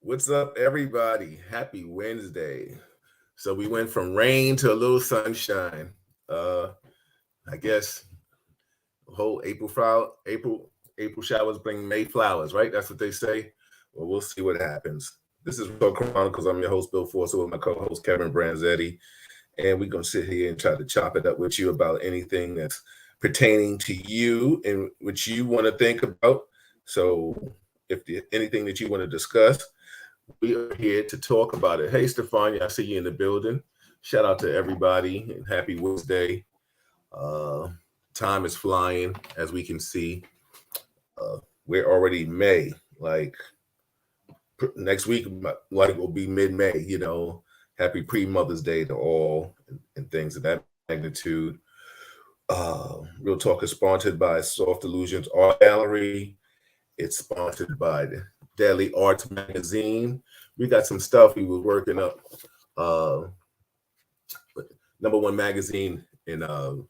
What's up, everybody? Happy Wednesday. So we went from rain to a little sunshine. Uh, I guess whole April showers bring May flowers, right? That's what they say. Well, we'll see what happens. This is Real Talk Chronicles. I'm your host, Bill Forster, with my co-host Kevin Branzetti, and we're gonna sit here and try to chop it up with you about anything that's pertaining to you and which you want to think about. So, if there's anything that you want to discuss, we are here to talk about it. Hey, Stefania, I see you in the building. Shout out to everybody and happy Wednesday. Uh, Time is flying, as we can see. Uh, we're already May. Like next week, like will be mid-May. Happy pre-Mother's Day to all and things of that magnitude. Real Talk is sponsored by Soft Illusions Art Gallery. It's sponsored by the Daily Arts Magazine. We got some stuff we were working up. Uh, Number one magazine in on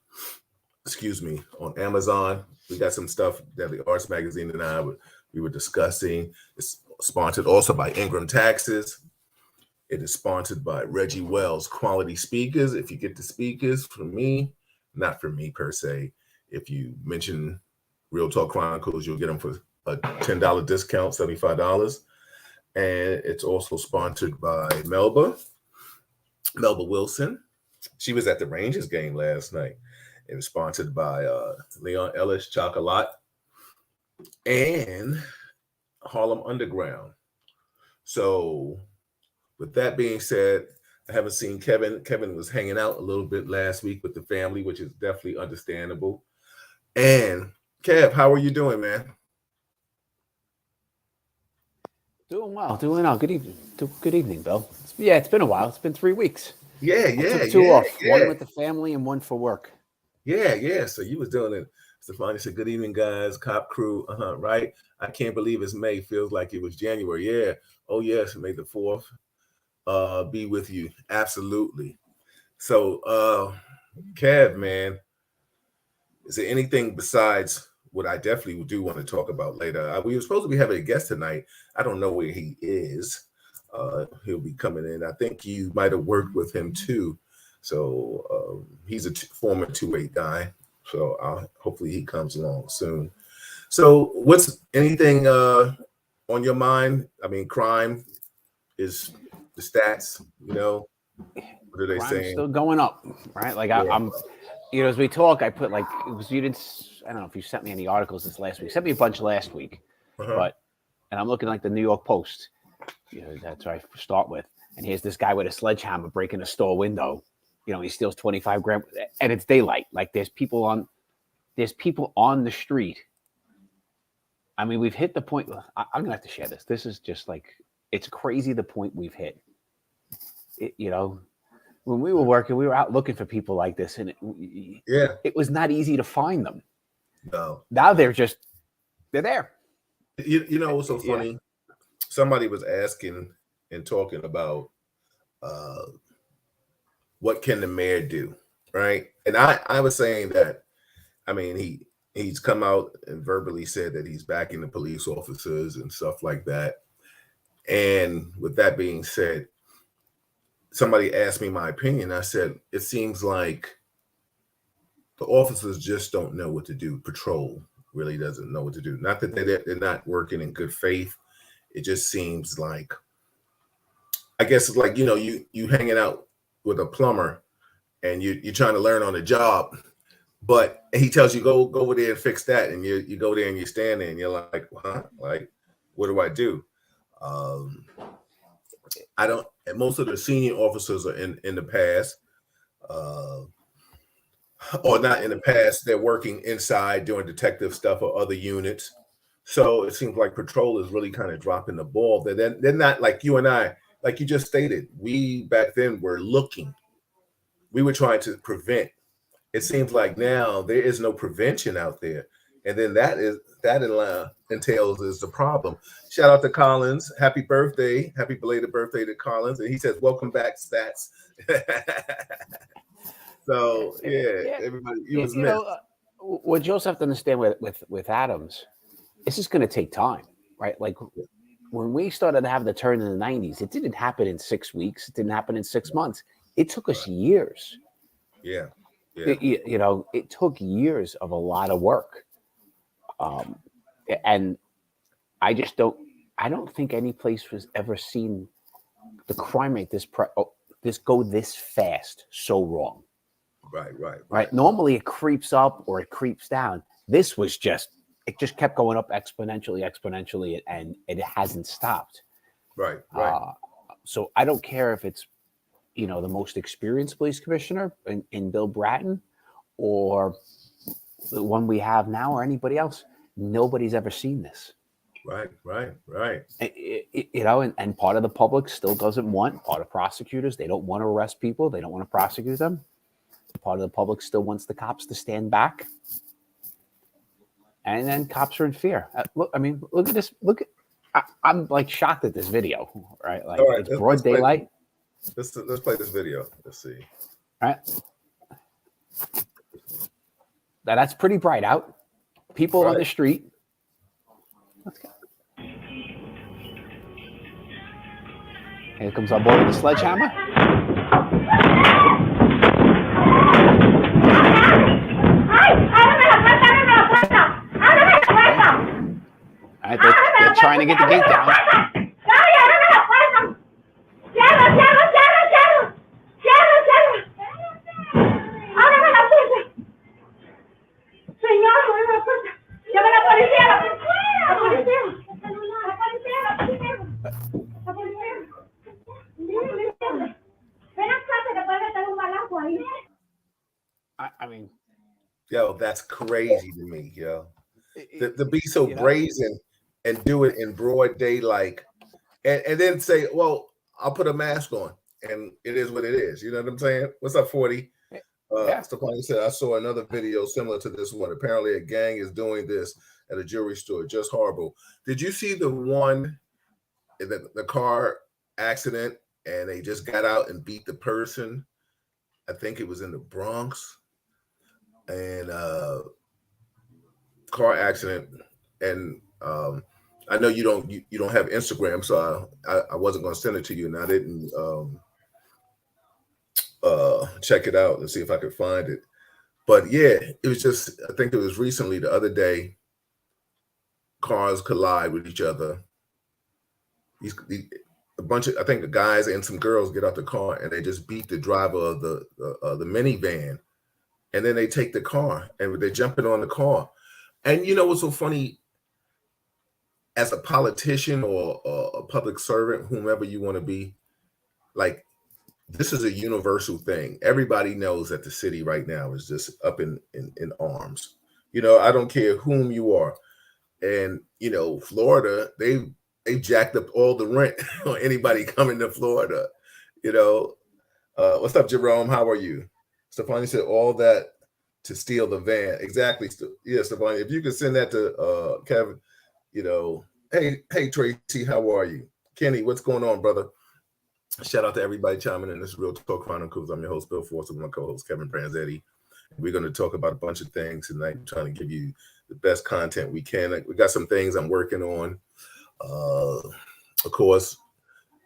Amazon. We got some stuff that the Arts Magazine and we were discussing. It's sponsored also by Ingram Taxes. It is sponsored by Reggie Wells Quality Speakers. If you get the speakers from me, not from me per se, if you mention Real Talk Chronicles, you'll get them for a $10 discount, $75. And it's also sponsored by Melba Wilson. She was at the Rangers game last night. It was sponsored by Leon Ellis Chocolat and Harlem Underground. So, with that being said, I haven't seen Kevin. Kevin was hanging out a little bit last week with the family, which is definitely understandable. And Kev, how are you doing, man? Doing well. Good evening. Good evening, Bill. It's been a while. It's been 3 weeks. I took two off. One with the family and one for work. Yeah. So you was doing it. Stefani said, "Good evening, guys. Cop crew." Right. I can't believe it's May. Feels like it was January. Yeah. Oh yes. May the 4th be with you. Absolutely. So, Kev, man, is there anything besides what I definitely do want to talk about later? We were supposed to be having a guest tonight. I don't know where he is. He'll be coming in. I think you might have worked with him too. So he's a former 2-8 guy. So hopefully he comes along soon. So what's anything on your mind? I mean, crime is the stats, what are they saying? Still going up, right? Like I'm, as we talk, I put like, it was, you didn't, I don't know if you sent me any articles this last week. Sent me a bunch last week, and I'm looking like the New York Post. That's where I start with. And here's this guy with a sledgehammer breaking a store window. He steals 25 grand, and it's daylight. Like there's people on the street. I mean, we've hit the point. I'm gonna have to share this. This is just like, it's crazy the point we've hit. When we were working, we were out looking for people like this, and it was not easy to find them. No. Now they're there. What's so funny? Yeah. Somebody was asking and talking about what can the mayor do, right? And I was saying that, I mean, he's come out and verbally said that he's backing the police officers and stuff like that. And with that being said, somebody asked me my opinion. I said, it seems like the officers just don't know what to do. Patrol really doesn't know what to do. Not that they're not working in good faith. It just seems like, I guess it's like, you hanging out with a plumber and you're trying to learn on the job, but he tells you go over there and fix that. And you go there and you stand there and you're like, huh? Like, what do I do? I don't, most of the senior officers are in the past, or not in the past, they're working inside doing detective stuff or other units. So it seems like patrol is really kind of dropping the ball. They're not like you and I, like you just stated. We back then were looking. We were trying to prevent. It seems like now there is no prevention out there, and then that entails is the problem. Shout out to Collins. Happy birthday. Happy belated birthday to Collins. And he says, welcome back, Stats. So everybody, you was missed. What you also have to understand with Adams, this is going to take time, right? Like when we started to have the turn in the 90s, it didn't happen in 6 weeks. It didn't happen in 6 months. It took us years. Yeah. It took years of a lot of work. And I don't think any place was ever seen the crime rate this go this fast so wrong. Right. Normally it creeps up or it creeps down. This was it just kept going up exponentially, and it hasn't stopped. Right. So I don't care if it's, the most experienced police commissioner in Bill Bratton or the one we have now or anybody else. Nobody's ever seen this. Right. And part of the public still doesn't want, part of prosecutors, they don't want to arrest people. They don't want to prosecute them. Part of the public still wants the cops to stand back. And then cops are in fear. Look at this. I'm like shocked at this video, right? Like, it's broad daylight. Let's play this video. Let's see. All right. Now that's pretty bright out. People on the street. Let's go. Here comes our boy with the sledgehammer. All right, they're trying to get the gate down. I mean, yo, that's crazy to me, yo. To be so brazen and do it in broad daylight, and then say, "Well, I'll put a mask on," and it is what it is. You know what I'm saying? What's up, 40? Stefani said, "I saw another video similar to this one. Apparently, a gang is doing this at a jewelry store. Just horrible." Did you see the one, the car accident, and they just got out and beat the person? I think it was in the Bronx, and car accident. And I know you don't have Instagram, so I wasn't going to send it to you, and I didn't check it out and see if I could find it. But yeah, it was just, I think it was recently, the other day, cars collide with each other. A bunch of, I think, the guys and some girls get out the car and they just beat the driver of the minivan, and then they take the car and they're jumping on the car. And you know what's so funny? As a politician or a public servant, whomever you want to be, like, this is a universal thing. Everybody knows that the city right now is just up in arms. I don't care whom you are. And, Florida, they jacked up all the rent on anybody coming to Florida. What's up, Jerome? How are you? Stefani said all that to steal the van. Exactly. Yeah, Stefani, if you could send that to Kevin, hey, Tracy, how are you? Kenny, what's going on, brother? Shout out to everybody chiming in. This is Real Talk Chronicles. I'm your host, Bill Force, with my co-host, Kevin Branzetti. We're going to talk about a bunch of things tonight. I'm trying to give you the best content we can. We got some things I'm working on. Of course,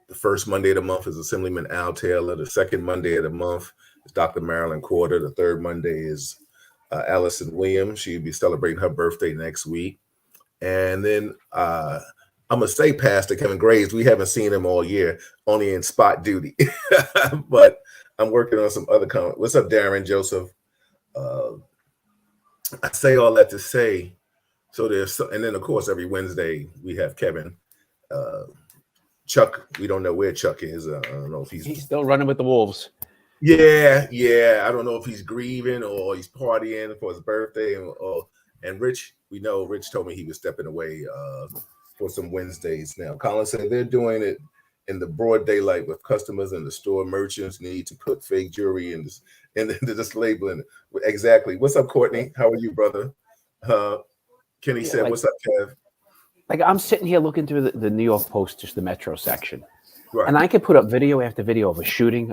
the first Monday of the month is Assemblyman Al Taylor. The second Monday of the month is Dr. Marilyn Quarter. The third Monday is Allison Williams. She'll be celebrating her birthday next week. And then I'm going to say Pastor Kevin Graves. We haven't seen him all year, only in spot duty. But I'm working on some other comments. What's up, Darren Joseph? I say all that to say, and then, of course, every Wednesday we have Kevin. Chuck, we don't know where Chuck is. I don't know if he's still running with the Wolves. Yeah. I don't know if he's grieving or he's partying for his birthday. And Rich, we know Rich told me he was stepping away for some Wednesdays now. Colin said they're doing it in the broad daylight with customers in the store. Merchants need to put fake jewelry in this labeling. Exactly. What's up, Courtney? How are you, brother? Kenny said, what's up, Kev? Like, I'm sitting here looking through the New York Post, just the Metro section. Right. And I could put up video after video of a shooting,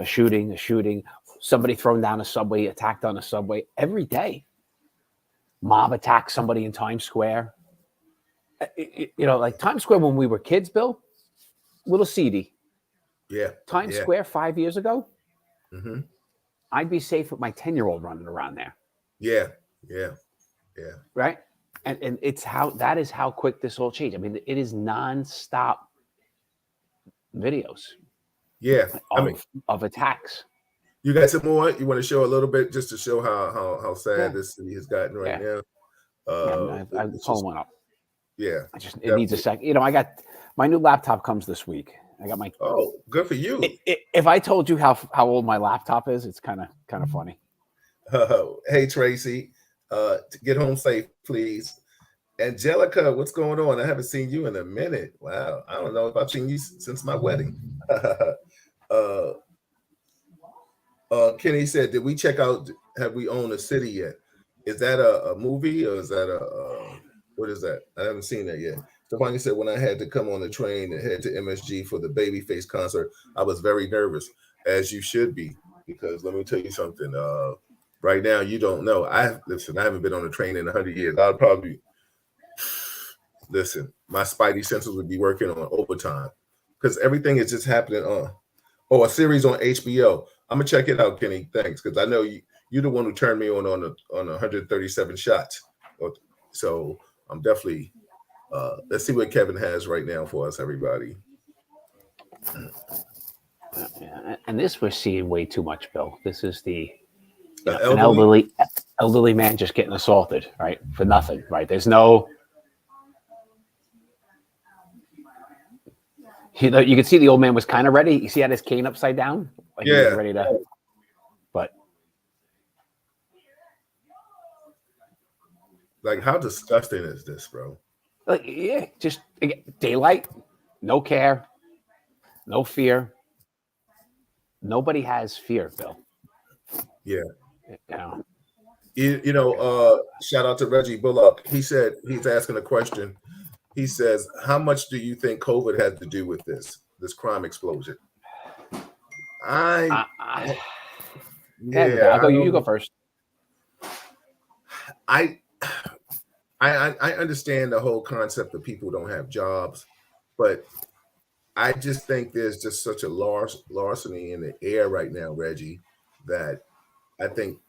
somebody thrown down a subway, attacked on a subway every day. Mob attacked somebody in Times Square. Like Times Square when we were kids, Bill, little seedy. Yeah. Times Square 5 years ago, Mm-hmm. I'd be safe with my 10-year-old running around there. Yeah. Right. And that is how quick this all changed. I mean, it is nonstop videos. Yeah. Of attacks. You got some more? You want to show a little bit just to show how sad this city has gotten right now? I'm pulling one up. Yeah. It needs a sec. I got my new laptop comes this week. I got my. Oh, good for you. If I told you how old my laptop is, it's kind of funny. Hey Tracy, get home safe, please. Angelica, what's going on? I haven't seen you in a minute. Wow, I don't know if I've seen you since my wedding. Kenny said, "Did we check out? Have we owned a city yet? Is that a movie or is that what is that? I haven't seen that yet." Stefani said, "When I had to come on the train and head to MSG for the Babyface concert, I was very nervous, as you should be, because let me tell you something. Right now, you don't know. I haven't been on a train in 100 years. I'll probably listen. My spidey senses would be working on overtime because everything is just happening on. Oh, a series on HBO. I'm gonna check it out, Kenny. Thanks, because I know you're the one who turned me on 137 shots. So I'm definitely. Let's see what Kevin has right now for us, everybody. And this we're seeing way too much, Bill. This is an elderly man just getting assaulted, right, for nothing, right? There's no. You can see the old man was kind of ready. You see, he had his cane upside down, like he was ready to. But like, how disgusting is this, bro? Just daylight, no care, no fear. Nobody has fear, Bill. Yeah. Shout out to Reggie Bullock. He said he's asking a question. He says, "How much do you think COVID had to do with this crime explosion?" I'll go. You go first. I understand the whole concept that people don't have jobs, but I just think there's just such a larceny in the air right now, Reggie, that I think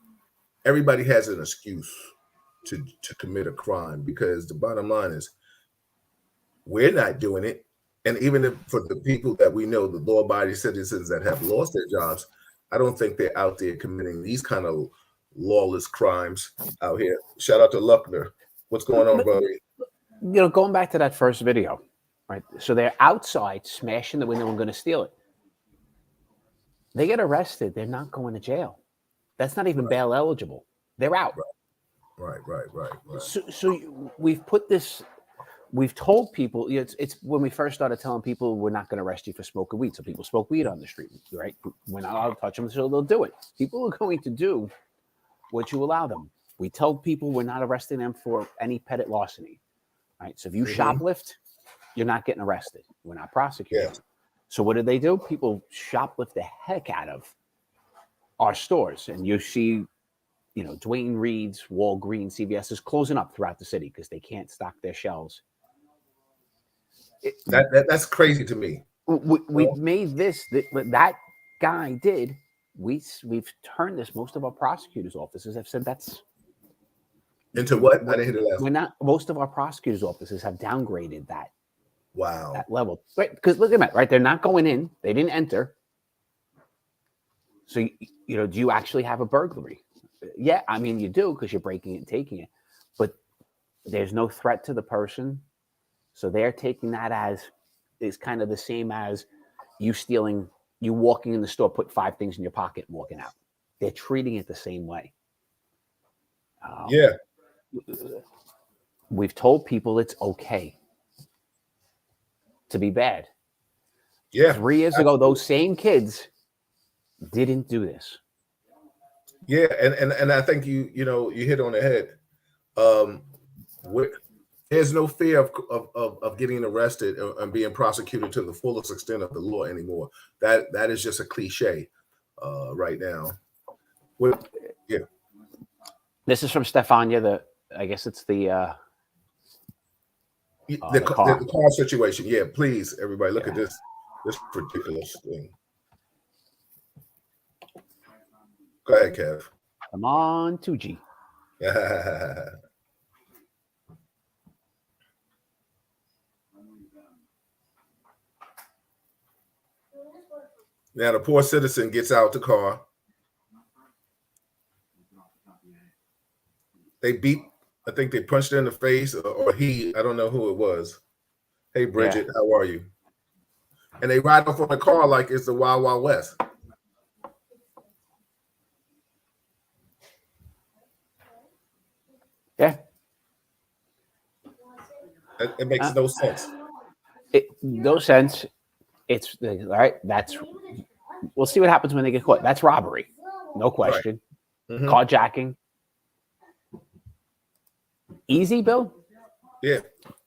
everybody has an excuse to commit a crime, because the bottom line is we're not doing it. And even for the people that we know, the law-abiding citizens that have lost their jobs, I don't think they're out there committing these kind of lawless crimes out here. Shout out to Luckner. What's going on, buddy? Going back to that first video, right? So they're outside smashing the window and going to steal it. They get arrested. They're not going to jail. That's not even bail eligible. They're out. Right. So we've put this. We've told people, it's when we first started telling people we're not going to arrest you for smoking weed. So people smoke weed on the street, right? We're not allowed to touch them, so they'll do it. People are going to do what you allow them. We tell people we're not arresting them for any petty larceny, right? So if you shoplift, you're not getting arrested. We're not prosecuting. Yeah. So what do? People shoplift the heck out of our stores, and you see, Dwayne Reed's, Walgreens, CVS is closing up throughout the city because they can't stock their shelves. That's crazy to me. We've made this that guy did. We've turned this. Most of our prosecutors' offices have said that's into what? I didn't hear the last. We're not. Most of our prosecutors' offices have downgraded that. Wow. That level, right? Because look at that, right? They're not going in. They didn't enter. So do you actually have a burglary? Yeah, I mean you do, because you're breaking it and taking it, but there's no threat to the person. So they're taking that as is kind of the same as you stealing, you walking in the store, put 5 things in your pocket and walking out. They're treating it the same way. We've told people it's okay to be bad. Yeah. 3 years ago, those same kids didn't do this. Yeah, and I think you hit on the head. There's no fear of getting arrested and being prosecuted to the fullest extent of the law anymore. That is just a cliche right now. This is from Stefania. I guess it's the The car situation. Yeah, please, everybody, look at this ridiculous thing. Go ahead, Kev. Come on, 2G. Now the poor citizen gets out the car. They I think they punched her in the face, or I don't know who it was. Hey, Bridget, how are you? And they ride off on the car like it's the Wild Wild West. Yeah. It makes no sense. No sense. It's all right. We'll see what happens when they get caught. That's robbery. No question. Right. Mm-hmm. Carjacking. Easy, Bill? Yeah.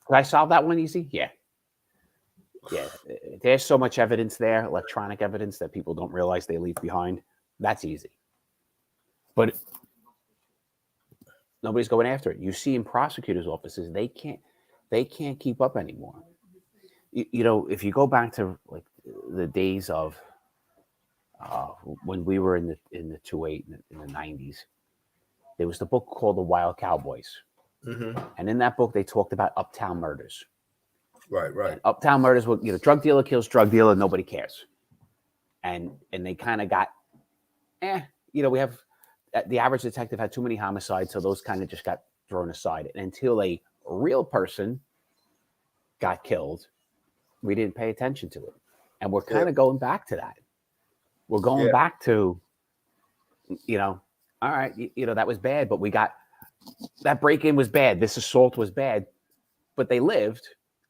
Could I solve that one easy? Yeah. Yeah. There's so much evidence there, electronic evidence that people don't realize they leave behind. That's easy. But nobody's going after it. You see in prosecutors' offices, they can't keep up anymore. You know, if you go back to like the days of when we were in the 2-8 in the 90s, there was the book called The Wild Cowboys. Mm-hmm. And in that book, they talked about uptown murders. Right. And uptown murders were, drug dealer kills drug dealer, nobody cares. And they kind of got, we have, the average detective had too many homicides, so those kind of just got thrown aside. And until a real person got killed, we didn't pay attention to it. And we're kind of going back to that. We're going back to, all right, that was bad, but we got, that break-in was bad. This assault was bad, but they lived,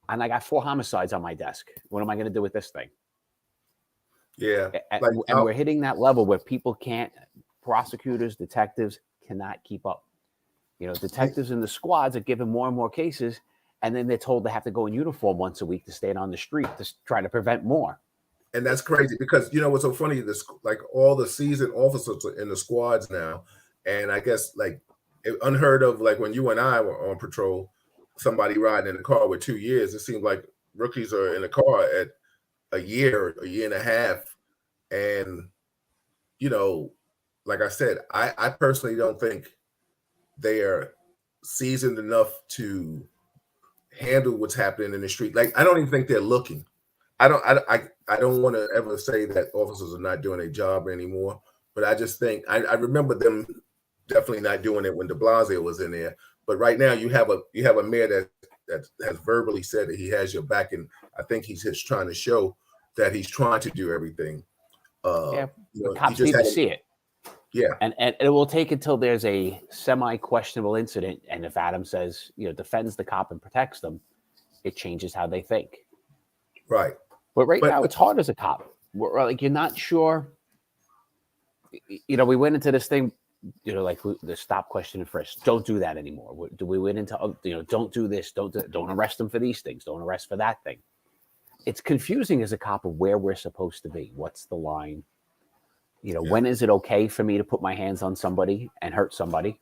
and I got 4 homicides on my desk. What am I going to do with this thing? Yeah. And we're hitting that level where people prosecutors, detectives cannot keep up. Detectives in the squads are given more and more cases, and then they're told they have to go in uniform once a week to stand on the street to try to prevent more. And that's crazy because, what's so funny, like all the seasoned officers are in the squads now. And I guess like unheard of, like when you and I were on patrol, somebody riding in the car with 2 years, it seems like rookies are in the car at a year and a half. And, like I said, I personally don't think they are seasoned enough to handle what's happening in the street. Like, I don't even think they're looking. I don't want to ever say that officers are not doing their job anymore, but I just think I remember them definitely not doing it when de Blasio was in there. But right now you have a mayor that has verbally said that he has your back, and I think he's just trying to show that he's trying to do everything. Cops need to see it. Yeah, and it will take until there's a semi-questionable incident, and if Adam says defends the cop and protects them, it changes how they think. Right. But now it's hard as a cop. We're like, you're not sure. We went into this thing, like the stop, question, and frisk. Don't do that anymore. We went into, don't do this. Don't arrest them for these things. Don't arrest for that thing. It's confusing as a cop of where we're supposed to be. What's the line? When is it okay for me to put my hands on somebody and hurt somebody?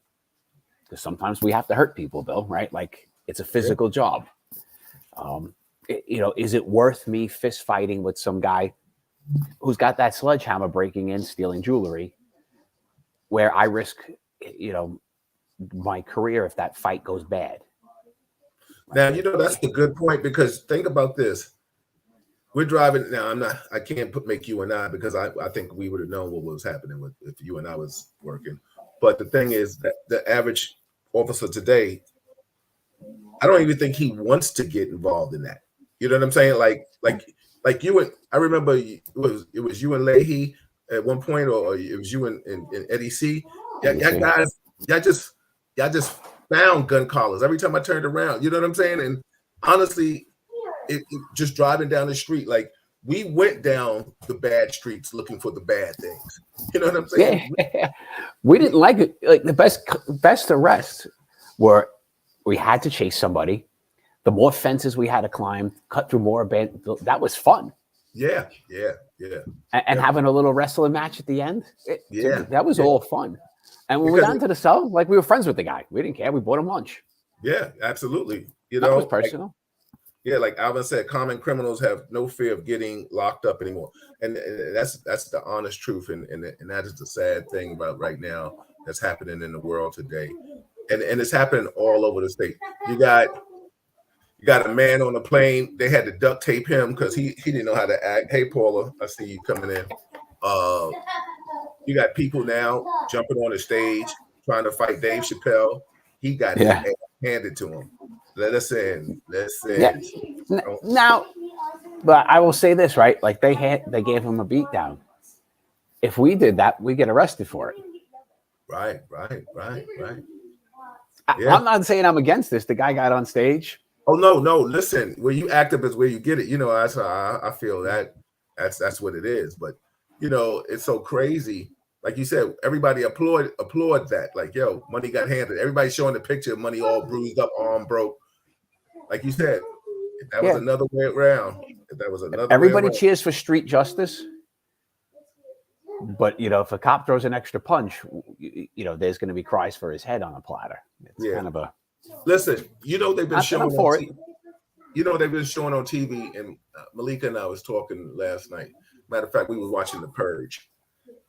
Because sometimes we have to hurt people, Bill, right? Like it's a physical job. Is it worth me fist fighting with some guy who's got that sledgehammer breaking in, stealing jewelry, where I risk, my career if that fight goes bad? Now, that's a good point, because think about this. We're driving now. I can't make you and I, because I think we would have known what was happening if you and I was working. But the thing is that the average officer today, I don't even think he wants to get involved in that. You know what I'm saying? Like you and I remember it was you and Leahy at one point, or it was you and Eddie C. Y'all guys, y'all just found gun collars every time I turned around. You know what I'm saying? And honestly, it just driving down the street, like we went down the bad streets looking for the bad things. You know what I'm saying? Yeah. We didn't like it. Like the best arrests were we had to chase somebody. The more fences we had to climb, cut through more that was fun. Yeah. And having a little wrestling match at the end. That was all fun. And when we got into the cell, like we were friends with the guy. We didn't care. We bought him lunch. Yeah, absolutely. That was personal. Yeah, like Alvin said, common criminals have no fear of getting locked up anymore, and that's the honest truth, and that is the sad thing about right now that's happening in the world today, and it's happening all over the state. You got a man on the plane. They had to duct tape him because he didn't know how to act. Hey, Paula, I see you coming in. You got people now jumping on the stage trying to fight Dave Chappelle. He got his ass handed to him. Listen. Yeah. Now, but I will say this, right? Like they gave him a beat down. If we did that, we get arrested for it. Right. Yeah. I'm not saying I'm against this. The guy got on stage. Oh no! Listen, where you act up is where you get it. You know, I feel that's what it is. But you know, it's so crazy. Like you said, everybody applaud that. Like, yo, money got handed. Everybody showing the picture of money all bruised up, arm broke. Like you said, if that was another way around. Everybody cheers for street justice. But you know, if a cop throws an extra punch, you know, there's going to be cries for his head on a platter. It's kind of a. Listen, you know they've been showing on TV. You know they've been showing on TV, and Malika and I was talking last night. Matter of fact, we were watching The Purge,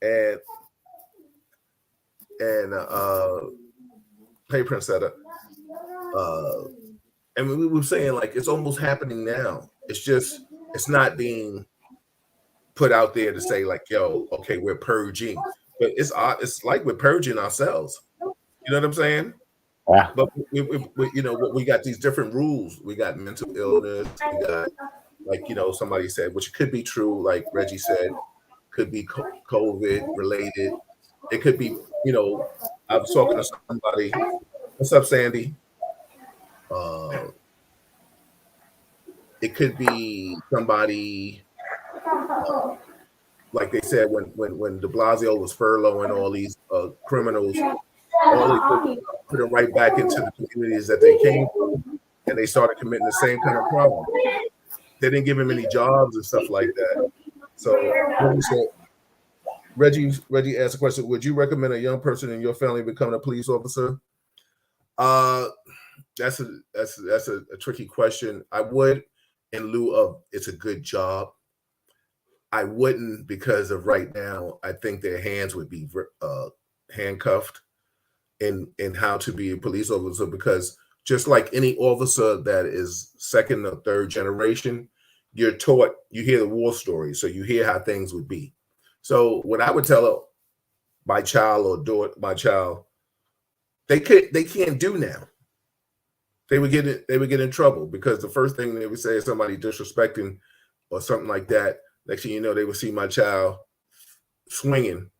and hey Princetta, and we were saying like it's almost happening now. It's not being put out there to say like, yo, okay, we're purging, but it's like we're purging ourselves. You know what I'm saying? Yeah. But we got these different rules. We got mental illness. We got, like, you know, somebody said, which could be true, like Reggie said, could be COVID related. It could be, you know, I was talking to somebody. What's up, Sandy? It could be somebody, like they said, when de Blasio was furloughing all these criminals, all they put them right back into the communities that they came from, and they started committing the same kind of problem. They didn't give him any jobs and stuff like that. So Reggie asked a question: would you recommend a young person in your family becoming a police officer? That's a tricky question. I would, in lieu of it's a good job. I wouldn't, because of right now, I think their hands would be handcuffed in how to be a police officer, because just like any officer that is second or third generation, you're taught, you hear the war stories, so you hear how things would be. So what I would tell my child or daughter, they can't do now. They would get in trouble, because the first thing they would say is somebody disrespecting or something like that. Next thing you know, they would see my child swinging,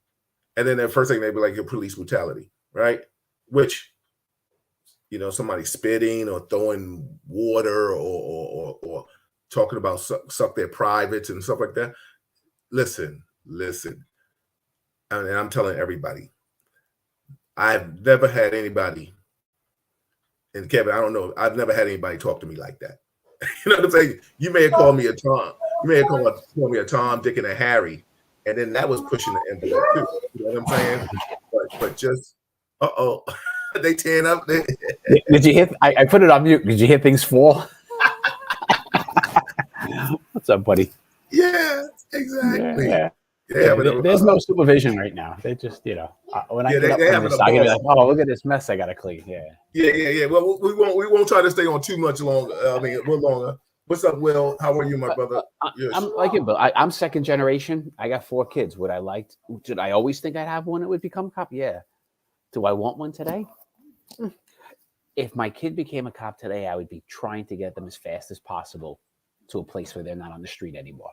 and then the first thing they'd be like, police brutality, right? Which, you know, somebody spitting or throwing water or talking about suck their privates and stuff like that. Listen. And I'm telling everybody, I've never had anybody, and Kevin, I don't know, I've never had anybody talk to me like that. You know what I'm saying? You may have called me a Tom. You may have called me a Tom, Dick, and a Harry, and then that was pushing the envelope too. You know what I'm saying? But just, they tearing up. Did you hear? I put it on mute. Did you hear things fall? What's up, buddy? Yeah, exactly. Yeah. There's no supervision right now. They just, you know, when I get up from this, I gotta be like, oh, look at this mess I gotta clean. Yeah. Well, we won't try to stay on too much longer. I mean, we're longer. What's up, Will? How are you, my brother? I'm like you, but I'm second generation. I got 4 kids. Did I always think I'd have one that would become a cop? Yeah. Do I want one today? If my kid became a cop today, I would be trying to get them as fast as possible to a place where they're not on the street anymore.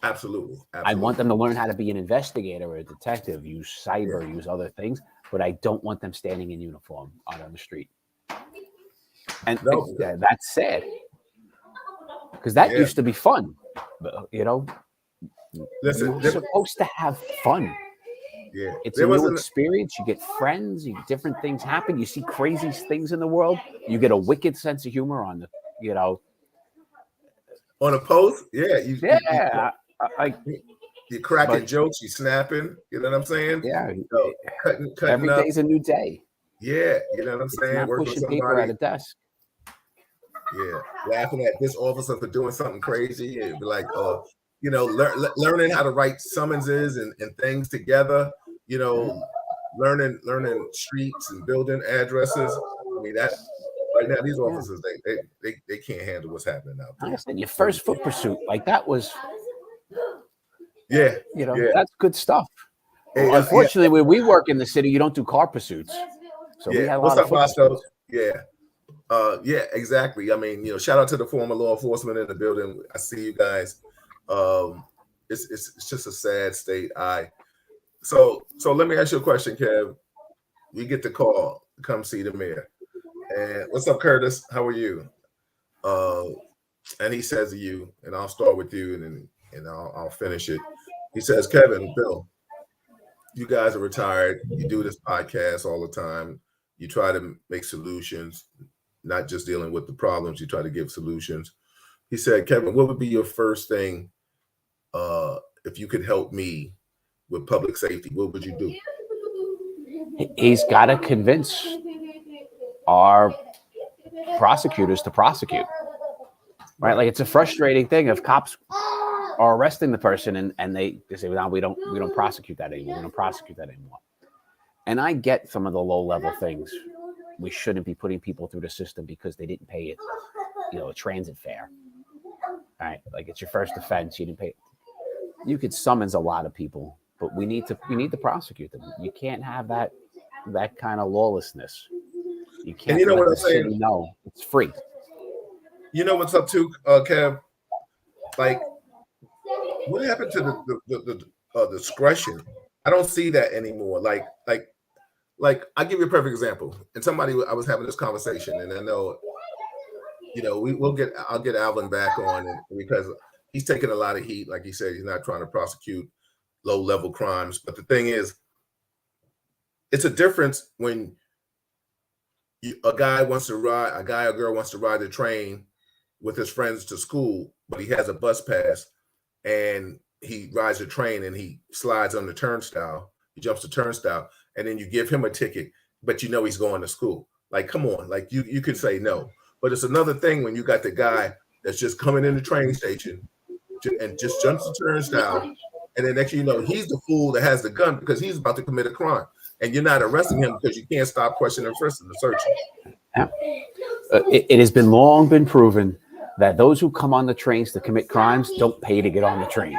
Absolutely. I want them to learn how to be an investigator or a detective, use cyber, use other things, but I don't want them standing in uniform out on the street. And that's sad, because that used to be fun. But, you know, you're supposed to have fun. Yeah, it's a new experience. You get friends. Different things happen. You see crazy things in the world. You get a wicked sense of humor on the, you know, on a post. Yeah, you're cracking jokes. You snapping. You know what I'm saying? Yeah, cutting every up. day's a new day. Yeah, you know what I'm saying. Not pushing paper at a desk. Yeah, laughing at this officer for doing something crazy. It'd be like, learning how to write summonses and things together. Learning streets and building addresses. I mean, that right now these officers they can't handle what's happening out there. I understand. Your first foot pursuit, like that was, yeah, that's good stuff. Well, unfortunately, where we work in the city, you don't do car pursuits. So we had a lot of foot pursuits. Yeah, exactly. I mean, shout out to the former law enforcement in the building. I see you guys. It's just a sad state. So let me ask you a question, Kev. You get the call to come see the mayor. And what's up, Curtis? How are you? And he says to you, and I'll start with you, and I'll finish it. He says, Kevin, Bill, you guys are retired. You do this podcast all the time. You try to make solutions, not just dealing with the problems. You try to give solutions. He said, Kevin, what would be your first thing if you could help me with public safety? What would you do? He's got to convince our prosecutors to prosecute. Right? Like, it's a frustrating thing if cops are arresting the person and they say, no, we don't prosecute that anymore. We don't prosecute that anymore. And I get some of the low level things. We shouldn't be putting people through the system because they didn't pay it, a transit fare. All right, like, it's your first offense, you didn't pay it. You could summons a lot of people, but we need to prosecute them. You can't have that kind of lawlessness. You can't. And what I'm saying? No, it's free. You know what's up too, Kev? Like, what happened to the discretion? I don't see that anymore. Like, I'll give you a perfect example. And I was having this conversation, and I know, I'll get Alvin back on it because he's taking a lot of heat. Like he said, he's not trying to prosecute low level crimes. But the thing is, it's a difference when a guy or girl wants to ride the train with his friends to school, but he has a bus pass and he rides the train and he slides on the turnstile. He jumps the turnstile, and then you give him a ticket, but he's going to school. Like, come on, like you could say no. But it's another thing when you got the guy that's just coming in the train station and just jumps the turnstile, and then next thing you know, he's the fool that has the gun because he's about to commit a crime, and you're not arresting him because you can't stop questioning, frisk, and searching. It has been long been proven that those who come on the trains to commit crimes don't pay to get on the train.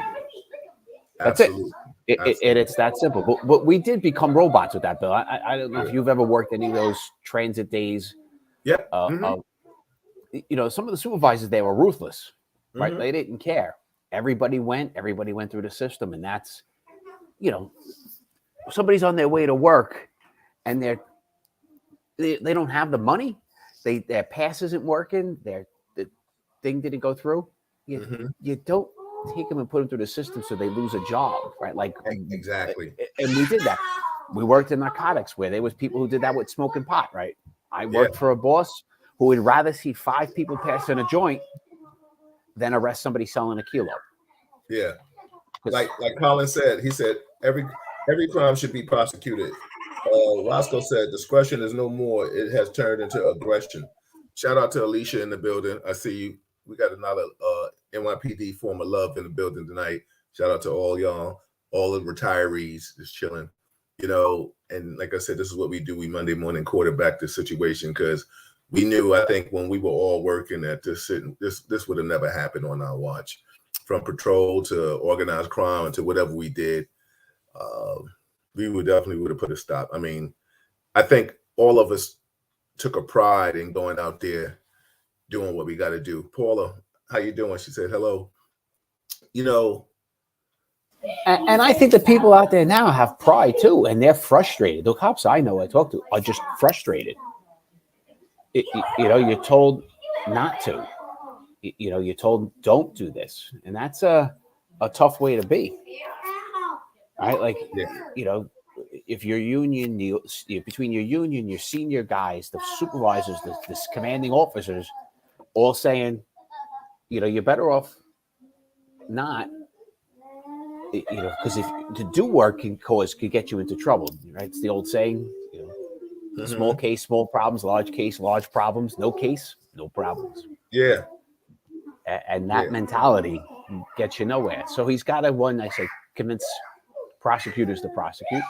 That's Absolutely. It's that simple. But we did become robots with that, Bill. I don't know if you've ever worked any of those transit days. Yep. Some of the supervisors, they were ruthless, right? They didn't care. Everybody went through the system, and that's, somebody's on their way to work and they don't have the money. Their pass isn't working. The thing didn't go through. You don't take them and put them through the system so they lose a job, right? Like, exactly. And we did that. We worked in narcotics where there was people who did that with smoking pot, right? I worked for a boss who would rather see 5 people passing a joint than arrest somebody selling a kilo. Yeah. Like Colin said, he said every crime should be prosecuted. Roscoe said discretion is no more. It has turned into aggression. Shout out to Alicia in the building. I see you. We got another NYPD former love in the building tonight. Shout out to all y'all, all the retirees just chilling. And like I said, this is what we do. We Monday morning quarterback this situation because we knew, I think, when we were all working that this would have never happened on our watch. From patrol to organized crime to whatever we did, we would have put a stop. I mean, I think all of us took a pride in going out there doing what we got to do. Paula, how you doing? She said hello. And I think the people out there now have pride too, and they're frustrated. The cops I talk to are just frustrated. You're told not to. You're told don't do this, and that's a tough way to be. Right? Like, if your union, between your union, your senior guys, the supervisors, the commanding officers, all saying, you're better off not. Because if to do work could get you into trouble, right? It's the old saying, small case, small problems, large case, large problems, no case, no problems. Yeah. And that mentality gets you nowhere. So he's got to, I say, convince prosecutors to prosecute.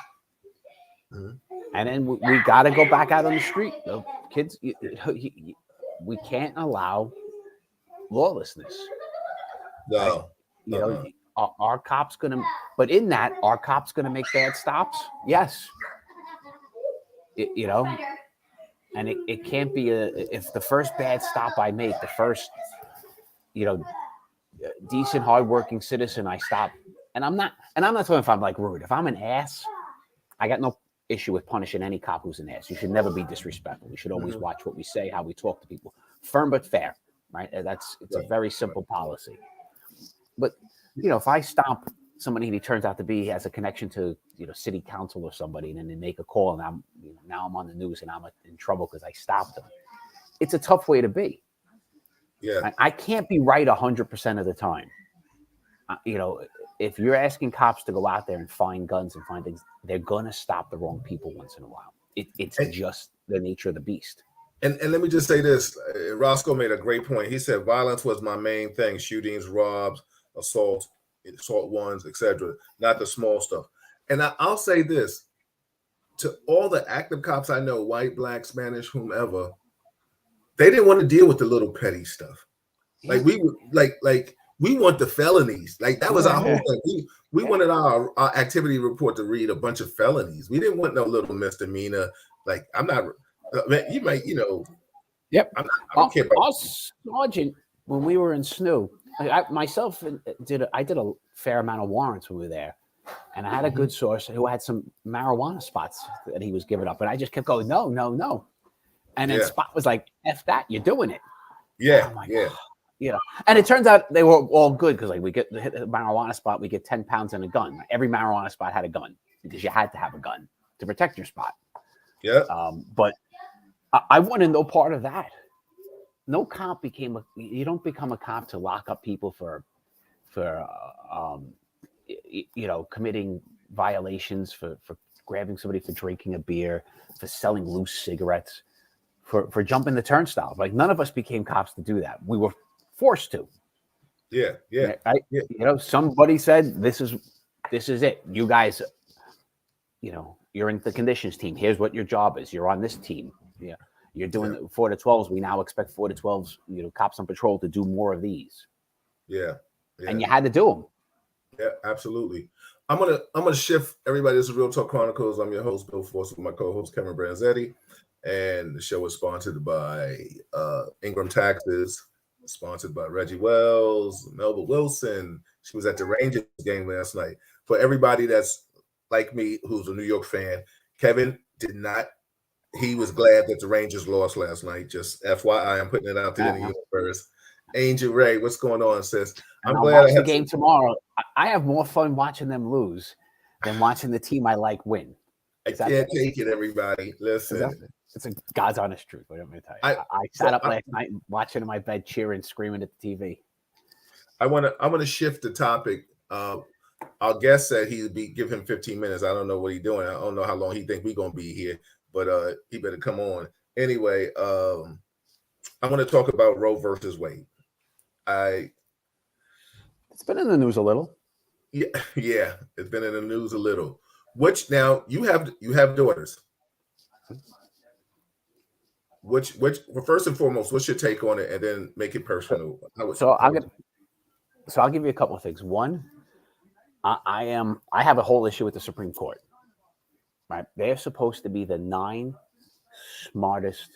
Mm-hmm. And then we got to go back out on the street. The kids, we can't allow lawlessness. No. Right? Our cops going to, but in that, our cops going to make bad stops? Yes. And it can't be if the first bad stop I make, the first, decent, hardworking citizen I stop, and I'm not talking if I'm like rude. If I'm an ass, I got no issue with punishing any cop who's an ass. You should never be disrespectful. We should always watch what we say, how we talk to people. Firm but fair, right? It's a very simple policy. But if I stop somebody and he turns out to be has a connection to city council or somebody, and then they make a call, and now I'm on the news and I'm in trouble because I stopped them. It's a tough way to be. Yeah, I can't be right 100% of the time. If you're asking cops to go out there and find guns and find things, they're gonna stop the wrong people once in a while. It's just the nature of the beast. And let me just say this: Roscoe made a great point. He said violence was my main thing: shootings, robs, assault ones, etc. Not the small stuff. And I'll say this to all the active cops I know, white, black, Spanish, whomever. They didn't want to deal with the little petty stuff. Like we want the felonies. Like that was our whole thing. We wanted our activity report to read a bunch of felonies. We didn't want no little misdemeanor. Like I'm not. You might, Yep. I don't care about Sergeant. When we were in SNU, I myself did a fair amount of warrants when we were there, and I had a good source who had some marijuana spots that he was giving up, and I just kept going, no. And then Spot was like, F that, you're doing it. Yeah. And it turns out they were all good because we get the marijuana spot, we get 10 pounds and a gun. Every marijuana spot had a gun because you had to have a gun to protect your spot. Yeah. But I wanted no part of that. No cop you don't become a cop to lock up people for committing violations, for grabbing somebody for drinking a beer, for selling loose cigarettes. For jumping the turnstile. Like none of us became cops to do that. We were forced to. Yeah. Somebody said this is it. You guys, you're in the conditions team. Here's what your job is. You're on this team. Yeah. You're doing 4 to 12s. We now expect 4 to 12s, cops on patrol to do more of these. Yeah. And you had to do them. Yeah, absolutely. I'm gonna shift everybody. This is Real Talk Chronicles. I'm your host, Bill Force, with my co-host Kevin Branzetti. And the show is sponsored by Ingram Taxes, sponsored by Reggie Wells, Melba Wilson. She was at the Rangers game last night. For everybody that's like me, who's a New York fan, Kevin did not. He was glad that the Rangers lost last night. Just FYI, I'm putting it out there in the universe. Angel Ray, what's going on, sis? I'm glad I have the game tomorrow. I have more fun watching them lose than watching the team I like win. I can't take it, everybody. Listen. It's a God's honest truth. What I'm going to tell you. I sat up last night watching in my bed, cheering, screaming at the TV. I want to shift the topic. Our guest said he'd give him 15 minutes. I don't know what he's doing. I don't know how long he think we're going to be here, but he better come on. Anyway, I want to talk about Roe versus Wade. It's been in the news a little. Yeah, it's been in the news a little. Which now you have daughters. Which first and foremost, what's your take on it, and then make it personal? I'll give you a couple of things. One, I have a whole issue with the Supreme Court. Right, they're supposed to be the 9 smartest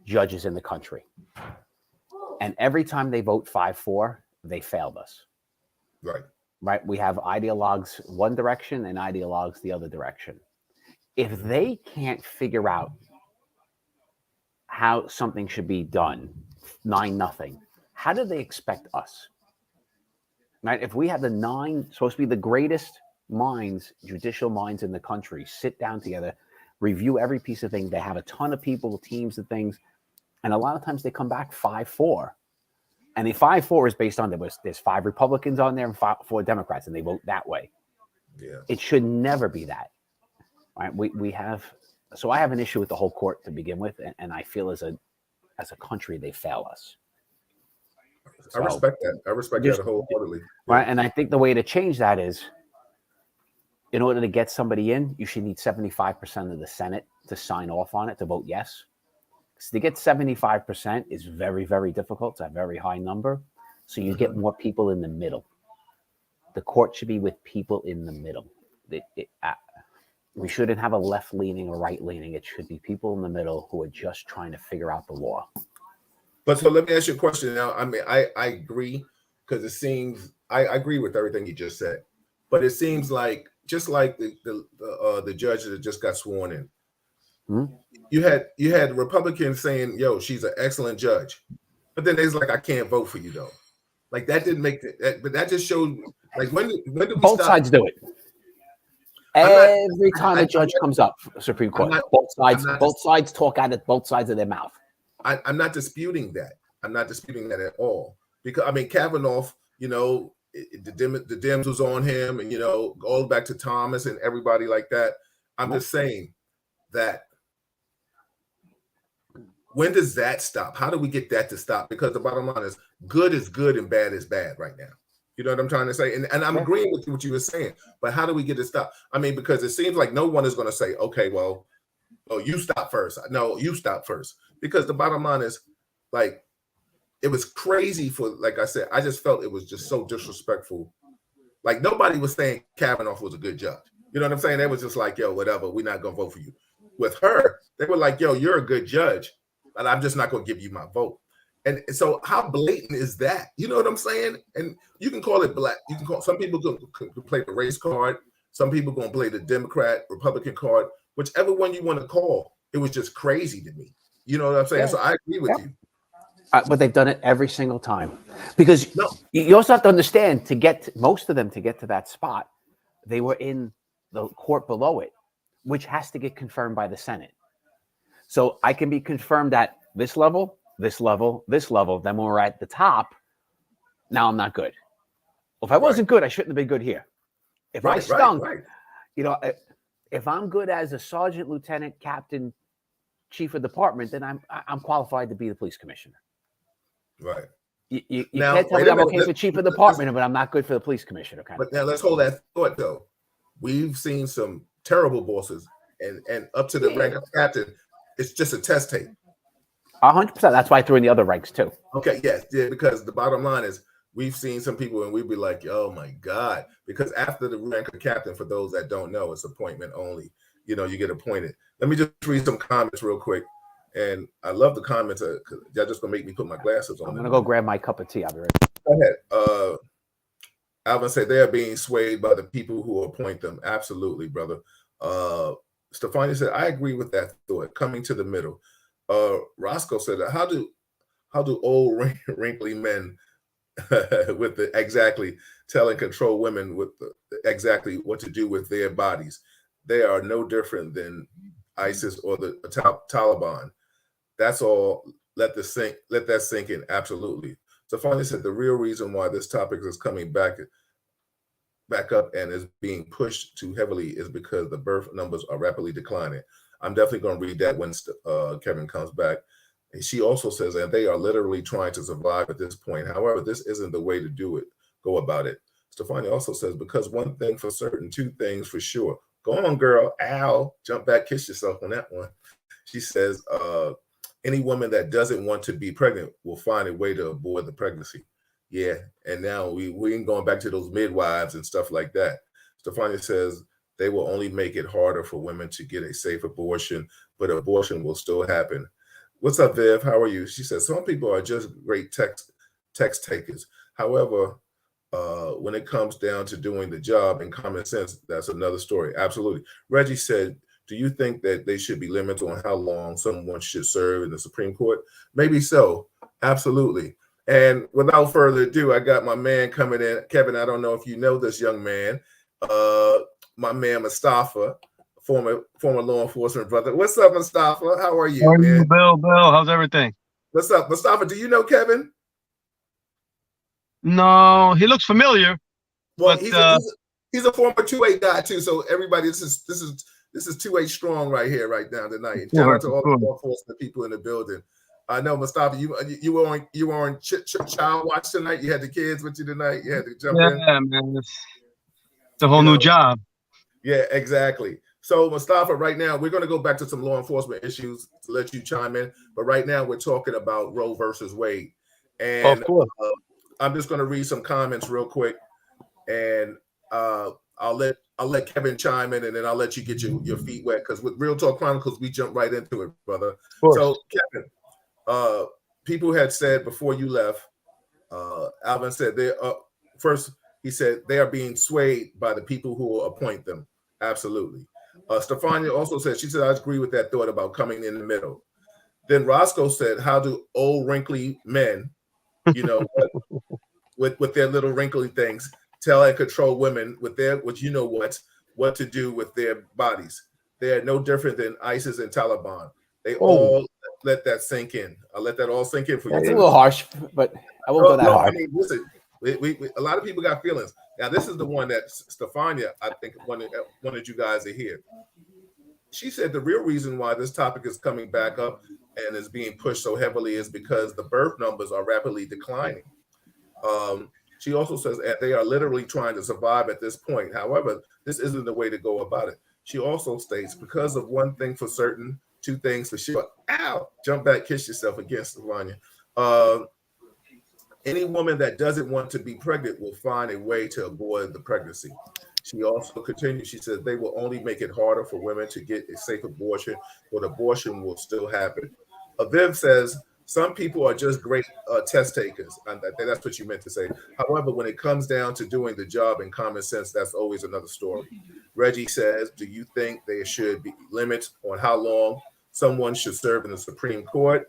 judges in the country, and every time they vote 5-4, they failed us. Right. We have ideologues one direction and ideologues the other direction. If they can't figure out how something should be done, 9-0, how do they expect us? Right? If we have the 9 supposed to be the greatest minds, judicial minds in the country, sit down together, review every piece of thing. They have a ton of people, teams and things, and a lot of times they come back 5-4. And the 5-4 is based on there's 5 Republicans on there and 4 Democrats, and they vote that way. Yeah, it should never be that. Right? So I have an issue with the whole court to begin with, and I feel as a country they fail us. I respect that. I respect that wholeheartedly. Right. And I think the way to change that is, in order to get somebody in, you should need 75% of the Senate to sign off on it, to vote yes. So to get 75% is very, very difficult. It's a very high number. So you get more people in the middle. The court should be with people in the middle. We shouldn't have a left-leaning or right-leaning. It should be people in the middle who are just trying to figure out the law. But so let me ask you a question now. I mean, I agree, because it seems I agree with everything you just said, but it seems like just like the judge that just got sworn in, you had Republicans saying, "Yo, she's an excellent judge," but then they's like, "I can't vote for you though." Like that didn't make that, but that just showed like when did we both stop? Sides do it. Every time a judge comes up, Supreme Court, both sides talk out of both sides of their mouth. I'm not disputing that. I'm not disputing that at all. Because I mean, Kavanaugh, you know, the Dems was on him, and you know, all back to Thomas and everybody like that. I'm just saying that when does that stop? How do we get that to stop? Because the bottom line is good and bad is bad right now. You know what I'm trying to say? And I'm agreeing with what you were saying, but how do we get it stopped? I mean, because it seems like no one is going to say, okay, well, you stop first. No, you stop first. Because the bottom line is, like, it was crazy for, like I said, I just felt it was just so disrespectful. Like, nobody was saying Kavanaugh was a good judge. You know what I'm saying? They was just like, yo, whatever, we're not going to vote for you. With her, they were like, yo, you're a good judge, but I'm just not going to give you my vote. And so how blatant is that? You know what I'm saying? And you can call it black. You can call, some people can play the race card. Some people going to play the Democrat, Republican card, whichever one you want to call. It was just crazy to me. You know what I'm saying? Yeah. So I agree with you. But they've done it every single time. Because you also have to understand, most of them to get to that spot, they were in the court below it, which has to get confirmed by the Senate. So I can be confirmed at this level, this level, this level. Then when we're at the top, now I'm not good. Well, if I wasn't good, I shouldn't have been good here. If I stunk, you know, if I'm good as a sergeant, lieutenant, captain, chief of department, then I'm qualified to be the police commissioner. Right. You can't tell me I'm okay for chief of department, but I'm not good for the police commissioner. But now let's hold that thought though. We've seen some terrible bosses, and up to the rank of captain, it's just a test tape. 100%. That's why I threw in the other ranks too. Okay, yes, yeah, because the bottom line is we've seen some people and we'd be like, oh my God, because after the rank of captain, for those that don't know, it's appointment only. You know, you get appointed. Let me just read some comments real quick. And I love the comments because y'all just gonna make me put my glasses on. I'm gonna go grab my cup of tea. I'll be right back. Go ahead. Alvin said they are being swayed by the people who appoint them. Absolutely, brother. Stefania said, I agree with that thought. Coming to the middle. Roscoe said, how do old wrinkly men with the exactly tell and control women with exactly what to do with their bodies? They are no different than ISIS or the Taliban. That's all. Let that sink in. Absolutely. Stefania said the real reason why this topic is coming back up and is being pushed too heavily is because the birth numbers are rapidly declining. I'm definitely going to read that when Kevin comes back. And she also says that they are literally trying to survive at this point. However, this isn't the way to go about it. Stefania also says, because one thing for certain, two things for sure. Go on, girl. Ow. Jump back, kiss yourself on that one. She says, any woman that doesn't want to be pregnant will find a way to avoid the pregnancy. Yeah. And now we ain't going back to those midwives and stuff like that. Stefania says they will only make it harder for women to get a safe abortion, but abortion will still happen. What's up, Viv? How are you? She says some people are just great text takers. However, when it comes down to doing the job and common sense, that's another story. Absolutely. Reggie said, do you think that they should be limited on how long someone should serve in the Supreme Court? Maybe so. Absolutely. And without further ado, I got my man coming in. Kevin, I don't know if you know this young man. My man, Mustafa, former law enforcement brother. What's up, Mustafa? How are you, man? Bill, how's everything? What's up, Mustafa? Do you know Kevin? No, he looks familiar. Well, but, he's a former 2A guy too. So everybody, this is 2A strong right here, right now tonight. Shout out to all the law enforcement people in the building. I know, Mustafa, you were on child watch tonight. You had the kids with you tonight. You had to jump in. Yeah, man, it's a whole new job. Yeah, exactly. So, Mustafa, right now we're going to go back to some law enforcement issues to let you chime in. But right now we're talking about Roe versus Wade, and Of course. I'm just going to read some comments real quick, and I'll let Kevin chime in, and then I'll let you get your feet wet, because with Real Talk Chronicles we jump right into it, brother. So, Kevin. People had said before you left, Alvin said first he said they are being swayed by the people who will appoint them. Absolutely. Stefania also said, she said, I agree with that thought about coming in the middle. Then Roscoe said, how do old wrinkly men, with their little wrinkly things, tell and control women with what to do with their bodies? They are no different than ISIS and Taliban. They all let that sink in. I'll let that all sink in for you. That's a little harsh, but I won't go that hard. I mean, listen, we a lot of people got feelings. Now, this is the one that Stefania, I think, wanted you guys to hear. She said the real reason why this topic is coming back up and is being pushed so heavily is because the birth numbers are rapidly declining. She also says that they are literally trying to survive at this point. However, this isn't the way to go about it. She also states, because of one thing for certain, two things for sure. Ow! Jump back, kiss yourself again, Stefania. Any woman that doesn't want to be pregnant will find a way to avoid the pregnancy. She also continues, she says they will only make it harder for women to get a safe abortion, but abortion will still happen. Aviv says, some people are just great test takers. And I think that's what you meant to say. However, when it comes down to doing the job in common sense, that's always another story. Reggie says, do you think there should be limits on how long someone should serve in the Supreme Court?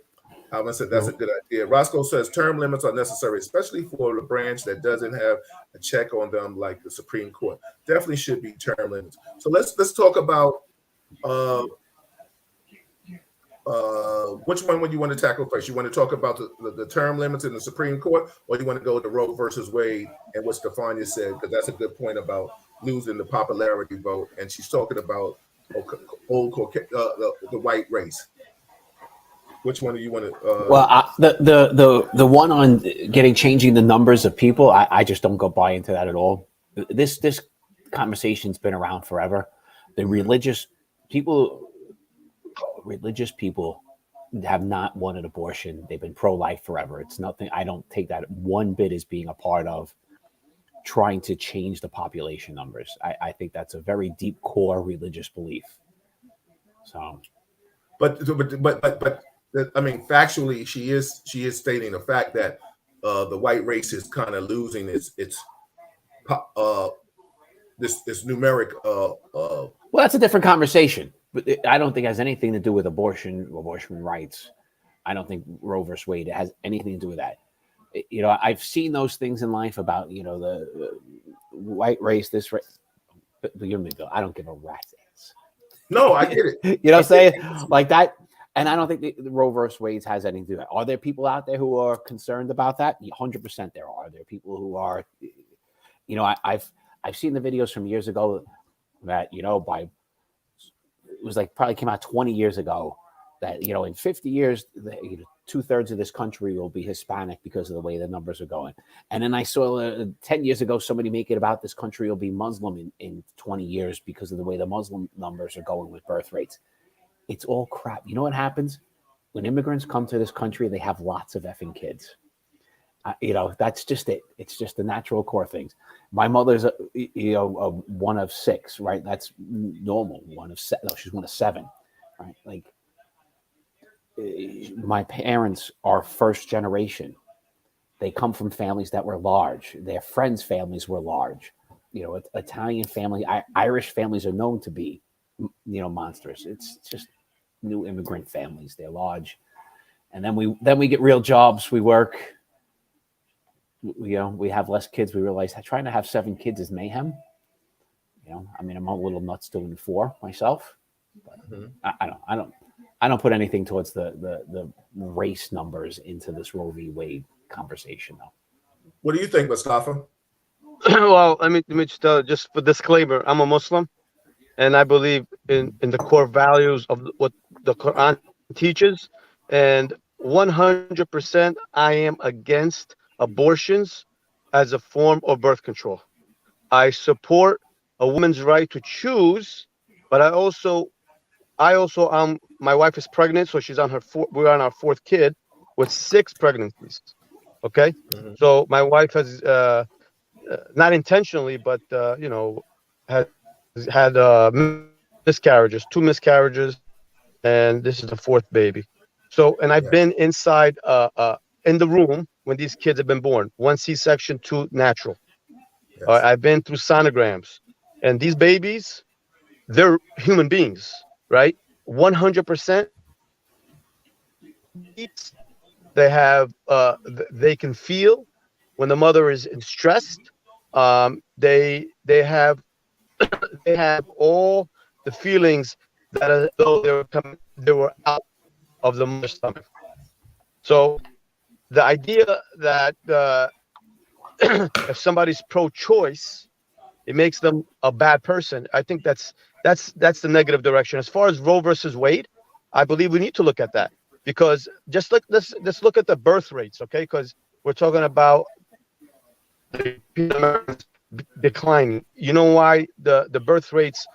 Alvin said that's a good idea. Roscoe says term limits are necessary, especially for the branch that doesn't have a check on them like the Supreme Court. Definitely should be term limits. So let's talk about which one would you want to tackle first? You want to talk about the term limits in the Supreme Court, or you want to go to Roe versus Wade and what Stefania said? Because that's a good point about losing the popularity vote, and she's talking about the white race. Which one do you want to? Well, the one on changing the numbers of people, I just don't go buy into that at all. This conversation's been around forever. The religious people have not wanted abortion. They've been pro-life forever. It's nothing. I don't take that one bit as being a part of trying to change the population numbers. I think that's a very deep core religious belief. So, but I mean, factually, she is stating the fact that the white race is kind of losing its this numeric. Well, that's a different conversation, but I don't think it has anything to do with abortion rights. I don't think Roe versus Wade has anything to do with that. I've seen those things in life about the white race, this race. But I don't give a rat's ass. No, I get it. You know what I'm saying? Like that. And I don't think the Roe versus Wade has anything to do with that. Are there people out there who are concerned about that? 100% there are. There are people who are, I've seen the videos from years ago that, it was like probably came out 20 years ago that, in 50 years, 2/3 of this country will be Hispanic because of the way the numbers are going. And then I saw 10 years ago, somebody make it about this country will be Muslim in 20 years because of the way the Muslim numbers are going with birth rates. It's all crap. You know what happens? When immigrants come to this country, they have lots of effing kids. That's just it. It's just the natural core things. My mother's, one of six, right? That's normal. She's one of seven, right? Like, my parents are first generation. They come from families that were large. Their friends' families were large. Italian family, Irish families are known to be, monsters. It's just new immigrant families. They're large, and then we get real jobs. We work. We have less kids. We realize trying to have 7 kids is mayhem. I'm a little nuts doing 4 myself. But I don't put anything towards the race numbers into this Roe v. Wade conversation, though. What do you think, Mustafa? Well, let me just for disclaimer, I'm a Muslim, and I believe in the core values of what the Quran teaches. And 100% I am against abortions as a form of birth control. I support a woman's right to choose, but I also my wife is pregnant, so we're on our fourth kid with 6 pregnancies. Okay, Mhm. so my wife has not intentionally, but has had miscarriages, 2 miscarriages, and this is the fourth baby. So, and I've Yes. been inside in the room when these kids have been born. One C-section, two natural. Yes. I've been through sonograms, and these babies, they're human beings, right? 100%. They have they can feel when the mother is stressed. They have all the feelings that as though they were out of the mother's stomach. So the idea that if somebody's pro-choice, it makes them a bad person. I think that's the negative direction. As far as Roe versus Wade, I believe we need to look at that, because just let's look at the birth rates, okay? Because we're talking about the European Americans declining. You know why the birth rates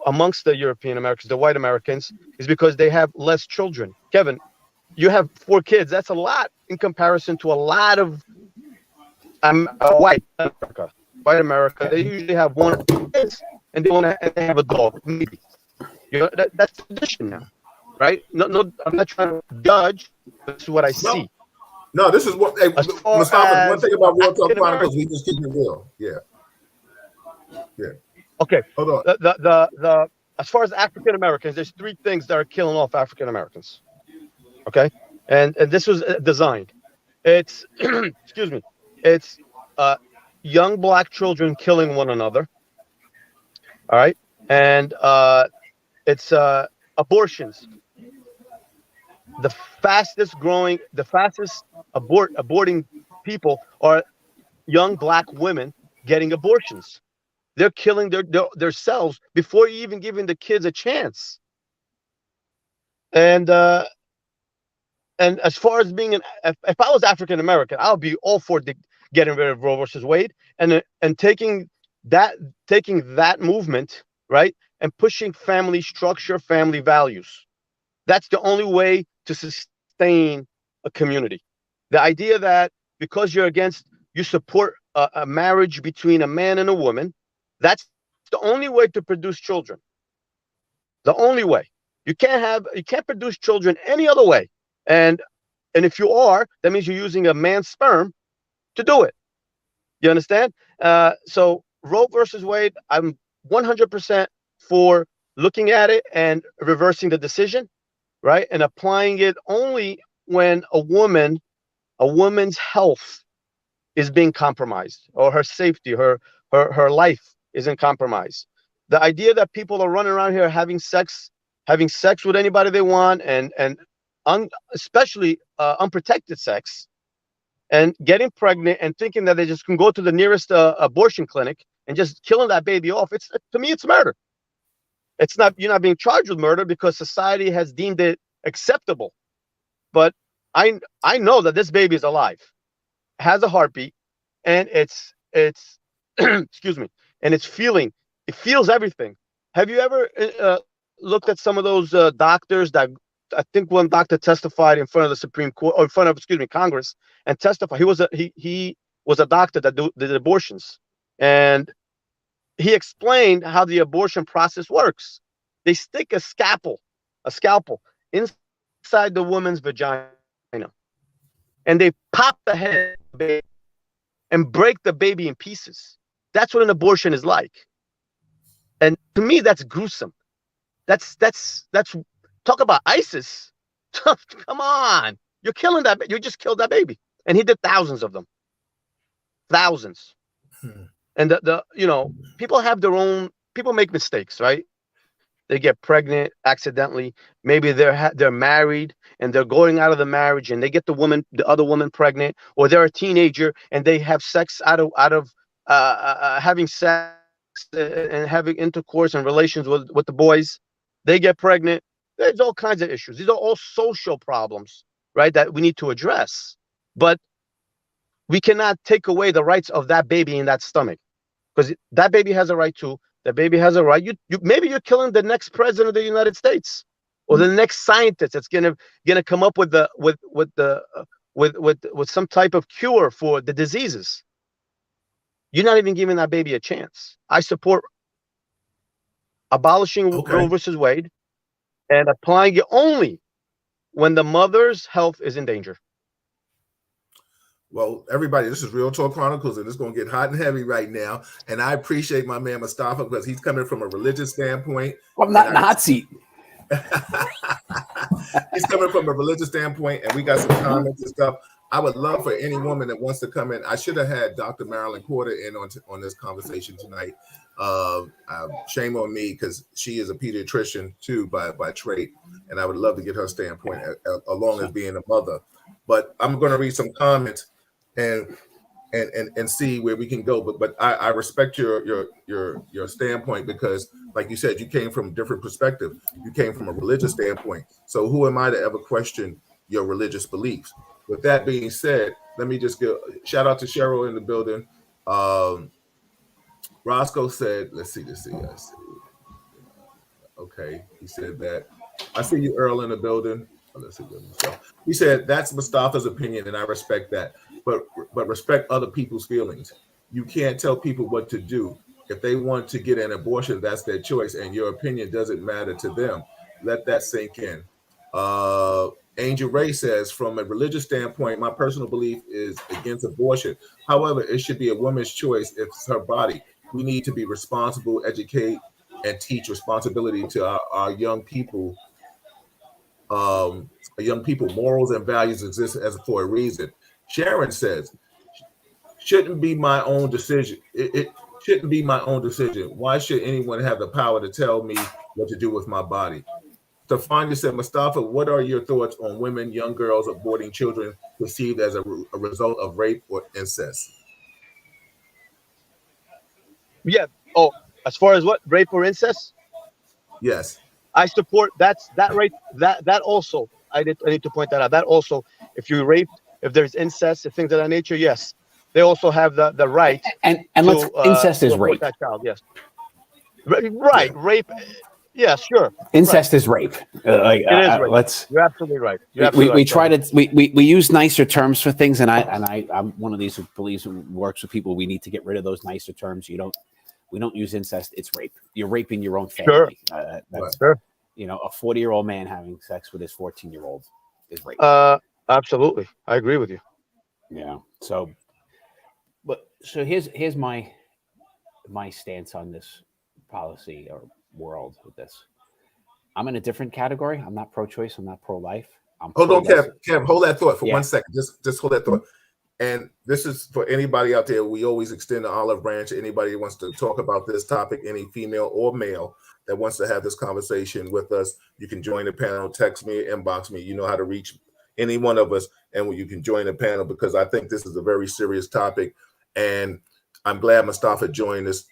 amongst the European Americans, the white Americans, is because they have less children. Kevin, you have 4 kids. That's a lot in comparison to a lot of white America. White America, they usually have 1 or 2 kids, and they have a dog, maybe. That's tradition now, right? No, no, I'm not trying to judge. This is what I No, see. no, this is what, hey, As far Mustafa, one as thing about Real Talk African Chronicles, American, we just keep it real. Yeah. Yeah. okay, Hold on. the as far as African Americans, there's 3 things that are killing off African Americans. Okay, and this was designed. It's excuse me. It's uh, young black children killing one another. All right, and it's abortions. The fastest aborting people are young black women getting abortions. They're killing their selves before you even giving the kids a chance. And as far as being if I was African American, I would be all for getting rid of Roe versus Wade, and that taking that movement, right, and pushing family structure, family values. That's the only way to sustain a community. The idea that because you support a marriage between a man and a woman, that's the only way to produce children. The only way. You can't produce children any other way. And and if you are, that means you're using a man's sperm to do it. You understand? So Roe versus Wade, I'm 100% for looking at it and reversing the decision, right? And applying it only when a woman's health is being compromised, or her safety, her life is in compromise. The idea that people are running around here having sex with anybody they want, especially unprotected sex, and getting pregnant and thinking that they just can go to the nearest abortion clinic and just killing that baby off. It's, to me, it's murder. It's not, you're not being charged with murder because society has deemed it acceptable. But I know that this baby is alive, has a heartbeat, and it's excuse me, and it feels everything. Have you ever looked at some of those doctors that, I think one doctor testified in front of the Supreme Court, or in front of, excuse me, Congress, and testified. He was a doctor that did abortions, and he explained how the abortion process works. They stick a scalpel inside the woman's vagina, and they pop the head of the baby and break the baby in pieces. That's what an abortion is like. And to me, that's gruesome. That's talk about ISIS. Come on, you're killing that. You just killed that baby, and he did thousands of them, thousands. Hmm. And people have their own. People make mistakes, right? They get pregnant accidentally. Maybe they're married and they're going out of the marriage, and they get the other woman pregnant, or they're a teenager and they have sex out of having sex and having intercourse and relations with the boys. They get pregnant. There's all kinds of issues. These are all social problems. right, that we need to address. But we cannot take away the rights of that baby in that stomach, because that baby has a right too. That baby has a right. You maybe you're killing the next president of the United States, or the next scientist that's gonna come up with some type of cure for the diseases. You're not even giving that baby a chance. I support abolishing Roe versus Wade and applying it only when the mother's health is in danger. Well, everybody, this is Real Talk Chronicles, and it's going to get hot and heavy right now. And I appreciate my man Mustafa, because he's coming from a religious standpoint. I'm not in the hot seat. He's coming from a religious standpoint, and we got some comments and stuff. I would love for any woman that wants to come in. I should have had Dr. Marilyn Porter in on this conversation tonight. Shame on me, because she is a pediatrician too by trade, and I would love to get her standpoint along as being a mother. But I'm going to read some comments and see where we can go. But I respect your standpoint, because, like you said, you came from a different perspective. You came from a religious standpoint. So who am I to ever question your religious beliefs? With that being said, let me just give shout out to Cheryl in the building. Roscoe said, let's see. Okay, he said that. I see you, Earl, in the building. Let's see. He said that's Mustafa's opinion, and I respect that. But respect other people's feelings. You can't tell people what to do. If they want to get an abortion, that's their choice, and your opinion doesn't matter to them. Let that sink in. Angel Ray says, from a religious standpoint, my personal belief is against abortion. However, it should be a woman's choice if it's her body. We need to be responsible, educate, and teach responsibility to our young people. Morals and values exist as for a reason. Sharon says, shouldn't be my own decision. It shouldn't be my own decision. Why should anyone have the power to tell me what to do with my body? Stefania said, Mustafa, what are your thoughts on women, young girls aborting children perceived as a result of rape or incest? Yeah. Oh, as far as what? Rape or incest? Yes. I support that right. That also, I need to point that out. That also, if you rape, if there's incest and things of that nature, yes, they also have the right. And incest is rape. That child, yes. Right, yeah. Rape. Yeah, sure. Incest is rape. It is rape. You're absolutely right. We try to we use nicer terms for things, and I'm one of these who believes and works with people. We need to get rid of those nicer terms. We don't use incest. It's rape. You're raping your own family. Sure. That's, sure. A 40-year-old man having sex with his 14-year-old is rape. Absolutely, I agree with you. Yeah. So here's my stance on this policy or world with this. I'm in a different category. I'm not pro-choice. I'm not pro-life. Hold on, Kev. Hold that thought for 1 second. Just hold that thought. And this is for anybody out there. We always extend the olive branch. Anybody who wants to talk about this topic, any female or male that wants to have this conversation with us, you can join the panel. Text me, inbox me. You know how to reach any one of us, and you can join the panel, because I think this is a very serious topic. And I'm glad Mustafa joined this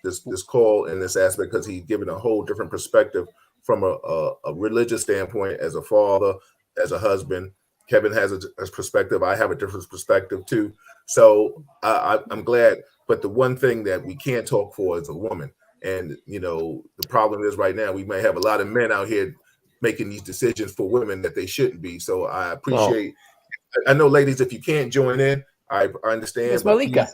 call in this aspect, because he's given a whole different perspective from a religious standpoint, as a father, as a husband. Kevin has a perspective. I have a different perspective too. So I'm glad. But the one thing that we can't talk for is a woman. And, the problem is right now we may have a lot of men out here making these decisions for women that they shouldn't be. So I appreciate. I know, ladies, if you can't join in, I understand. It's Malika.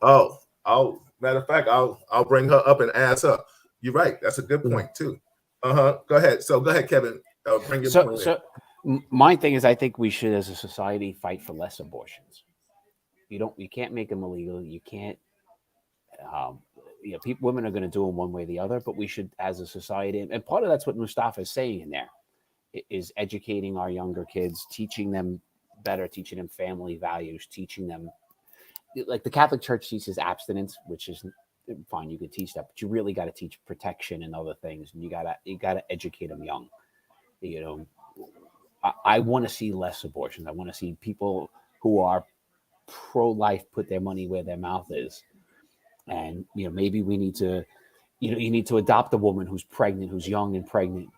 Matter of fact, I'll bring her up and ask her. You're right. That's a good point too. Go ahead. So go ahead, Kevin. Bring your point in. My thing is, I think we should, as a society, fight for less abortions. You can't make them illegal. You can't. Women are going to do them one way or the other, but we should, as a society, and part of that's what Mustafa is saying in there, is educating our younger kids, teaching them better, teaching them family values, teaching them, like the Catholic Church teaches abstinence, which is fine. You can teach that, but you really got to teach protection and other things, and you gotta educate them young. I want to see less abortions. I want to see people who are pro-life put their money where their mouth is. And, maybe we need to, you need to adopt a woman who's pregnant, who's young and pregnant,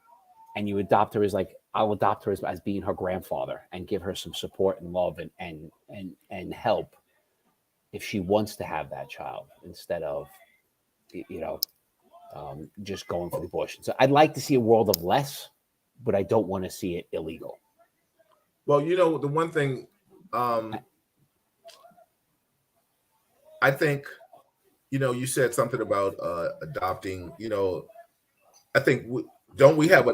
and you adopt her as like I'll adopt her as being her grandfather and give her some support and love and help if she wants to have that child instead of, just going for the abortion. So I'd like to see a world of less, but I don't want to see it illegal. Well, the one thing, I think, you said something about adopting. I think don't we have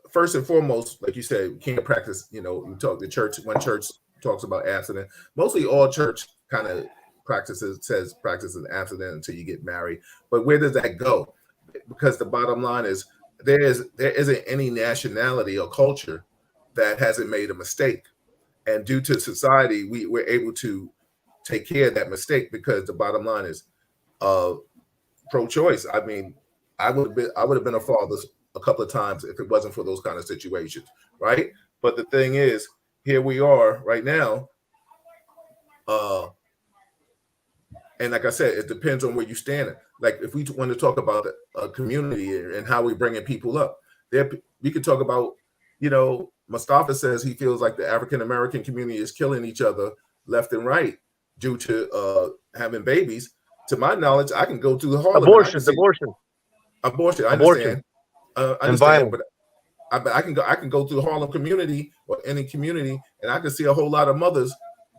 first and foremost, like you said, we can't practice. We talk the church when church talks about abstinence. Mostly all church kind of practices abstinence until you get married. But where does that go? Because the bottom line is there isn't any nationality or culture that hasn't made a mistake, and due to society, we're able to take care of that mistake because the bottom line is pro-choice. I mean, I would have been a father a couple of times if it wasn't for those kind of situations, right? But the thing is, here we are right now, and like I said, it depends on where you stand. Like if we want to talk about a community and how we bringing people up, we could talk about, Mustafa says he feels like the African American community is killing each other left and right due to having babies. To my knowledge, I can go through the Harlem. Abortion. I understand. But I can go through the Harlem community or any community, and I can see a whole lot of mothers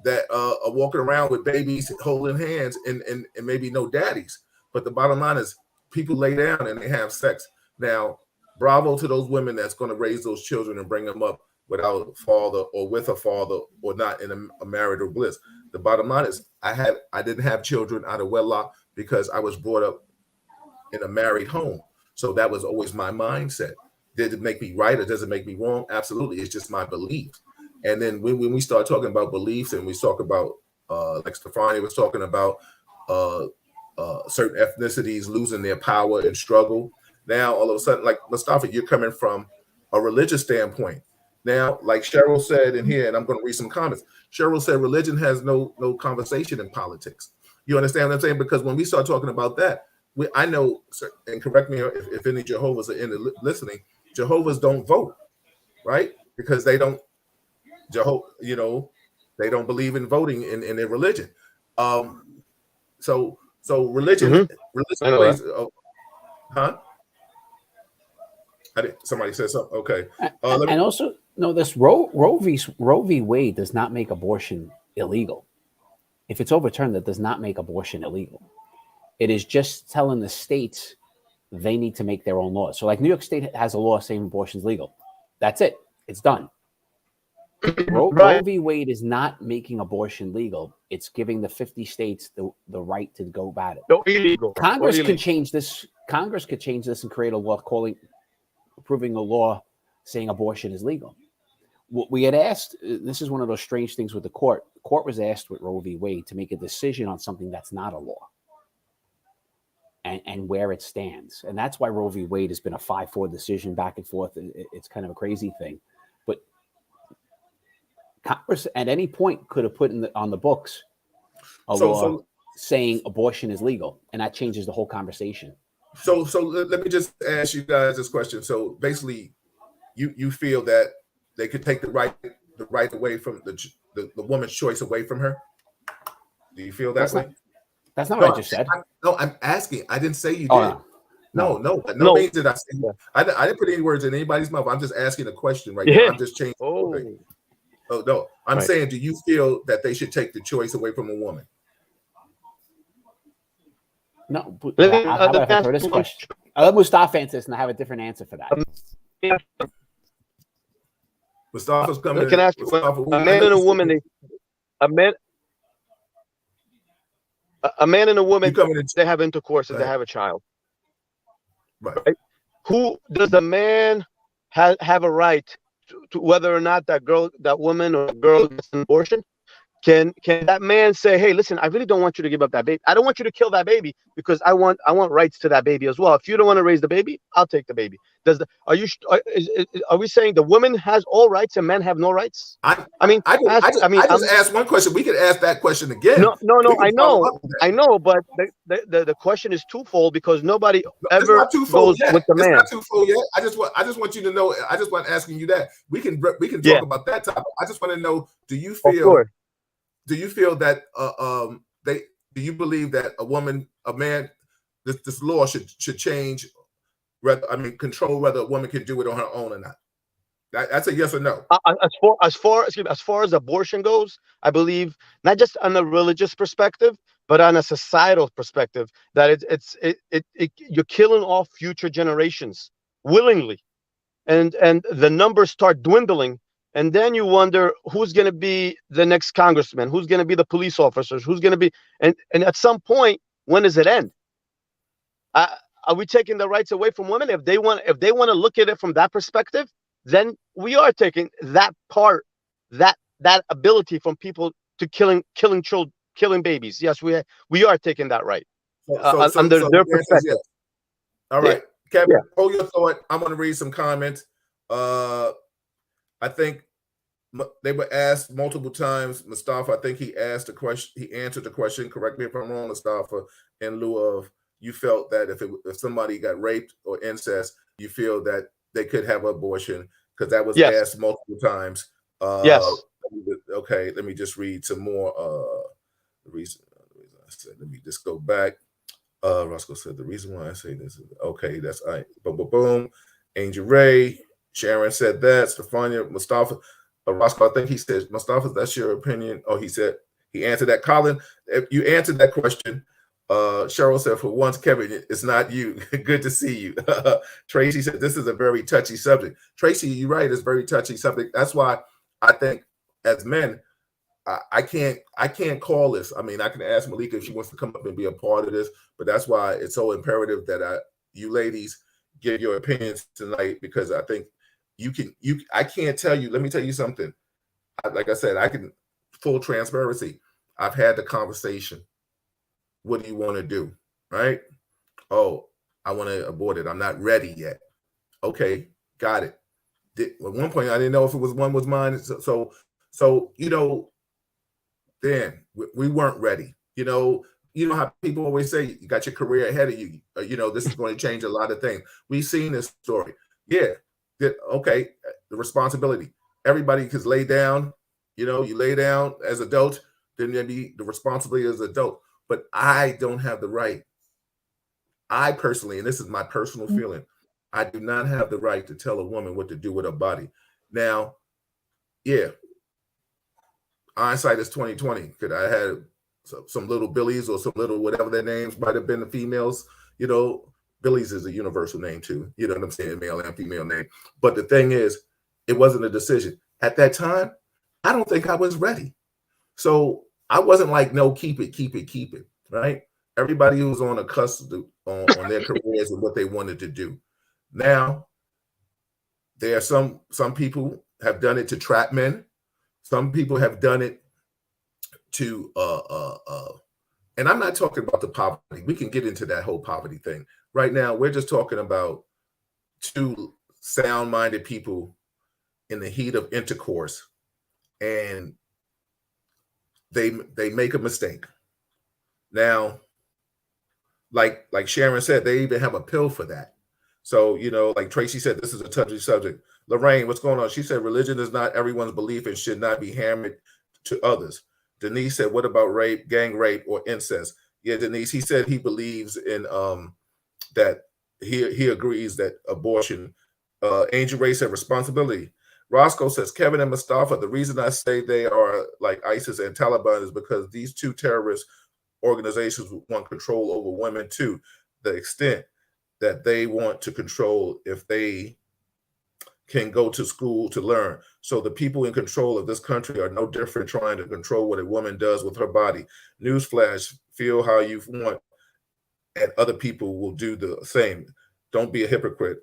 that are walking around with babies holding hands and maybe no daddies. But the bottom line is people lay down and they have sex. Now, bravo to those women that's going to raise those children and bring them up without a father or with a father or not in a marital bliss. The bottom line is I didn't have children out of wedlock because I was brought up in a married home. So that was always my mindset. Did it make me right or does it make me wrong? Absolutely. It's just my beliefs. And then when we start talking about beliefs and we talk about, like Stefani was talking about, certain ethnicities losing their power and struggle. Now, all of a sudden, like Mustafa, you're coming from a religious standpoint. Now, like Cheryl said in here, and I'm going to read some comments. Cheryl said religion has no conversation in politics. You understand what I'm saying? Because when we start talking about that, I know, and correct me if any Jehovah's are in the listening, Jehovah's don't vote, right? Because they don't, they don't believe in voting in their religion. So religion plays, somebody said something. Okay. And also, no, this Roe v. Wade does not make abortion illegal. If it's overturned, that does not make abortion illegal. It is just telling the states they need to make their own laws. So like New York State has a law saying abortion is legal. That's it. It's done. Roe v. Wade is not making abortion legal. It's giving the 50 states the right to go about it. No, illegal. Congress can change this. Congress could change this and create a law approving a law saying abortion is legal. What we had asked, this is one of those strange things with the court. The court was asked with Roe v. Wade to make a decision on something that's not a law and where it stands. And that's why Roe v. Wade has been a 5-4 decision back and forth. It's kind of a crazy thing. But Congress at any point could have put on the books a law saying abortion is legal, and that changes the whole conversation. So let me just ask you guys this question. So basically, you feel that they could take the right away from the woman's choice away from her? Do you feel that way? That's not what I just said. I'm asking. I didn't say you did. No. Means that I said. I didn't put any words in anybody's mouth. I'm just asking a question right now. I'm just changing. Oh no, I'm saying, do you feel that they should take the choice away from a woman? No, but I've heard this question. I'll let Mustafa answer this, and I have a different answer for that. Mustafa's coming. I can ask you, a man and a woman, a man and a woman, they have intercourse and they have a child. Right. Who does the man have a right to whether or not that woman or girl gets an abortion? Can that man say, "Hey, listen, I really don't want you to give up that baby. I don't want you to kill that baby because I want rights to that baby as well. If you don't want to raise the baby, I'll take the baby." Are we saying the woman has all rights and men have no rights? I just asked one question. We could ask that question again. No. I know, but the question is twofold because nobody ever goes with the man. It's not twofold yet. I just want you to know. I just want asking you that. We can talk about that topic. I just want to know. Do you feel that do you believe that a man, this law should change? Control whether a woman can do it on her own or not. That's a yes or no. As far as abortion goes, I believe not just on a religious perspective, but on a societal perspective, that you're killing off future generations willingly, and the numbers start dwindling, and then you wonder who's going to be the next congressman, who's going to be the police officers, who's going to be, and at some point, when does it end? Are we taking the rights away from women? If they want to look at it from that perspective, then we are taking that part, that ability from people to killing children, killing babies. Yes, we are taking that right under their perspective. Yes. All right, Kevin, hold your thought. I'm going to read some comments. I think they were asked multiple times. Mustafa, I think he asked the question. He answered the question. Correct me if I'm wrong, Mustafa. In lieu of, you felt that if somebody got raped or incest, you feel that they could have an abortion because that was asked multiple times. Yes. Okay, let me just read some more. The reason I said, let me just go back. Roscoe said the reason why I say this is okay. That's I. Boom. Angel Ray, Sharon said that. Stefania, Mustafa, Roscoe. I think he said, Mustafa, that's your opinion. Oh, he said he answered that. Colin, if you answered that question. Cheryl said, for once, Kevin, it's not you. Good to see you. Tracy said, this is a very touchy subject. Tracy, you're right. It's a very touchy subject. That's why I think as men, I can't call this. I mean, I can ask Malika if she wants to come up and be a part of this, but that's why it's so imperative that you ladies give your opinions tonight, because I think I can't tell you. Let me tell you something. Like I said, I can, full transparency. I've had the conversation. What do you want to do? Right? Oh, I want to abort it. I'm not ready yet. Okay, got it. At one point, I didn't know if one was mine. So then we weren't ready. You know how people always say, you got your career ahead of you. This is going to change a lot of things. We've seen this story. Yeah. Okay. The responsibility. Everybody can lay down. You lay down as adults, then there be the responsibility as an adult. But I don't have the right. I personally, and this is my personal feeling, I do not have the right to tell a woman what to do with her body. Now, yeah, hindsight is 2020. Could I had some little Billies or some little whatever their names might have been, the females? Billies is a universal name too. You know what I'm saying? Male and female name. But the thing is, it wasn't a decision at that time. I don't think I was ready. So I wasn't like, no, keep it, right? Everybody who was on a cusp on their careers and what they wanted to do. Now, there are some people have done it to trap men. Some people have done it to, and I'm not talking about the poverty. We can get into that whole poverty thing. Right now, we're just talking about two sound-minded people in the heat of intercourse, and they make a mistake. Now, like Sharon said, they even have a pill for that. So, like Tracy said, this is a touchy subject. Lorraine, what's going on? She said, religion is not everyone's belief and should not be hammered to others. Denise said, what about rape, gang rape, or incest? Yeah, Denise, he said he believes in that he agrees that abortion. Angel Ray said responsibility. Roscoe says, Kevin and Mustafa, the reason I say they are like ISIS and Taliban is because these two terrorist organizations want control over women to the extent that they want to control if they can go to school to learn. So the people in control of this country are no different trying to control what a woman does with her body. Newsflash, feel how you want and other people will do the same. Don't be a hypocrite.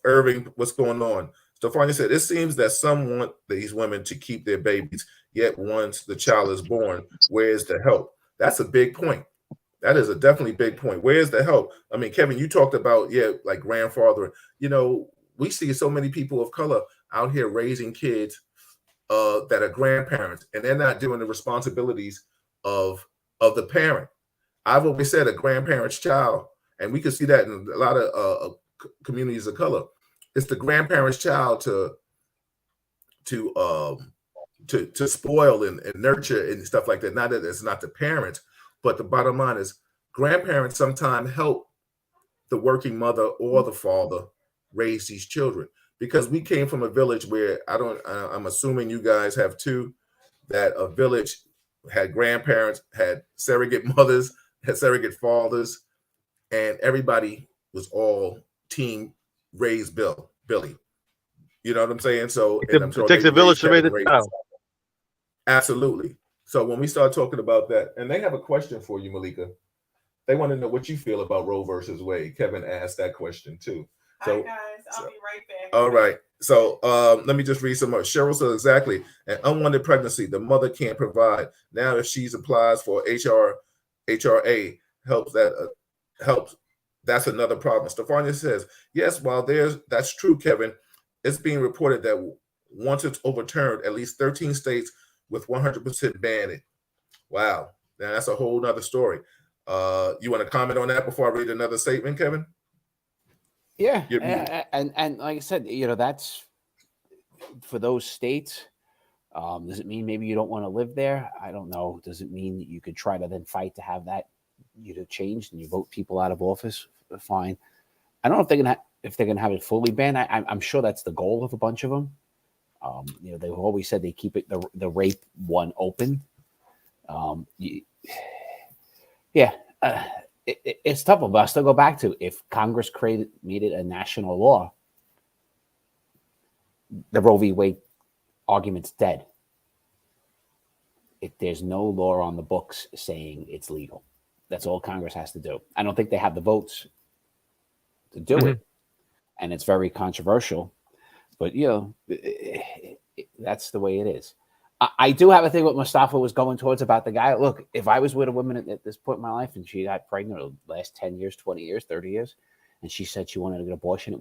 Irving, what's going on? Stefania said, it seems that some want these women to keep their babies, yet once the child is born, where's the help? That's a big point. That is a definitely big point. Where's the help? I mean, Kevin, you talked about, like grandfather. We see so many people of color out here raising kids that are grandparents, and they're not doing the responsibilities of the parent. I've always said a grandparent's child, and we can see that in a lot of communities of color. It's the grandparent's child to spoil and nurture and stuff like that. Not that it's not the parents, but the bottom line is grandparents sometimes help the working mother or the father raise these children, because we came from a village where I'm assuming you guys have too, that a village had grandparents, had surrogate mothers, had surrogate fathers, and everybody was all team raise Billy. You know what I'm saying? So it takes a village to raise a child. Absolutely. So when we start talking about that, and they have a question for you, Malika. They want to know what you feel about Roe versus Wade. Kevin asked that question too. So, all right, guys, I'll be right back. All right. So let me just read some more. Cheryl says, exactly. An unwanted pregnancy, the mother can't provide. Now, if she applies for HRA, helps. That's another problem. Stefania says, yes, while that's true, Kevin, it's being reported that once it's overturned, at least 13 states with 100% ban it. Wow. Now that's a whole nother story. You want to comment on that before I read another statement, Kevin? Yeah. And like I said, that's for those states. Does it mean maybe you don't want to live there? I don't know. Does it mean that you could try to then fight to have that changed and you vote people out of office? Fine. I don't know if they're gonna have it fully banned. I'm sure that's the goal of a bunch of them. They've always said they keep it the rape one open. It's tough, but I'll still go back to, if Congress made it a national law, the Roe v. Wade argument's dead. If there's no law on the books saying it's legal, that's all Congress has to do. I don't think they have the votes to do it, and it's very controversial. But that's the way it is. I do have a thing what Mustafa was going towards about the guy. Look, if I was with a woman at this point in my life and she got pregnant the last 10 years, 20 years, 30 years, and she said she wanted to get an abortion, it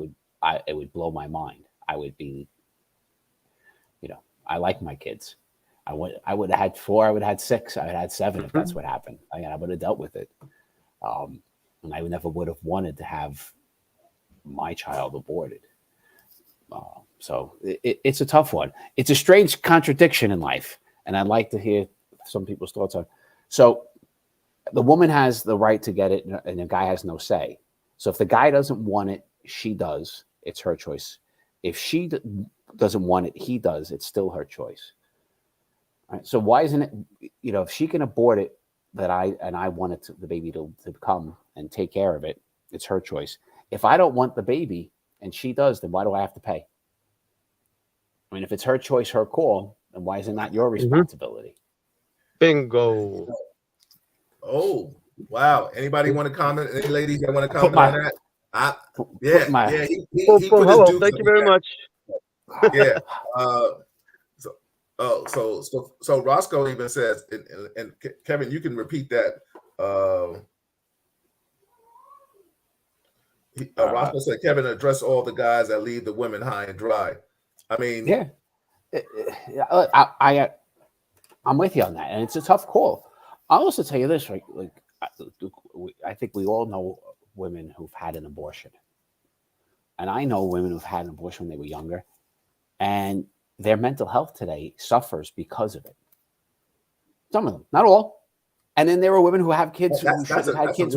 would blow my mind. I would be, I like my kids. I would have had 4, I would have had 6, I would have had 7 if that's what happened. I would have dealt with it. And I never would have wanted to have my child aborted. So it's a tough one. It's a strange contradiction in life, and I'd like to hear some people's thoughts on. So the woman has the right to get it, and the guy has no say. So if the guy doesn't want it, she does. It's her choice. If she doesn't want it, he does. It's still her choice. All right. So why isn't it? If she can abort it, I want the baby to come and take care of it, it's her choice. If I don't want the baby and she does, then why do I have to pay? I mean, if it's her choice, her call, then why is it not your responsibility? Bingo. Oh, wow. Anybody want to comment? Any ladies that want to comment on that? He put hello. his Thank you very much. Yeah. So Roscoe even says, and Kevin, you can repeat that. Roscoe said, Kevin, address all the guys that leave the women high and dry. I mean, yeah, I'm with you on that, and it's a tough call. I'll also tell you this, right? Like, I think we all know women who've had an abortion, and I know women who've had an abortion when they were younger, and their mental health today suffers because of it. Some of them, not all. And then there are women who have kids who shouldn't have had kids.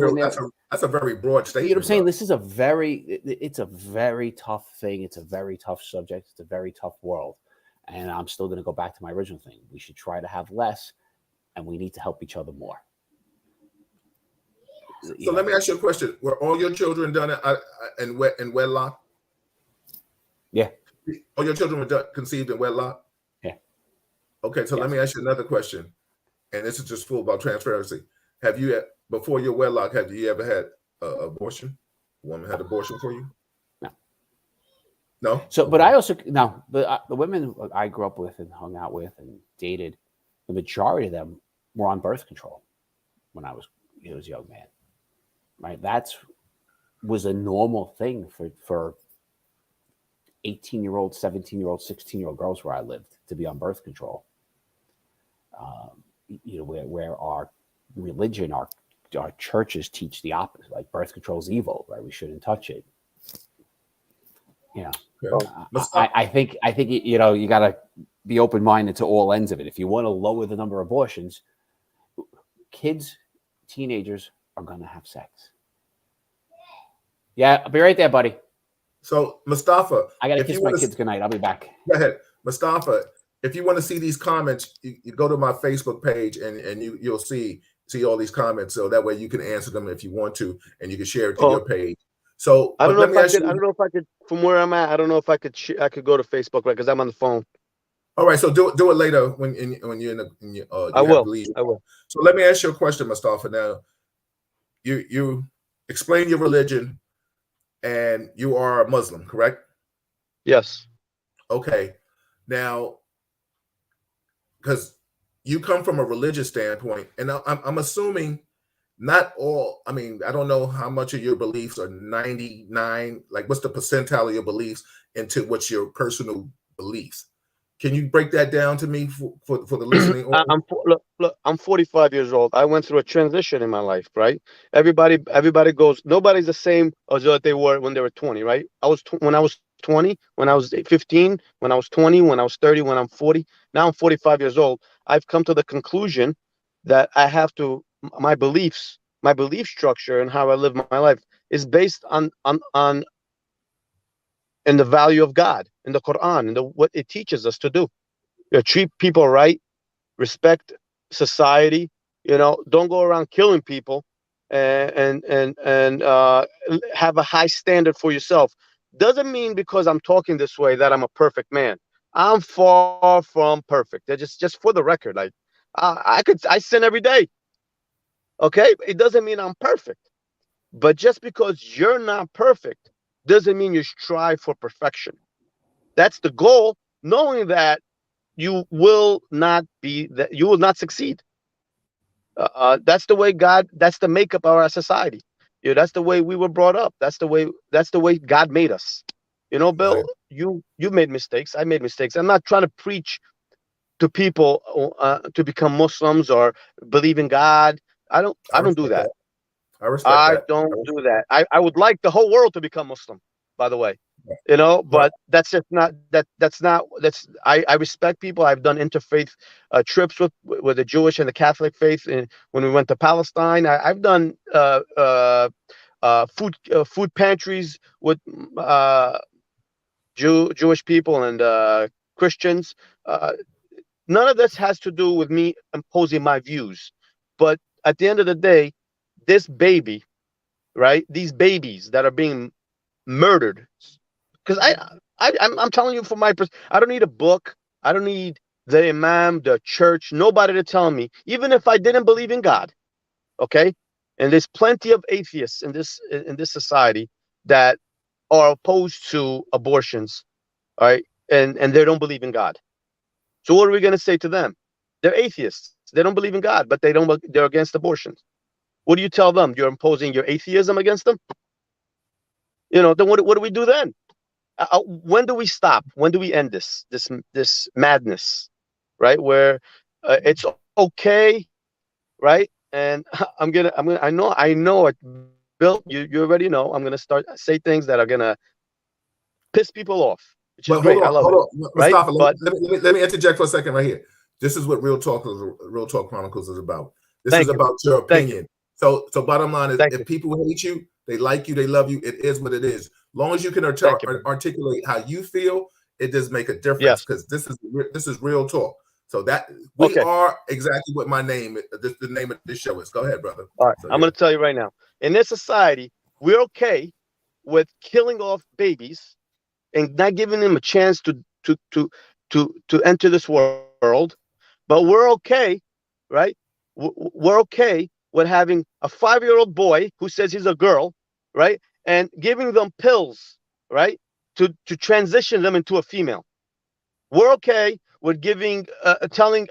That's a very broad statement. You know what I'm saying? This is it's a very tough thing. It's a very tough subject. It's a very tough world. And I'm still going to go back to my original thing. We should try to have less, and we need to help each other more. So let me ask you a question. Were all your children done in wedlock? Yeah. All your children were conceived in wedlock? Yeah. Okay, so let me ask you another question. And this is just full about transparency. Have you, before your wedlock, have you ever had an abortion? A woman had abortion for you? No. No. So, but I also the women I grew up with and hung out with and dated, the majority of them were on birth control when I was a young man. Right, was a normal thing for 18-year-old, 17-year-old, 16-year-old girls where I lived to be on birth control. Where our religion, our churches teach the opposite, like birth control is evil, right? We shouldn't touch it. Yeah. I think you got to be open-minded to all ends of it. If you want to lower the number of abortions, kids, teenagers are going to have sex. Yeah, I'll be right there, buddy. So, Mustafa, I got to kiss my kids goodnight. I'll be back. Go ahead. Mustafa, if you want to see these comments, you go to my Facebook page and you'll see all these comments. So that way you can answer them if you want to, and you can share it to your page. So I don't know if I could, from where I'm at, I don't know if I could go to Facebook, right? Because I'm on the phone. All right, so do it later when you're in the I will. So let me ask you a question, Mustafa. Now, you explain your religion, and you are a Muslim, correct? Yes. Okay. Now, because you come from a religious standpoint, and I'm assuming not all. I mean, I don't know how much of your beliefs are 99. Like, what's the percentile of your beliefs into what's your personal beliefs? Can you break that down to me for the listening audience? I'm 45 years old. I went through a transition in my life, right? Everybody goes. Nobody's the same as what they were when they were 20, right? When I was 20, when I was 15, when I was 20, when I was 30, when I'm 40. Now I'm 45 years old. I've come to the conclusion that I have to. My belief structure, and how I live my life is based on and the value of God in the Quran and what it teaches us to do. Treat people right, respect society. Don't go around killing people, and have a high standard for yourself. Doesn't mean because I'm talking this way that I'm a perfect man. I'm far from perfect. Just for the record, like I sin every day. Okay, it doesn't mean I'm perfect, but just because you're not perfect doesn't mean you strive for perfection. That's the goal, knowing that you will not succeed. That's the way that's the makeup of our society. That's the way we were brought up. That's the way God made us. Bill, you made mistakes. I made mistakes. I'm not trying to preach to people to become Muslims or believe in God. I don't do that. I don't do that. I would like the whole world to become Muslim, by the way. But that's just not I respect people. I've done interfaith trips with the Jewish and the Catholic faith, and when we went to Palestine, I've done food pantries with Jewish people and Christians. None of this has to do with me imposing my views, but at the end of the day, this baby, right? These babies that are being murdered. Because I'm telling you from my perspective, I don't need a book. I don't need the imam, the church, nobody to tell me, even if I didn't believe in God. Okay. And there's plenty of atheists in this society that are opposed to abortions. All right. And they don't believe in God. So what are we going to say to them? They're atheists. They don't believe in God, but they're against abortions. What do you tell them? You're imposing your atheism against them? Then what do we do then? When do we stop? When do we end this madness, right? Where it's okay, right? And I know it, Bill, you already know I'm gonna say things that are gonna piss people off, which is great. I love it. Mustafa, let me interject for a second right here. This is what Real Talk Chronicles is about. This is about your opinion. So bottom line is, if people hate you, they like you, they love you, it is what it is. Long as you can articulate how you feel, it does make a difference, because this is Real Talk. So that we are exactly what the name of this show is. Go ahead, brother. All right, I'm going to tell you right now. In this society, we're okay with killing off babies and not giving them a chance to enter this world, but we're okay, right? We're okay with having a 5-year-old boy who says he's a girl, right, and giving them pills, right, to transition them into a female. We're okay with telling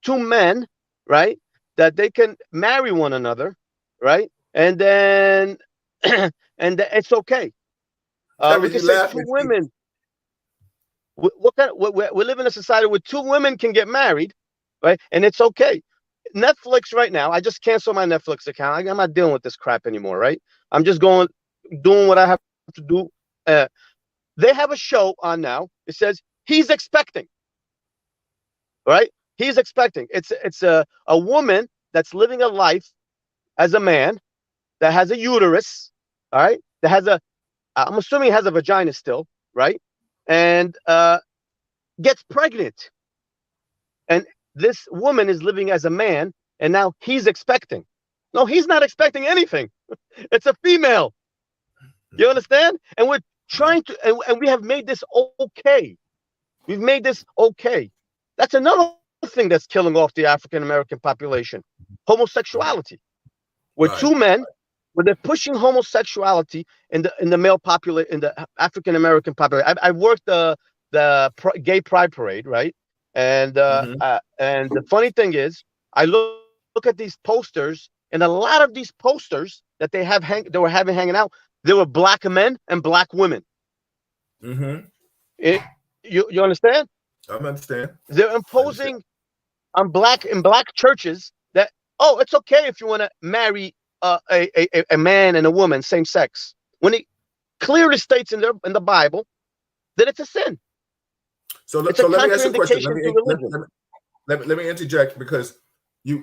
two men, right, that they can marry one another, right, and then it's okay. We can say two women. We live in a society where two women can get married, right, and it's okay. Netflix right now, I just canceled my Netflix account. I'm not dealing with this crap anymore, right? I'm just doing what I have to do. They have a show on now. It says he's expecting, right? He's expecting. It's a woman that's living a life as a man that has a uterus, all right? That has I'm assuming has a vagina still, right? And gets pregnant. And this woman is living as a man, and now he's expecting. No, he's not expecting anything. It's a female. You understand? And we're trying to, and we have made this okay. We've made this okay. That's another thing that's killing off the African American population: homosexuality. Where two men, where they're pushing homosexuality in the male population, in the African American population. I worked the gay pride parade, right? And the funny thing is, I look at these posters, and a lot of these posters that they were having hanging out, there were black men and black women. You understand? I understand. They're imposing on black churches that, oh, it's okay if you want to marry a man and a woman, same sex, when it clearly states in the Bible that it's a sin. So let me ask you a question. Let me interject, because you're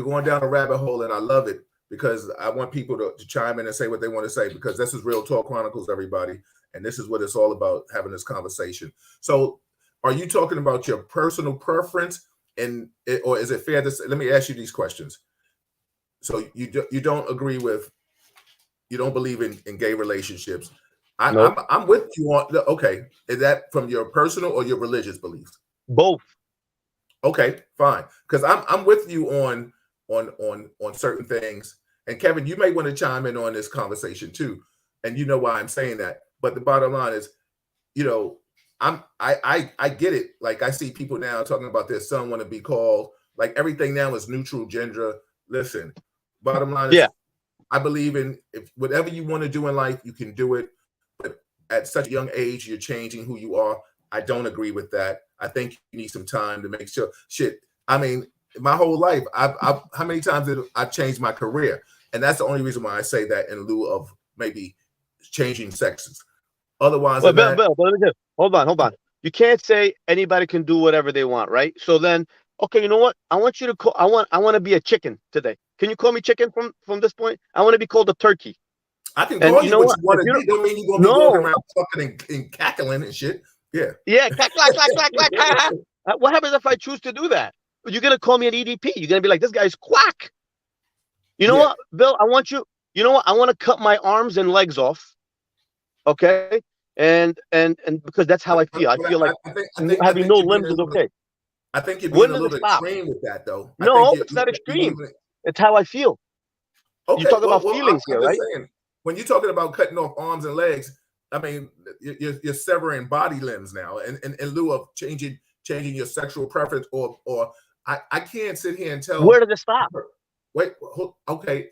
going down a rabbit hole, and I love it, because I want people to chime in and say what they want to say, because this is Real Talk Chronicles, everybody, and this is what it's all about, having this conversation. So are you talking about your personal preference, or is it fair to say, let me ask you these questions. So you don't agree with, you don't believe in gay relationships. Nope. I'm with you on, okay, is that from your personal or your religious beliefs? Both. Okay, fine. Because I'm with you on certain things. And Kevin, you may want to chime in on this conversation too. And you know why I'm saying that. But the bottom line is, I get it. Like, I see people now talking about their son want to be called, like, everything now is neutral gender. Listen, bottom line is, I believe in, if whatever you want to do in life, you can do it. But at such a young age, you're changing who you are. I don't agree with that. I think you need some time to make sure. I mean, my whole life, how many times did I've changed my career? And that's the only reason why I say that, in lieu of maybe changing sexes. Otherwise, Bill, hold on. You can't say anybody can do whatever they want, right? So then, okay, you know what? I want you to call. I want to be a chicken today. Can you call me chicken from this point? I want to be called a turkey. I can call you what you want to be. Don't mean you're gonna be walking around talking and cackling and shit. Yeah. Yeah. Clack. What happens if I choose to do that? You're gonna call me an EDP. You're gonna be like, this guy's quack. You know what, Bill? I want you. You know what? I want to cut my arms and legs off. Okay. And because that's how I feel. I feel like having no limbs is okay. I think you're being a little extreme with that, though. No, it's not extreme. It's how I feel. Okay, you talk about feelings here, right? Saying, when you're talking about cutting off arms and legs, I mean, you're severing body limbs now, and in lieu of changing your sexual preference, or I can't sit here and tell. Where does it stop? Wait, okay,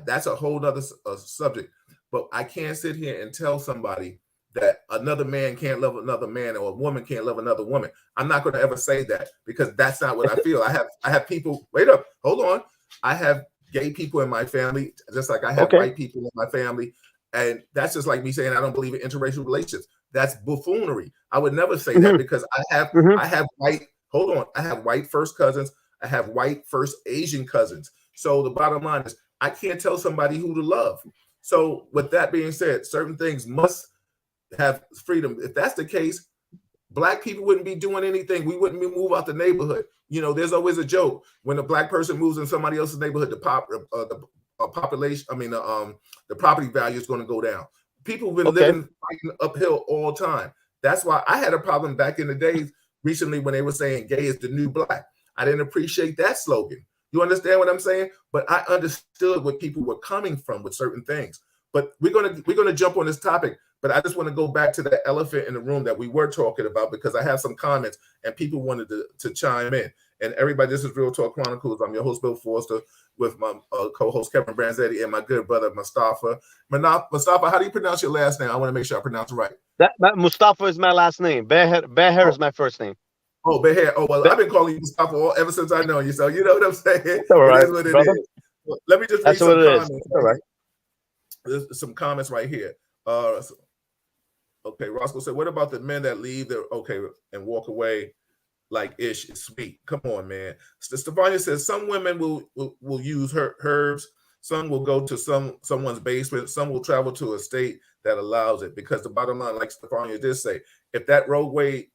that's a whole other subject. But I can't sit here and tell somebody that another man can't love another man, or a woman can't love another woman. I'm not going to ever say that, because that's not what I feel. I have people. Wait up, hold on. I have gay people in my family, just like I have white people in my family, and that's just like me saying I don't believe in interracial relationships. That's buffoonery. I would never say that, because I have white. Hold on, I have white first cousins. I have white first Asian cousins. So the bottom line is, I can't tell somebody who to love. So with that being said, certain things must have freedom. If that's the case, Black people wouldn't be doing anything. We wouldn't move out the neighborhood. You know, there's always a joke when a Black person moves in somebody else's neighborhood, the population. I mean, the property value is going to go down. People have been living fighting uphill all the time. That's why I had a problem back in the days recently when they were saying gay is the new Black. I didn't appreciate that slogan. You understand what I'm saying? But I understood where people were coming from with certain things. But we're gonna jump on this topic. But I just want to go back to the elephant in the room that we were talking about, because I have some comments and people wanted to chime in. And everybody, this is Real Talk Chronicles. I'm your host, Bill Forster, with my co-host Kevin Branzetti and my good brother Mustafa. Mustafa, how do you pronounce your last name? I want to make sure I pronounce it right. That Mustafa is my last name. Beher is my first name. Oh, Beher. Oh, well, I've been calling you Mustafa ever since I know you. So you know what I'm saying? All right, it is what it brother. is. Well, let me just read That's some what it comments. is. All right. There's some comments right here. Okay, Roscoe said, what about the men that leave their and walk away like ish is sweet? Come on, man. Stefania says some women will use herbs, some will go to someone's basement, some will travel to a state that allows it, because the bottom line, like Stefania did say, if that roadway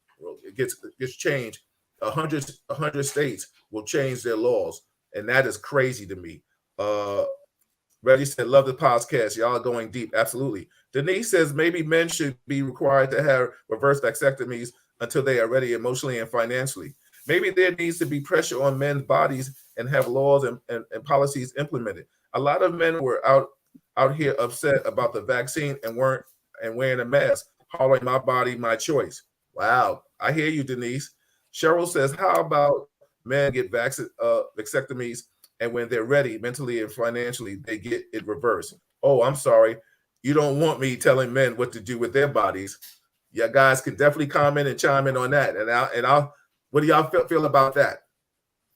gets changed, 100 states will change their laws, and that is crazy to me. Reggie said, love the podcast. Y'all are going deep. Absolutely. Denise says maybe men should be required to have reverse vasectomies until they are ready emotionally and financially. Maybe there needs to be pressure on men's bodies and have laws and policies implemented. A lot of men were out here upset about the vaccine and wearing a mask, hollering my body, my choice. Wow. I hear you, Denise. Cheryl says, how about men get vasectomies, and when they're ready mentally and financially, they get it reversed? Oh, I'm sorry. You don't want me telling men what to do with their bodies. Yeah, guys can definitely comment and chime in on that. And I'll what do y'all feel about that?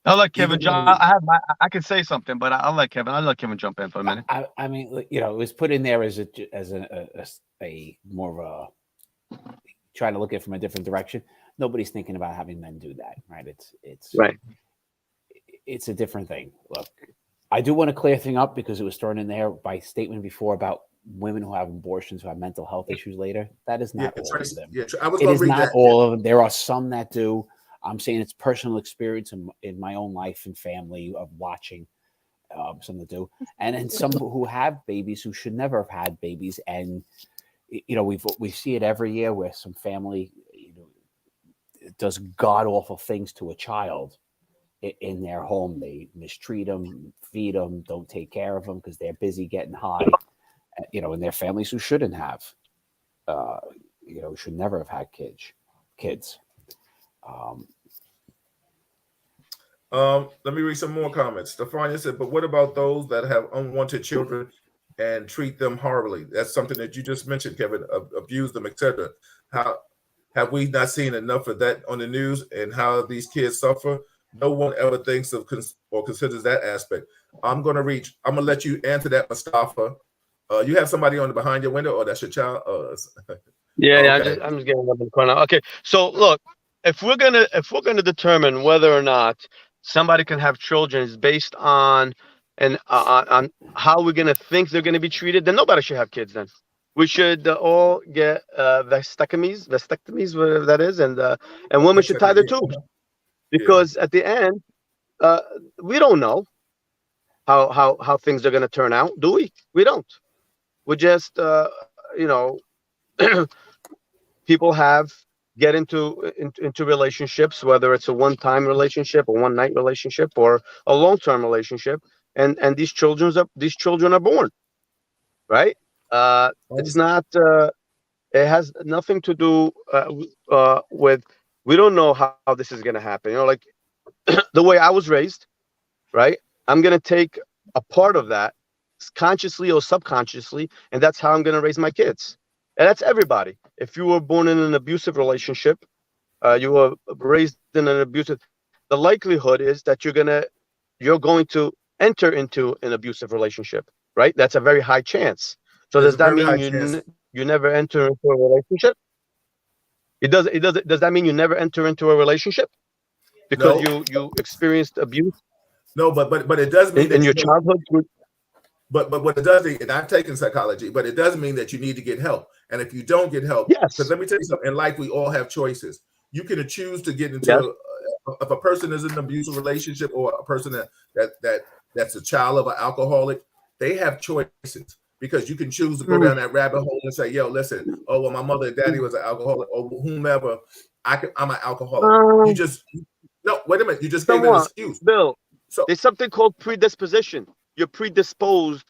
I'll let Kevin jump. I can say something, but I'll let Kevin jump in for a minute. I mean, it was put in there as a more of a trying to look at it from a different direction. Nobody's thinking about having men do that, right? It's right. It's a different thing. Look, I do want to clear thing up, because it was thrown in there by statement before about women who have abortions who have mental health issues later. That is not all of them. Yeah, I was it is read not that. all of them. There are some that do. I'm saying it's personal experience in my own life and family of watching some that do, and then some who have babies who should never have had babies. And we see it every year where some family does god awful things to a child in their home. They mistreat them, feed them, don't take care of them because they're busy getting high. And their families who shouldn't have, should never have had kids. Let me read some more comments. Stefania said, but what about those that have unwanted children and treat them horribly? That's something that you just mentioned, Kevin, abuse them, etc. How have we not seen enough of that on the news, and how these kids suffer? No one ever thinks of or considers that aspect. I'm going to let you answer that, Mustafa. You have somebody on behind your window, or that's your child? Yeah, okay. I'm just getting up in the corner. Okay, so look, if we're gonna determine whether or not somebody can have children is based on on how we're gonna think they're gonna be treated, then nobody should have kids. Then we should all get vasectomies, whatever that is, and women should tie their tubes, because at the end, we don't know how things are gonna turn out, do we? We don't. We just people get into relationships, whether it's a one-time relationship, a one-night relationship, or a long-term relationship, and these children are born, right? It's not. It has nothing to do with. We don't know how this is going to happen. Like the way I was raised, right? I'm going to take a part of that, consciously or subconsciously, and that's how I'm going to raise my kids. And that's everybody. If you were born in an abusive relationship, you were raised in an abusive, the likelihood is that you're going to enter into an abusive relationship, right? That's a very high chance. So does that mean you never enter into a relationship? Does that mean you never enter into a relationship because you experienced abuse? No, but it does mean in your childhood. But what it does, and I've taken psychology, but it does mean that you need to get help. And if you don't get help, yes, because let me tell you something, in life we all have choices. You can choose to get into if a person is in an abusive relationship, or a person that's a child of an alcoholic, they have choices, because you can choose to go down that rabbit hole and say, yo, listen, oh, well, my mother and daddy was an alcoholic, or whomever, I'm an alcoholic. You just wait a minute, you just gave an excuse. Bill, there's something called predisposition. You're predisposed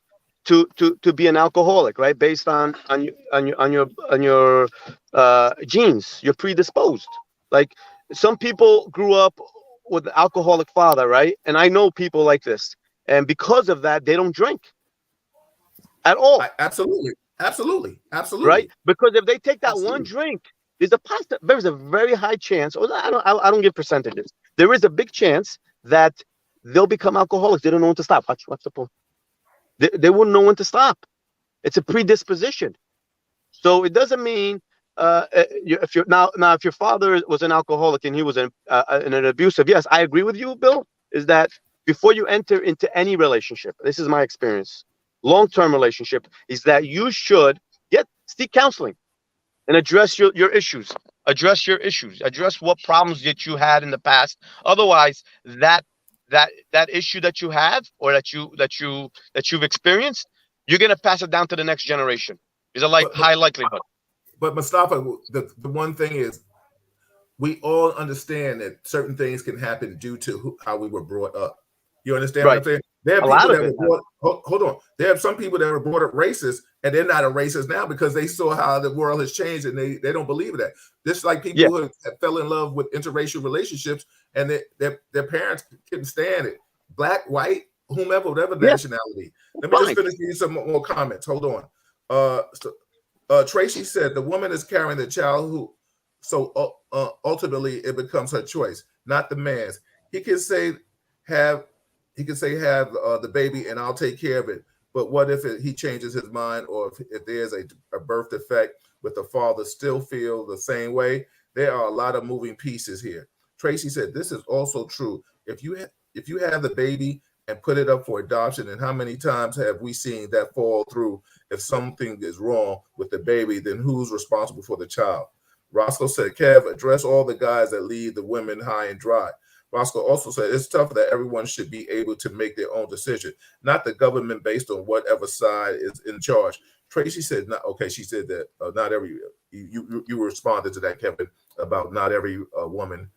to be an alcoholic, right? Based on your genes, you're predisposed. Like some people grew up with an alcoholic father, right? And I know people like this, and because of that, they don't drink at all. Absolutely. Right? Because if they take that one drink, there's a very high chance, or I don't give percentages. There is a big chance that they'll become alcoholics. They don't know when to stop. Watch the point. They wouldn't know when to stop. It's a predisposition. So it doesn't mean if your father was an alcoholic and he was in an abusive, yes, I agree with you, Bill, is that before you enter into any relationship, this is my experience, long-term relationship, is that you should seek counseling and address your issues. Address your issues. Address what problems that you had in the past. Otherwise, that issue that you have or that you've experienced, you're gonna pass it down to the next generation. There's a high likelihood. But Mustafa, the one thing is, we all understand that certain things can happen due to how we were brought up. You understand what I'm saying? There are people that were brought. Hold on. There are some people that were brought up racist, and they're not a racist now because they saw how the world has changed, and they don't believe that. Just like people who fell in love with interracial relationships, and their parents couldn't stand it. Black, white, whomever, whatever nationality. Let me just finish you some more comments. Hold on. Tracy said the woman is carrying the child so ultimately it becomes her choice, not the man's. He can say have the baby and I'll take care of it. But what if he changes his mind, or if there's a birth defect, with the father still feel the same way? There are a lot of moving pieces here. Tracy said this is also true. If you have the baby and put it up for adoption, and how many times have we seen that fall through? If something is wrong with the baby, then who's responsible for the child? Roscoe said, Kev, address all the guys that leave the women high and dry. Roscoe also said it's tough that everyone should be able to make their own decision, not the government based on whatever side is in charge. Tracy said, she said that not every, you responded to that, Kevin, about not every woman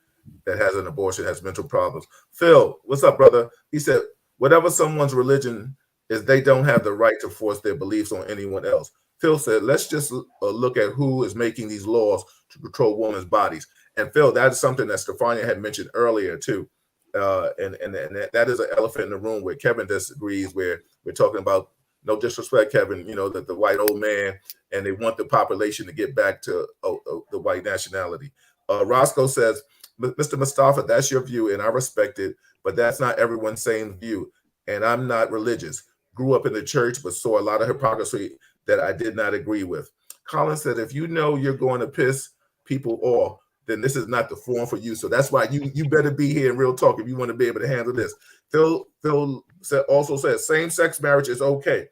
that has an abortion has mental problems. Phil, what's up, brother? He said, whatever someone's religion is, they don't have the right to force their beliefs on anyone else. Phil said, let's just look at who is making these laws to control women's bodies. And Phil, that is something that Stefania had mentioned earlier too. And that is an elephant in the room where Kevin disagrees, where we're talking about, no disrespect, Kevin, that the white old man, and they want the population to get back to the white nationality. Roscoe says, Mr. Mustafa, that's your view, and I respect it, but that's not everyone's same view. And I'm not religious. Grew up in the church, but saw a lot of hypocrisy that I did not agree with. Colin said, if you know you're going to piss people off, then this is not the forum for you. So that's why you better be here in Real Talk if you want to be able to handle this. Phil also said same-sex marriage is okay.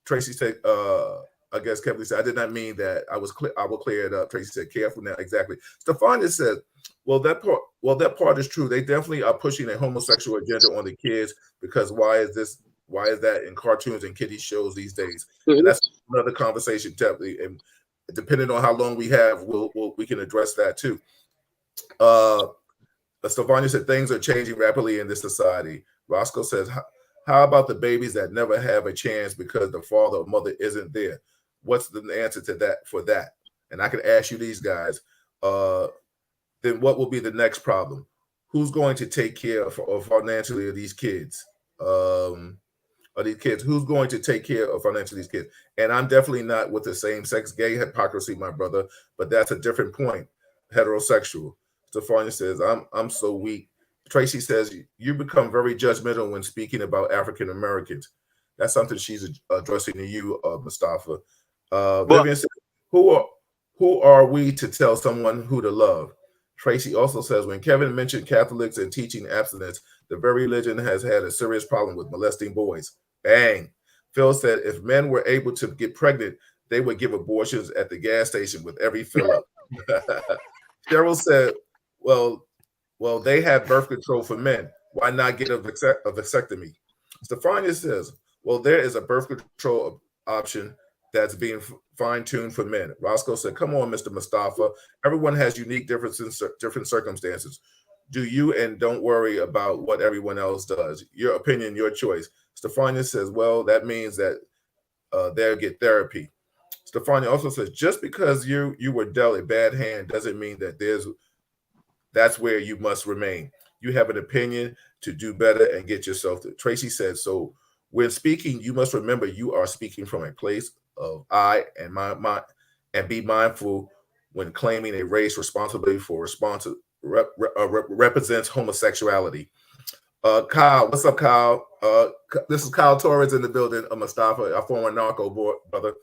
Tracy said, I guess Kevin said, I did not mean that. I will clear it up. Tracy said, careful now. Exactly. Stefania said, well, that part is true. They definitely are pushing a homosexual agenda on the kids, because why is that in cartoons and kiddie shows these days? And that's another conversation, definitely. And depending on how long we have, we can address that too. Stefania said things are changing rapidly in this society. Roscoe says, how about the babies that never have a chance because the father or mother isn't there? What's the answer to that for that? And I can ask you these guys, then what will be the next problem? Who's going to take care of financially of these kids? Who's going to take care of financially these kids? And I'm definitely not with the same-sex gay hypocrisy, my brother, but that's a different point. Heterosexual. Stefania says, I'm so weak. Tracy says, you become very judgmental when speaking about African Americans. That's something she's addressing to you, Mustafa. Vivian says, who are we to tell someone who to love? Tracy also says, when Kevin mentioned Catholics and teaching abstinence, the very religion has had a serious problem with molesting boys. Bang. Phil said, if men were able to get pregnant, they would give abortions at the gas station with every fill up. Cheryl said, well, they have birth control for men. Why not get a vasectomy? Stefania says, well, there is a birth control option that's being fine-tuned for men. Roscoe said, come on, Mr. Mustafa. Everyone has unique differences, different circumstances. Do you, and don't worry about what everyone else does. Your opinion, your choice. Stefania says, well, that means that they'll get therapy. Stefania also says, just because you were dealt a bad hand doesn't mean that that's where you must remain. You have an opinion to do better and get yourself to. Tracy said, so when speaking, you must remember you are speaking from a place of I and my and be mindful when claiming a race responsibility for represents homosexuality. Kyle, what's up, Kyle? This is Kyle Torres in the building. Mustafa, a former narco brother.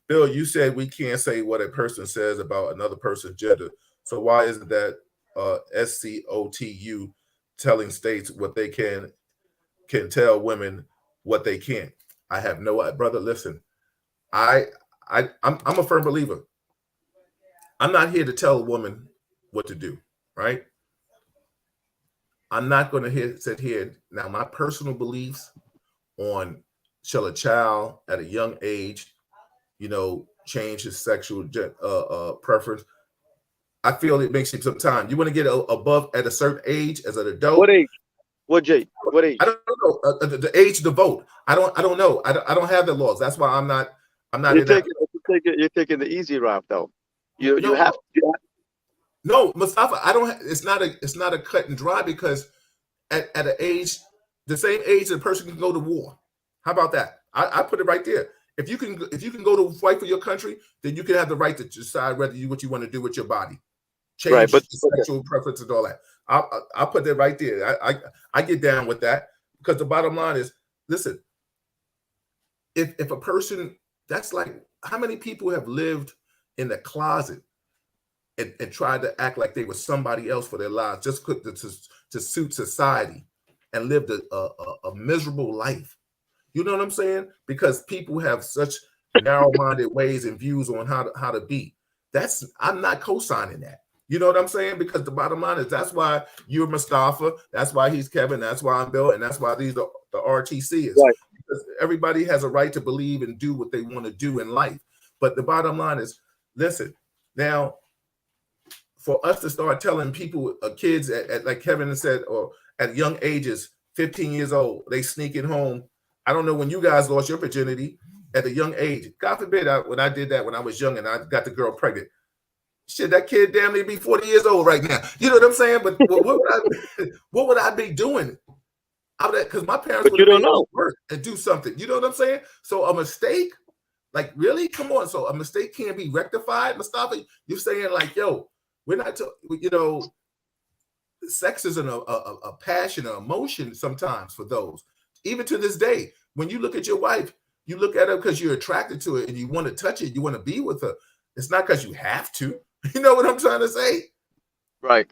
Bill, you said we can't say what a person says about another person's gender. So why isn't that SCOTU telling states what they can tell women what they can't? I have no brother. Listen, I'm a firm believer. I'm not here to tell a woman what to do, right? I'm not going to sit here now. My personal beliefs on shall a child at a young age, change his sexual preference. I feel it makes you some time. You want to get above at a certain age as an adult. What age? What age? I don't know the age to vote. I don't know. I don't have the laws. That's why I'm not. You're taking the easy route though. You have. No, Mustafa, I don't. It's not a cut and dry because at an age, the same age that a person can go to war. How about that? I put it right there. If you can go to fight for your country, then you can have the right to decide what you want to do with your body, change sexual preference and all that. I'll put that right there. I get down with that because the bottom line is, listen, if a person, that's like how many people have lived in the closet and tried to act like they were somebody else for their lives just to suit society and lived a miserable life. You know what I'm saying? Because people have such narrow-minded ways and views on how to be. I'm not co-signing that. You know what I'm saying? Because the bottom line is that's why you're Mustafa, that's why he's Kevin, that's why I'm Bill, and that's why the RTC is. Right. Because everybody has a right to believe and do what they want to do in life. But the bottom line is, listen, now, for us to start telling people, kids at like Kevin said, or at young ages, 15 years old, they sneaking home. I don't know when you guys lost your virginity at a young age. God forbid, when I did that when I was young and I got the girl pregnant. Shit, that kid damn near be 40 years old right now. You know what I'm saying? But what would I be doing? Because my parents would have made work and do something. You know what I'm saying? So a mistake, like really, come on. So a mistake can't be rectified, Mustafa. You're saying like, yo, we're not, sex is a passion, an emotion sometimes for those. Even to this day, when you look at your wife, you look at her because you're attracted to it and you want to touch it, you want to be with her. It's not because you have to. You know what I'm trying to say? Right.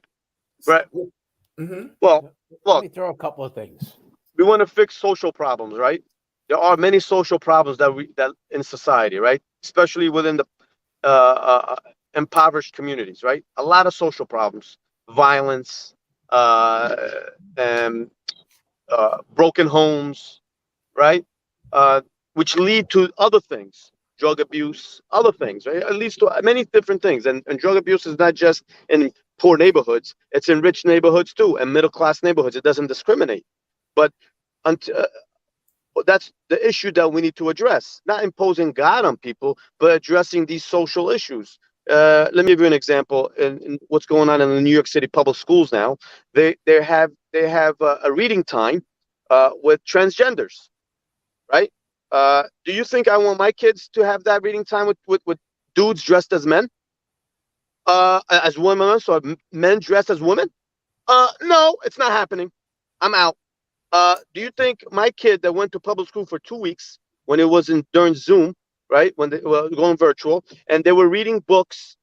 Mm-hmm. Well, let me throw a couple of things. We want to fix social problems, right? There are many social problems that in society, right? Especially within the impoverished communities, right? A lot of social problems, violence, broken homes, right? Which lead to other things, drug abuse, other things, right? It leads to many different things. And drug abuse is not just in poor neighborhoods, it's in rich neighborhoods too, and middle-class neighborhoods. It doesn't discriminate. But that's the issue that we need to address, not imposing God on people, but addressing these social issues. Let me give you an example in what's going on in the New York City public schools now. They have a reading time with transgenders, right? Do you think I want my kids to have that reading time with dudes dressed as men, as women, so men dressed as women? No, it's not happening. I'm out. Do you think my kid that went to public school for 2 weeks when it was during Zoom, right, when they were going virtual, and they were reading books,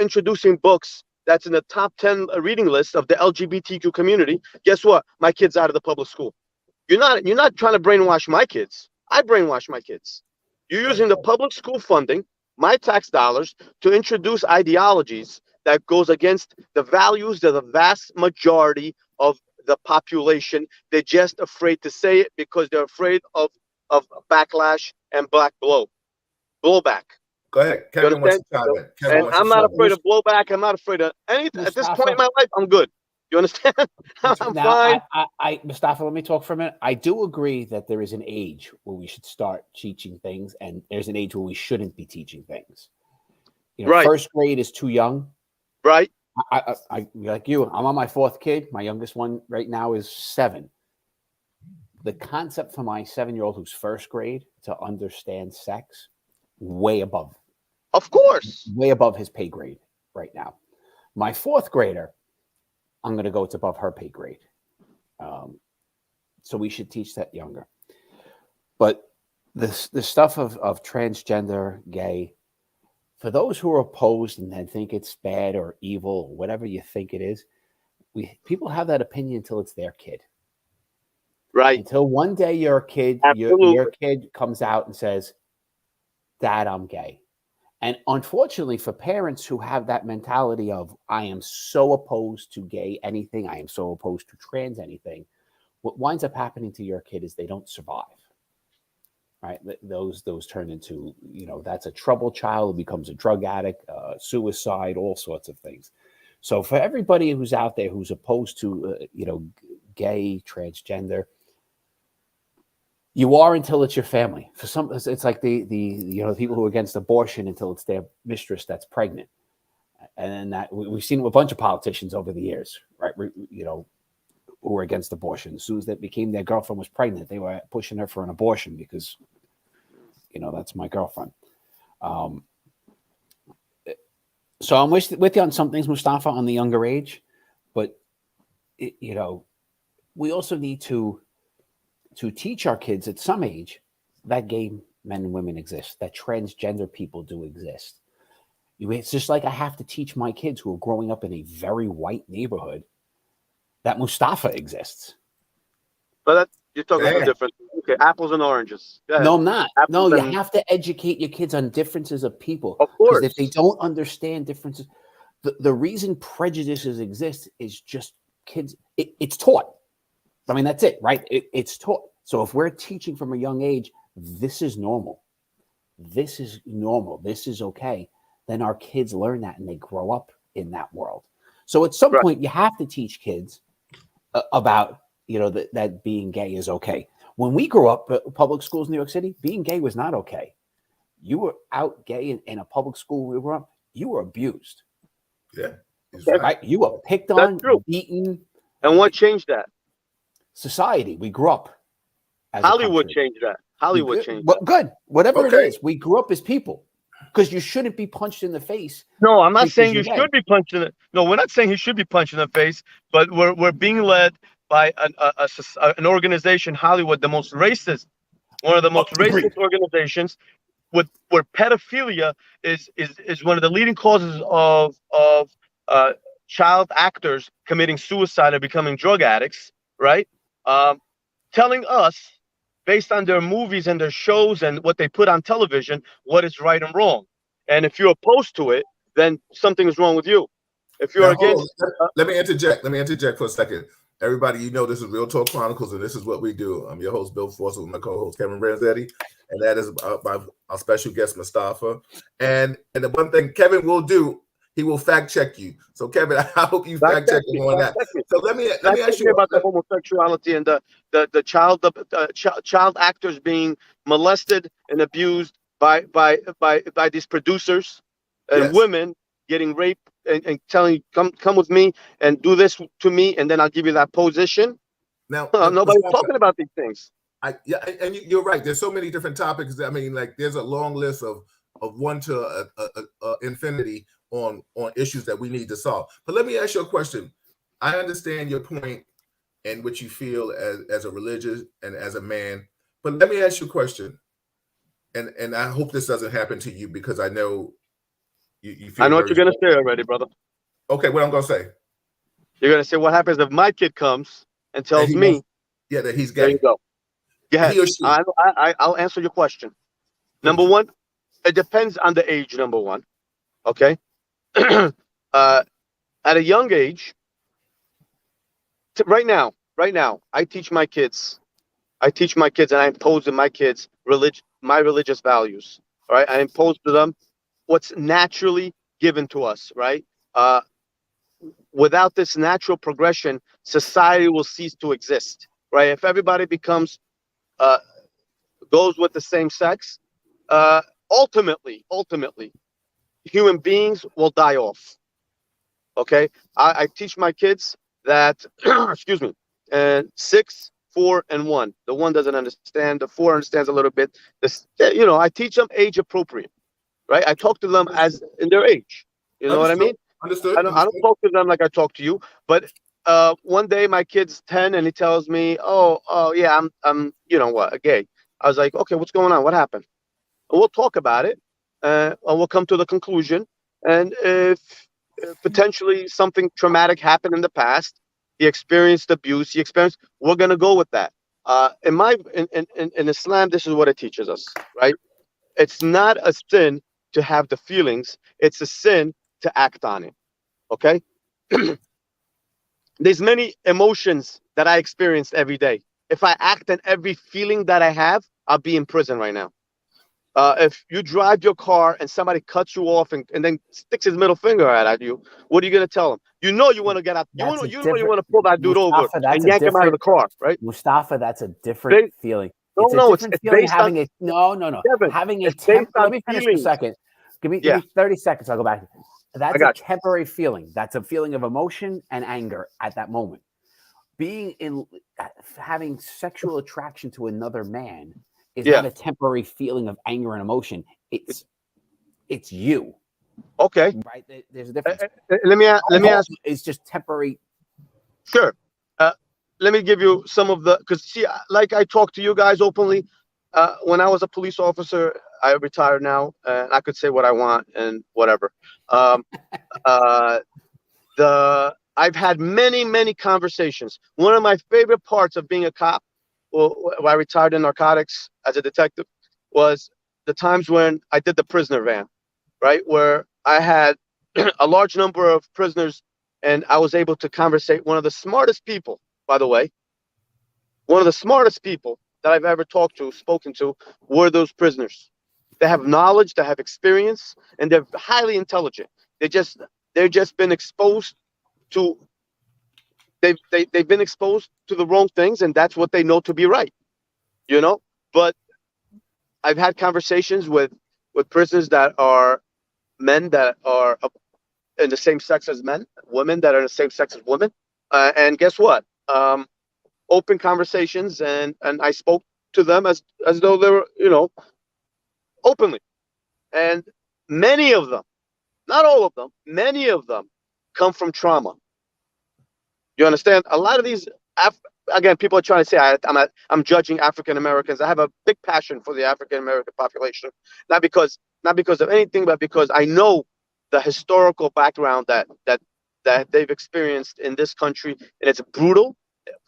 introducing books that's in the top 10 reading list of the LGBTQ community? Guess what? My kid's out of the public school. You're not trying to brainwash my kids. I brainwash my kids. You're using the public school funding, my tax dollars, to introduce ideologies that goes against the values of the vast majority of the population. They're just afraid to say it because they're afraid of backlash and blowback. Go ahead, Kevin wants to chime in. And I'm not afraid of blowback. I'm not afraid of anything. At this point in my life, I'm good. You understand? I'm fine. Mustafa, let me talk for a minute. I do agree that there is an age where we should start teaching things, and there's an age where we shouldn't be teaching things. Right. First grade is too young. Right. I like you. I'm on my fourth kid. My youngest one right now is 7. The concept for my 7-year-old who's first grade to understand sex, way above. Of course. Way above his pay grade right now. My 4th grader, I'm going to go, it's above her pay grade. So we should teach that younger. But the stuff of transgender, gay, for those who are opposed and think it's bad or evil, or whatever you think it is, people have that opinion until it's their kid. Right. Until one day your kid comes out and says, Dad, I'm gay. And unfortunately for parents who have that mentality of, I am so opposed to gay anything, I am so opposed to trans anything, what winds up happening to your kid is they don't survive. Right? Those turn into, that's a troubled child who becomes a drug addict, suicide, all sorts of things. So for everybody who's out there who's opposed to, gay, transgender, you are until it's your family. For some, it's like the people who are against abortion until it's their mistress that's pregnant, and then that we've seen with a bunch of politicians over the years, right? Who were against abortion. As soon as that became their girlfriend was pregnant, they were pushing her for an abortion because, that's my girlfriend. So I'm with you on some things, Mustafa, on the younger age, but we also need to teach our kids at some age that gay men and women exist, that transgender people do exist. It's just like I have to teach my kids who are growing up in a very white neighborhood that Mustafa exists. But you're talking about different. Okay, apples and oranges. No, I'm not. You have to educate your kids on differences of people. Of course. Because if they don't understand differences, the reason prejudices exist is just kids. It's taught. I mean, that's it, right? It's taught. So if we're teaching from a young age, this is normal. This is normal. This is okay. Then our kids learn that and they grow up in that world. So at some point, you have to teach kids about, that being gay is okay. When we grew up at public schools in New York City, being gay was not okay. You were out gay in a public school we were up, you were abused. Yeah. Right? You were picked on, beaten. And what changed that? Society. We grew up. Hollywood changed that. Hollywood changed that. Good. Whatever it is, we grew up as people. Because you shouldn't be punched in the face. No, I'm not saying you should be punched in the. No, we're not saying he should be punched in the face. But we're being led by an organization, Hollywood, the most racist, one of the most racist organizations, where pedophilia is one of the leading causes of child actors committing suicide or becoming drug addicts. Right? Telling us, based on their movies and their shows and what they put on television, what is right and wrong. And if you're opposed to it, then something is wrong with you. If you're against... Let me interject. Let me interject for a second. Everybody, this is Real Talk Chronicles, and this is what we do. I'm your host, Bill Force, with my co-host, Kevin Branzetti, and that is our special guest, Mustafa. And the one thing Kevin will do, he will fact check you. So, Kevin, I hope you fact check him on that. So let me ask you about the homosexuality and the child actors being molested and abused by these producers and women getting raped and telling you come with me and do this to me and then I'll give you that position. Now nobody's talking about these things. And you're right. There's so many different topics. I mean, like there's a long list of one to infinity on issues that we need to solve. But let me ask you a question. I understand your point and what you feel as a religious and as a man. But let me ask you a question. And I hope this doesn't happen to you because I know you feel. I know what you're gonna say already, brother. Okay, what I'm gonna say. You're gonna say what happens if my kid comes and tells me that he's gay. There you go. Go ahead. I'll answer your question. Number one, it depends on the age. Number one, okay. At a young age, right now, I teach my kids, and I impose on my kids my religious values. All right, I impose to them what's naturally given to us. Right, without this natural progression, society will cease to exist, right? If everybody becomes goes with the same sex, ultimately, human beings will die off. Okay, I teach my kids that, excuse me, 6, 4, and 1. The 1 doesn't understand. The 4 understands a little bit. This, I teach them age appropriate, right? I talk to them as in their age. You know what I mean? Understood. I don't talk to them like I talk to you. But one day my kid's 10 and he tells me, "Oh yeah, I'm a gay." I was like, "Okay, what's going on? What happened?" And we'll talk about it, and we'll come to the conclusion. And if potentially something traumatic happened in the past, he experienced abuse, we're gonna go with that. In Islam, this is what it teaches us, right? It's not a sin to have the feelings; it's a sin to act on it. Okay. There's many emotions that I experienced every day. If I act on every feeling that I have, I'll be in prison right now. If you drive your car and somebody cuts you off and then sticks his middle finger at you, what are you going to tell him? You want to get out. You want to pull that dude over and yank him out of the car, right? Mustafa, that's a different feeling. It's feeling based having on, no. Kevin, Having a let me finish for a second. Give me 30 seconds. I'll go back. That's a temporary feeling. That's a feeling of emotion and anger at that moment. Having sexual attraction to another man is not a temporary feeling of anger and emotion. It's you. Okay. Right. There's a difference. Let me ask. It's just temporary. Sure. Let me give you some of because see, like I talk to you guys openly. When I was a police officer, I retired now, and I could say what I want and whatever. I've had many conversations. One of my favorite parts of being a cop, when I retired in narcotics as a detective, was the times when I did the prisoner van, right? Where I had a large number of prisoners and I was able to conversate. One of the smartest people, by the way, one of the smartest people that I've ever spoken to, were those prisoners. They have knowledge, they have experience, and they're highly intelligent. They've just been exposed to they've been exposed to the wrong things, and that's what they know to be right. But I've had conversations with prisoners that are men that are in the same sex as men, women that are in the same sex as women, and guess what? Open conversations, and I spoke to them as though they were, openly. And many of them, not all of them, many of them come from trauma. You understand? A lot of these, again, people are trying to say I'm judging African Americans. I have a big passion for the African American population, not because of anything, but because I know the historical background that they've experienced in this country, and it's brutal,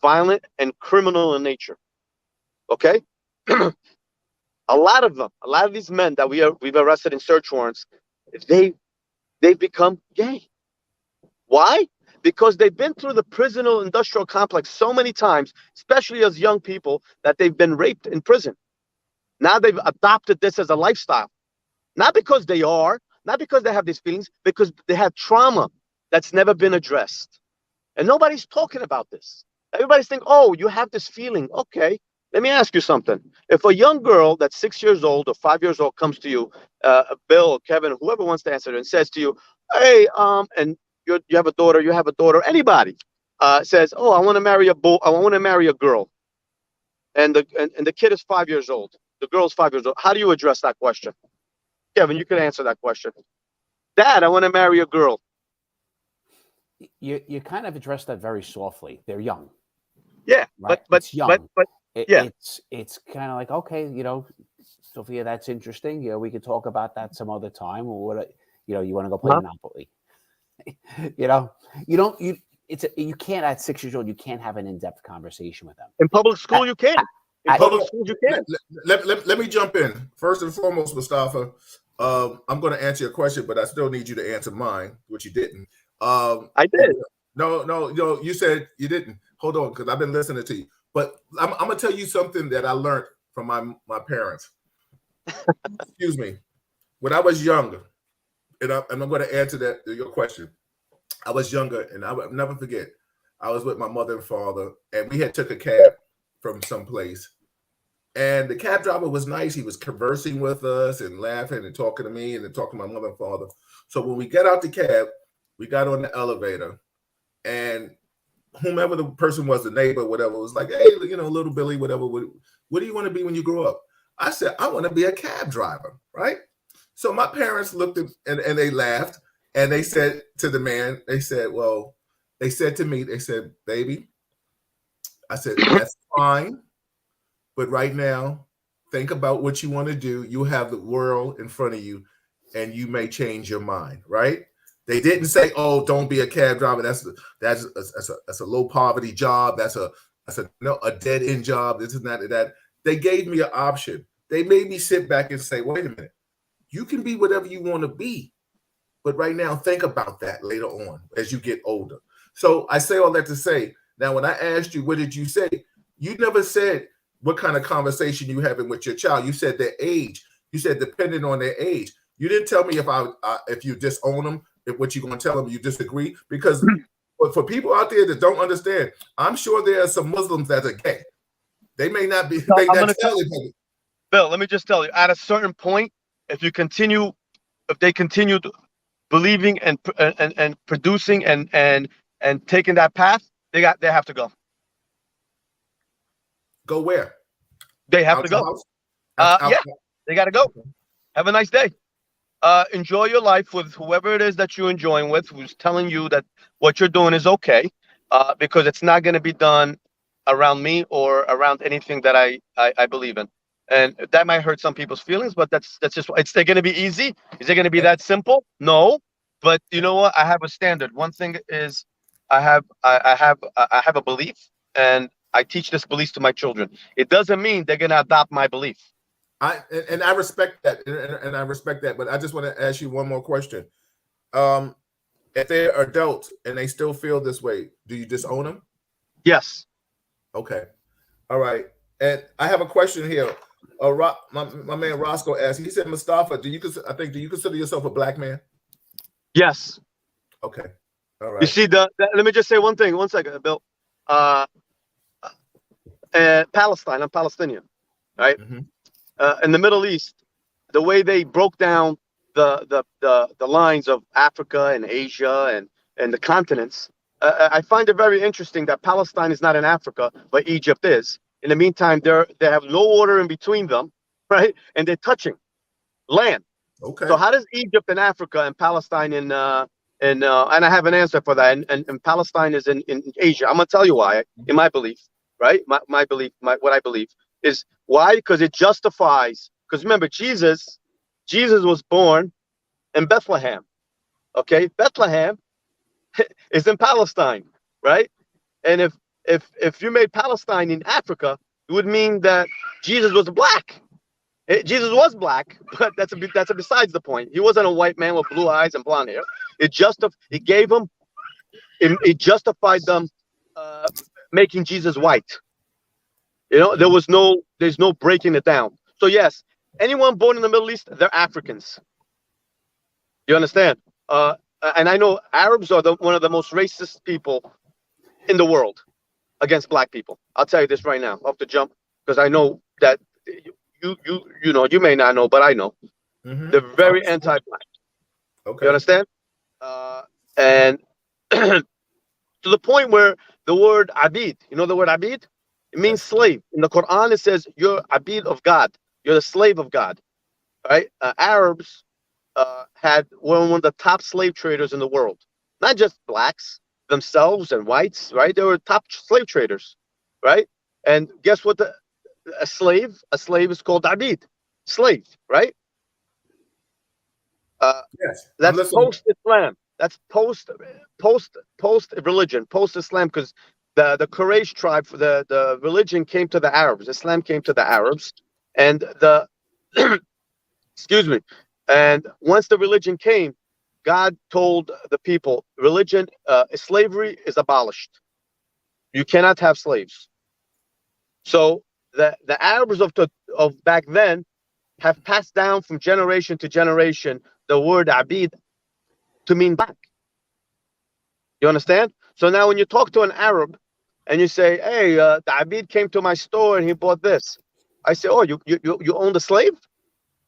violent, and criminal in nature. Okay. A lot of these men that we've arrested in search warrants, they've become gay. Why? Because they've been through the prison industrial complex so many times, especially as young people, that they've been raped in prison. Now they've adopted this as a lifestyle. Not because they have these feelings, because they have trauma that's never been addressed. And nobody's talking about this. Everybody's thinking, oh, you have this feeling. Okay, let me ask you something. If a young girl that's 6 years old or 5 years old comes to you, Bill, Kevin, whoever wants to answer it, and says to you, hey, and you have a daughter, anybody says, oh, I want to marry a boy, I want to marry a girl. And the kid is 5 years old. The girl's 5 years old. How do you address that question? Kevin, you can answer that question. Dad, I want to marry a girl. You kind of address that very softly. They're young. Yeah, right? but it's young. Yeah, it's kind of like, okay, Sophia, that's interesting. We could talk about that some other time, or what? You want to go play Monopoly. You can't at 6 years old. You can't have an in-depth conversation with them. In public school, you can. In public school, you can. Let me jump in. First and foremost, Mustafa, I'm going to answer your question, but I still need you to answer mine, which you didn't. I did. No, you said you didn't. Hold on, because I've been listening to you. But I'm going to tell you something that I learned from my parents. Excuse me. When I was younger, and I'm going to answer your question. I was younger, and I would never forget. I was with my mother and father, and we had took a cab from someplace. And the cab driver was nice. He was conversing with us and laughing and talking to me and then talking to my mother and father. So when we got out the cab, we got on the elevator, and whomever the person was, the neighbor, whatever, was like, hey, little Billy, whatever, what do you want to be when you grow up? I said, I want to be a cab driver, right? So my parents looked at and they laughed, and they said to the man, they said, to me, they said, baby, I said, that's fine. But right now, think about what you want to do. You have the world in front of you, and you may change your mind, right? They didn't say, "Oh, don't be a cab driver. That's a low poverty job. That's a dead end job. This is not that." They gave me an option. They made me sit back and say, "Wait a minute. You can be whatever you want to be, but right now, think about that later on as you get older." So I say all that to say, now when I asked you, what did you say? You never said what kind of conversation you having with your child. You said their age. You said depending on their age. You didn't tell me if you disown them, if what you're going to tell them you disagree. Because for people out there that don't understand, I'm sure there are some Muslims that are gay. They may not be. Bill, let me just tell you. At a certain point, if they continue believing and producing and taking that path, they have to go. Go where? They have to go. They got to go. Have a nice day. Enjoy your life with whoever it is that you're enjoying with, who's telling you that what you're doing is okay, because it's not going to be done around me or around anything that I believe in. And that might hurt some people's feelings, but that's just, it's going to be easy. Is it going to be that simple? No. But you know what? I have a standard. One thing is I have a belief, and I teach this belief to my children. It doesn't mean they're going to adopt my belief. I respect that, and I respect that. But I just want to ask you one more question. If they're adults and they still feel this way, do you disown them? Yes. Okay. All right. And I have a question here. My man Roscoe asked. He said, Mustafa, do you consider yourself a black man? Yes. Okay. All right. You see, let me just say one thing. 1 second, Bill. Palestine. I'm Palestinian, right? Mm-hmm. In the Middle East, the way they broke down the lines of Africa and Asia and the continents, I find it very interesting that Palestine is not in Africa, but Egypt is. In the meantime, they have no order in between them, right? And they're touching land. Okay. So how does Egypt and Africa and Palestine and I have an answer for that. And Palestine is in Asia. I'm gonna tell you why. In my belief, right? My belief, what I believe is why? Because it justifies. Because remember, Jesus was born in Bethlehem. Okay, Bethlehem is in Palestine, right? And if you made Palestine in Africa, it would mean that Jesus was black. Jesus was black, but that's besides the point. He wasn't a white man with blue eyes and blonde hair. It justified them making Jesus white. You know, there's no breaking it down. So yes, anyone born in the Middle East, they're Africans. You understand? And I know Arabs are one of the most racist people in the world against black people. I'll tell you this right now, off the jump, because I know that you know, you may not know, but I know. Mm-hmm. They're very anti-black. Okay. You understand? And to the point where the word abid, you know the word abid? It means slave. In the Quran, it says you're abid of God. You're the slave of God. Right? Arabs were one of the top slave traders in the world. Not just blacks themselves and whites, right? They were top slave traders, right? And guess what? A slave is called abid, slave, right? Yes. That's post-Islam. That's post religion, post-Islam, because the Quraysh tribe, the religion came to the Arabs. Islam came to the Arabs, and excuse me. And once the religion came, God told the people, slavery is abolished. You cannot have slaves. So the Arabs of back then have passed down from generation to generation the word abid to mean black. You understand? So now when you talk to an Arab and you say, hey, David came to my store and he bought this. I say, oh, you owned a slave?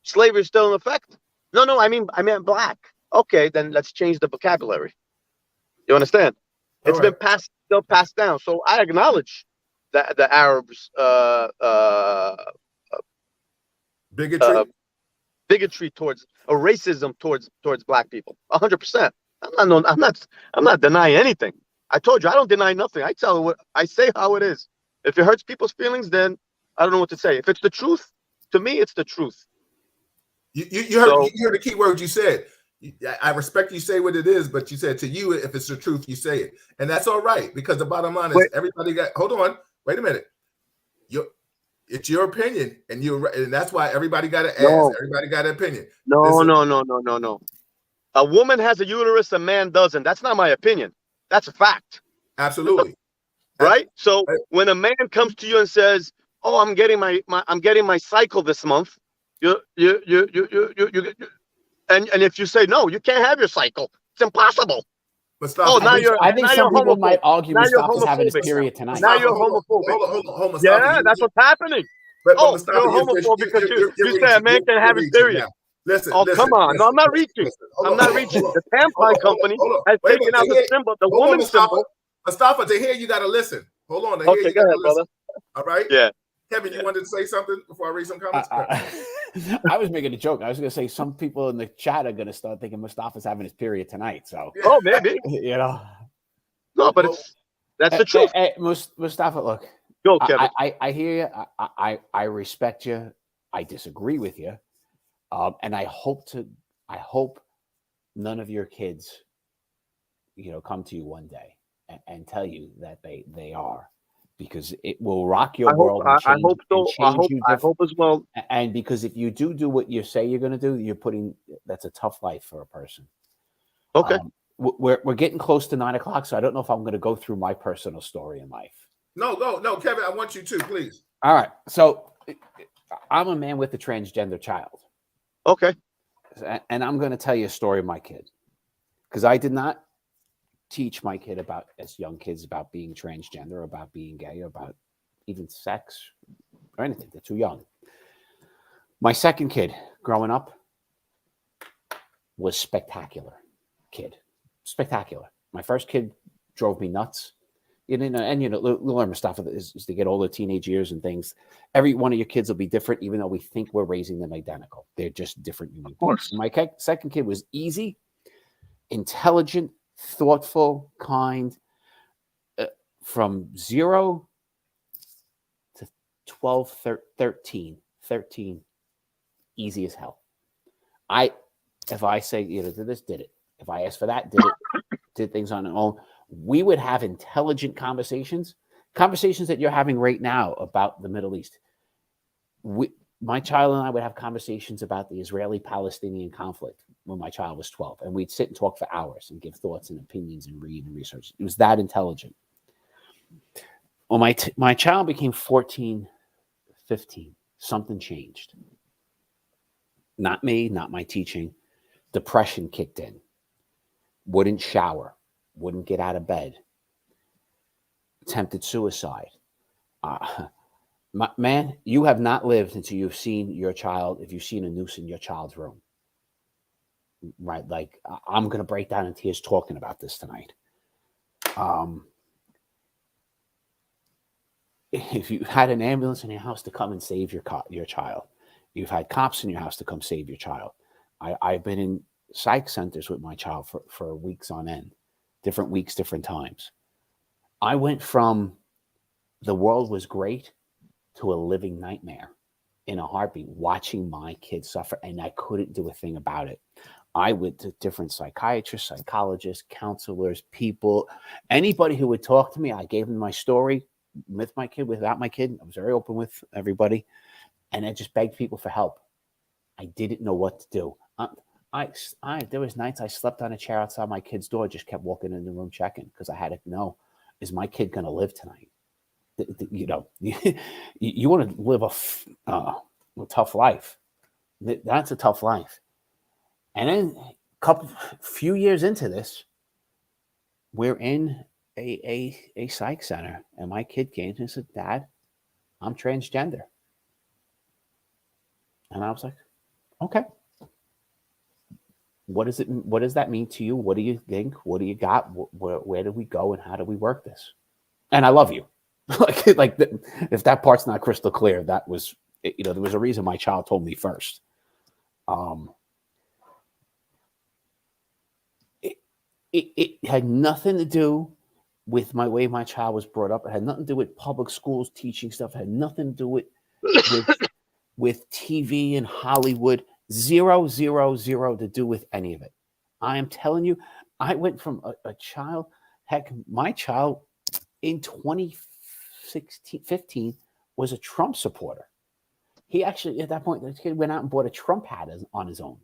Slavery is still in effect? No, I meant black. Okay, then let's change the vocabulary. You understand? It's been still passed down. So I acknowledge that the Arabs bigotry towards or racism towards black people. 100%. I'm not denying anything. I told you I don't deny nothing. I tell what I say how it is. If it hurts people's feelings, then I don't know what to say. If it's the truth, to me, it's the truth. You heard the key word you said. I respect you say what it is, but you said to you, if it's the truth, you say it. And that's all right, because the bottom line is everybody hold on, wait a minute. It's your opinion, and that's why everybody got to ask. Everybody got an opinion. No. A woman has a uterus, a man doesn't. That's not my opinion. That's a fact. Absolutely. Right? So when a man comes to you and says, "Oh, I'm getting my cycle this month," and if you say no, you can't have your cycle. It's impossible. I think some people might argue Mustafa's having his period tonight. Now you're homophobic. Hold on, yeah, that's what's happening. But Mustafa, you're homophobic because you say a man can have his period. Listen, come on. No, I'm not reaching. I'm not reaching. The tampon company has taken out the symbol, the woman symbol. Mustafa, to hear you got to listen. Hold on. Okay, go ahead, brother. All right? Yeah. Kevin, you wanted to say something before I read some comments? I was making a joke. I was going to say some people in the chat are going to start thinking Mustafa's having his period tonight. So, oh, maybe. You know. No, but that's the truth. Mustafa, look. Go, Kevin. I hear you. I respect you. I disagree with you. And I hope none of your kids, come to you one day and tell you that they are, because it will rock your world. I hope so. I hope as well. And because if you do what you say you're going to do, that's a tough life for a person. Okay. We're getting close to 9 o'clock, so I don't know if I'm going to go through my personal story in life. No, Kevin, I want you to, please. All right. So I'm a man with a transgender child. Okay. And I'm going to tell you a story of my kid, because I did not teach my kid as young kids about being transgender, about being gay, or about even sex or anything. They're too young. My second kid growing up was spectacular kid. Spectacular. My first kid drove me nuts. Learn, Mustafa, is to get older, teenage years and things. Every one of your kids will be different, even though we think we're raising them identical. They're just different. Of course. My second kid was easy, intelligent, thoughtful, kind. From 0 to 12, 13, easy as hell. If I say, did this, did it. If I asked for that, did it. Did things on their own. We would have intelligent conversations that you're having right now about the Middle East. My child and I would have conversations about the Israeli-Palestinian conflict when my child was 12. And we'd sit and talk for hours and give thoughts and opinions and read and research. It was that intelligent. When my child became 14, 15, something changed. Not me, not my teaching. Depression kicked in. Wouldn't shower. Wouldn't get out of bed. Attempted suicide. Man, you have not lived until you've seen your child, if you've seen a noose in your child's room. Right? Like, I'm going to break down in tears talking about this tonight. If you had an ambulance in your house to come and save your child, you've had cops in your house to come save your child. I've been in psych centers with my child for weeks on end. Different weeks, different times. I went from the world was great to a living nightmare in a heartbeat, watching my kids suffer, and I couldn't do a thing about it. I went to different psychiatrists, psychologists, counselors, people, anybody who would talk to me. I gave them my story with my kid, without my kid. I was very open with everybody, and I just begged people for help. I didn't know what to do. There was nights I slept on a chair outside my kid's door, just kept walking in the room checking, because I had to know, is my kid going to live tonight? You want to live a tough life. That's a tough life. And then few years into this, we're in a psych center, and my kid came to me and said, "Dad, I'm transgender." And I was like, "Okay. What does that mean to you? What do you think? What do you got? Where do we go, and how do we work this?" And I love you. If that part's not crystal clear, that was, there was a reason my child told me first. It had nothing to do with my way my child was brought up. It had nothing to do with public schools teaching stuff. It had nothing to do with TV and Hollywood. Zero to do with any of it. I am telling you, I went from a child, heck, my child in 2015 was a Trump supporter. He actually, at that point, the kid went out and bought a Trump hat on his own.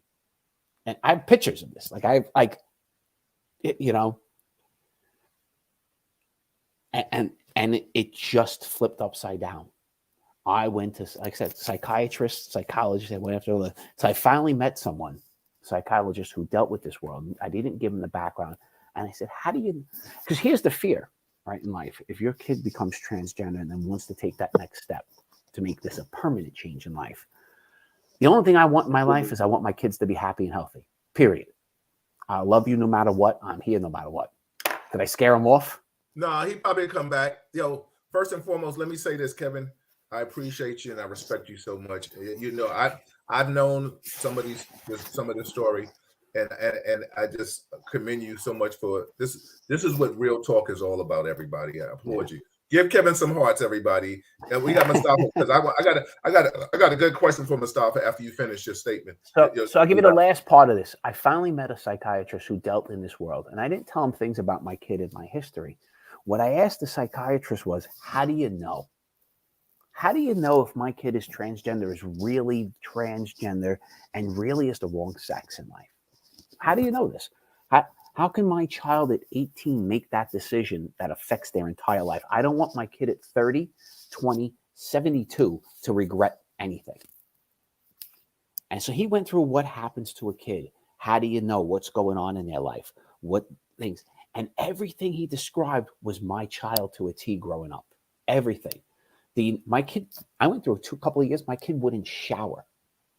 And I have pictures of this. And it just flipped upside down. I went to, like I said, psychiatrists, psychologists. I went after so I finally met someone, psychologist, who dealt with this world. I didn't give him the background. And I said, how do you, because here's the fear, right, in life. If your kid becomes transgender and then wants to take that next step to make this a permanent change in life, the only thing I want in my life is I want my kids to be happy and healthy, period. I love you no matter what. I'm here no matter what. Did I scare him off? No, he probably come back. First and foremost, let me say this, Kevin. I appreciate you and I respect you so much. I've known some of this story, and I just commend you so much for this. This is what Real Talk is all about, everybody. I applaud you. Give Kevin some hearts, everybody. And we got Mustafa, because I got a good question for Mustafa after you finish your statement. So I'll give you the last part of this. I finally met a psychiatrist who dealt in this world, and I didn't tell him things about my kid and my history. What I asked the psychiatrist was, how do you know? How do you know if my kid is transgender, is really transgender, and really is the wrong sex in life? How do you know this? How can my child at 18 make that decision that affects their entire life? I don't want my kid at 30, 20, 72 to regret anything. And so he went through what happens to a kid. How do you know what's going on in their life? What things? And everything he described was my child to a T growing up. Everything. My kid, I went through a couple of years, my kid wouldn't shower.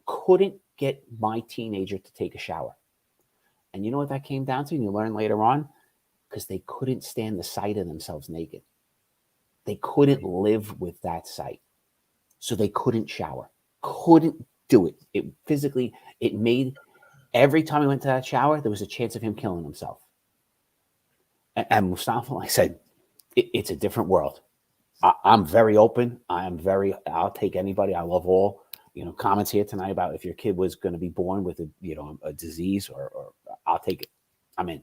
Couldn't get my teenager to take a shower. And you know what that came down to? And you learn later on, because they couldn't stand the sight of themselves naked. They couldn't live with that sight. So they couldn't shower. Couldn't do it. It made, every time he went to that shower, there was a chance of him killing himself. And Mustafa, I said, it's a different world. I'm very open. I'll take anybody. I love all, comments here tonight about if your kid was going to be born with a disease or I'll take it. I'm in.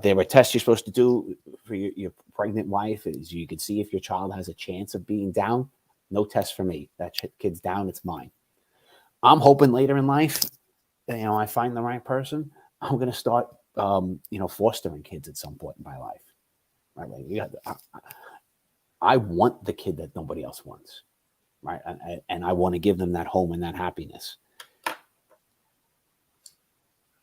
There were tests you're supposed to do for your pregnant wife. Is you can see if your child has a chance of being down. No test for me. That kid's down. It's mine. I'm hoping later in life, I find the right person. I'm going to start, fostering kids at some point in my life. Right? I want the kid that nobody else wants, right? And I want to give them that home and that happiness.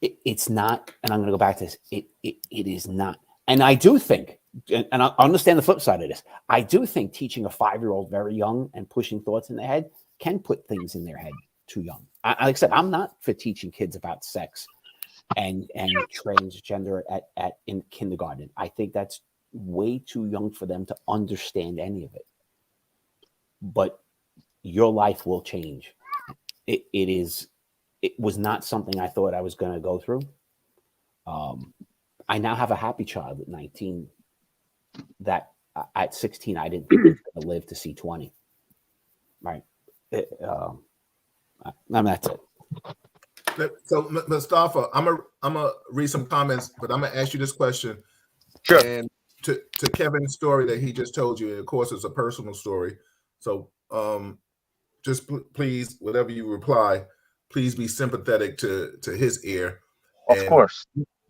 It's not, and I'm going to go back to this. It is not, and I do think, and I understand the flip side of this. I do think teaching a 5-year-old very young and pushing thoughts in their head can put things in their head too young. Like I said, I'm not for teaching kids about sex and transgender in kindergarten. I think that's way too young for them to understand any of it. But your life will change. It was not something I thought I was going to go through. I now have a happy child at 19 that at 16 I didn't think I was going to live to see 20. Right. That's it. So Mustafa, I'm gonna read some comments, but I'm gonna ask you this question. Sure. And to Kevin's story that he just told you, and of course it's a personal story. So just please, whatever you reply, please be sympathetic to his ear. Of course.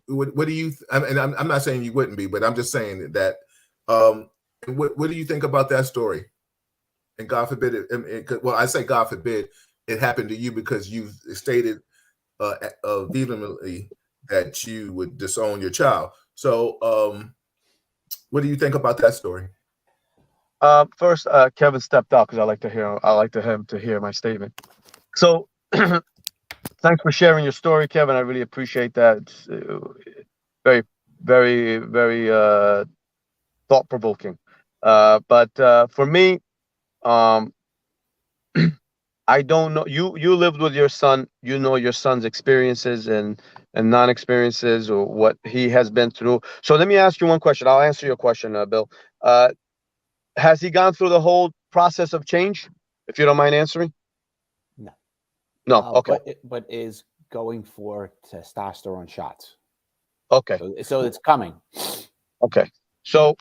What do you? And I'm not saying you wouldn't be, but I'm just saying that. What do you think about that story? And God forbid well, I say God forbid it happened to you because you stated vehemently that you would disown your child. So, what do you think about that story? First, Kevin stepped out because I like him to hear my statement. So, thanks for sharing your story, Kevin. I really appreciate that. It's very, very, very thought provoking. But for me, I don't know. You lived with your son. You know your son's experiences and non-experiences, or what he has been through. So let me ask you one question. I'll answer your question, Bill. Has he gone through the whole process of change? If you don't mind answering. No. No. Okay. But is going for testosterone shots. Okay. So it's coming. Okay. So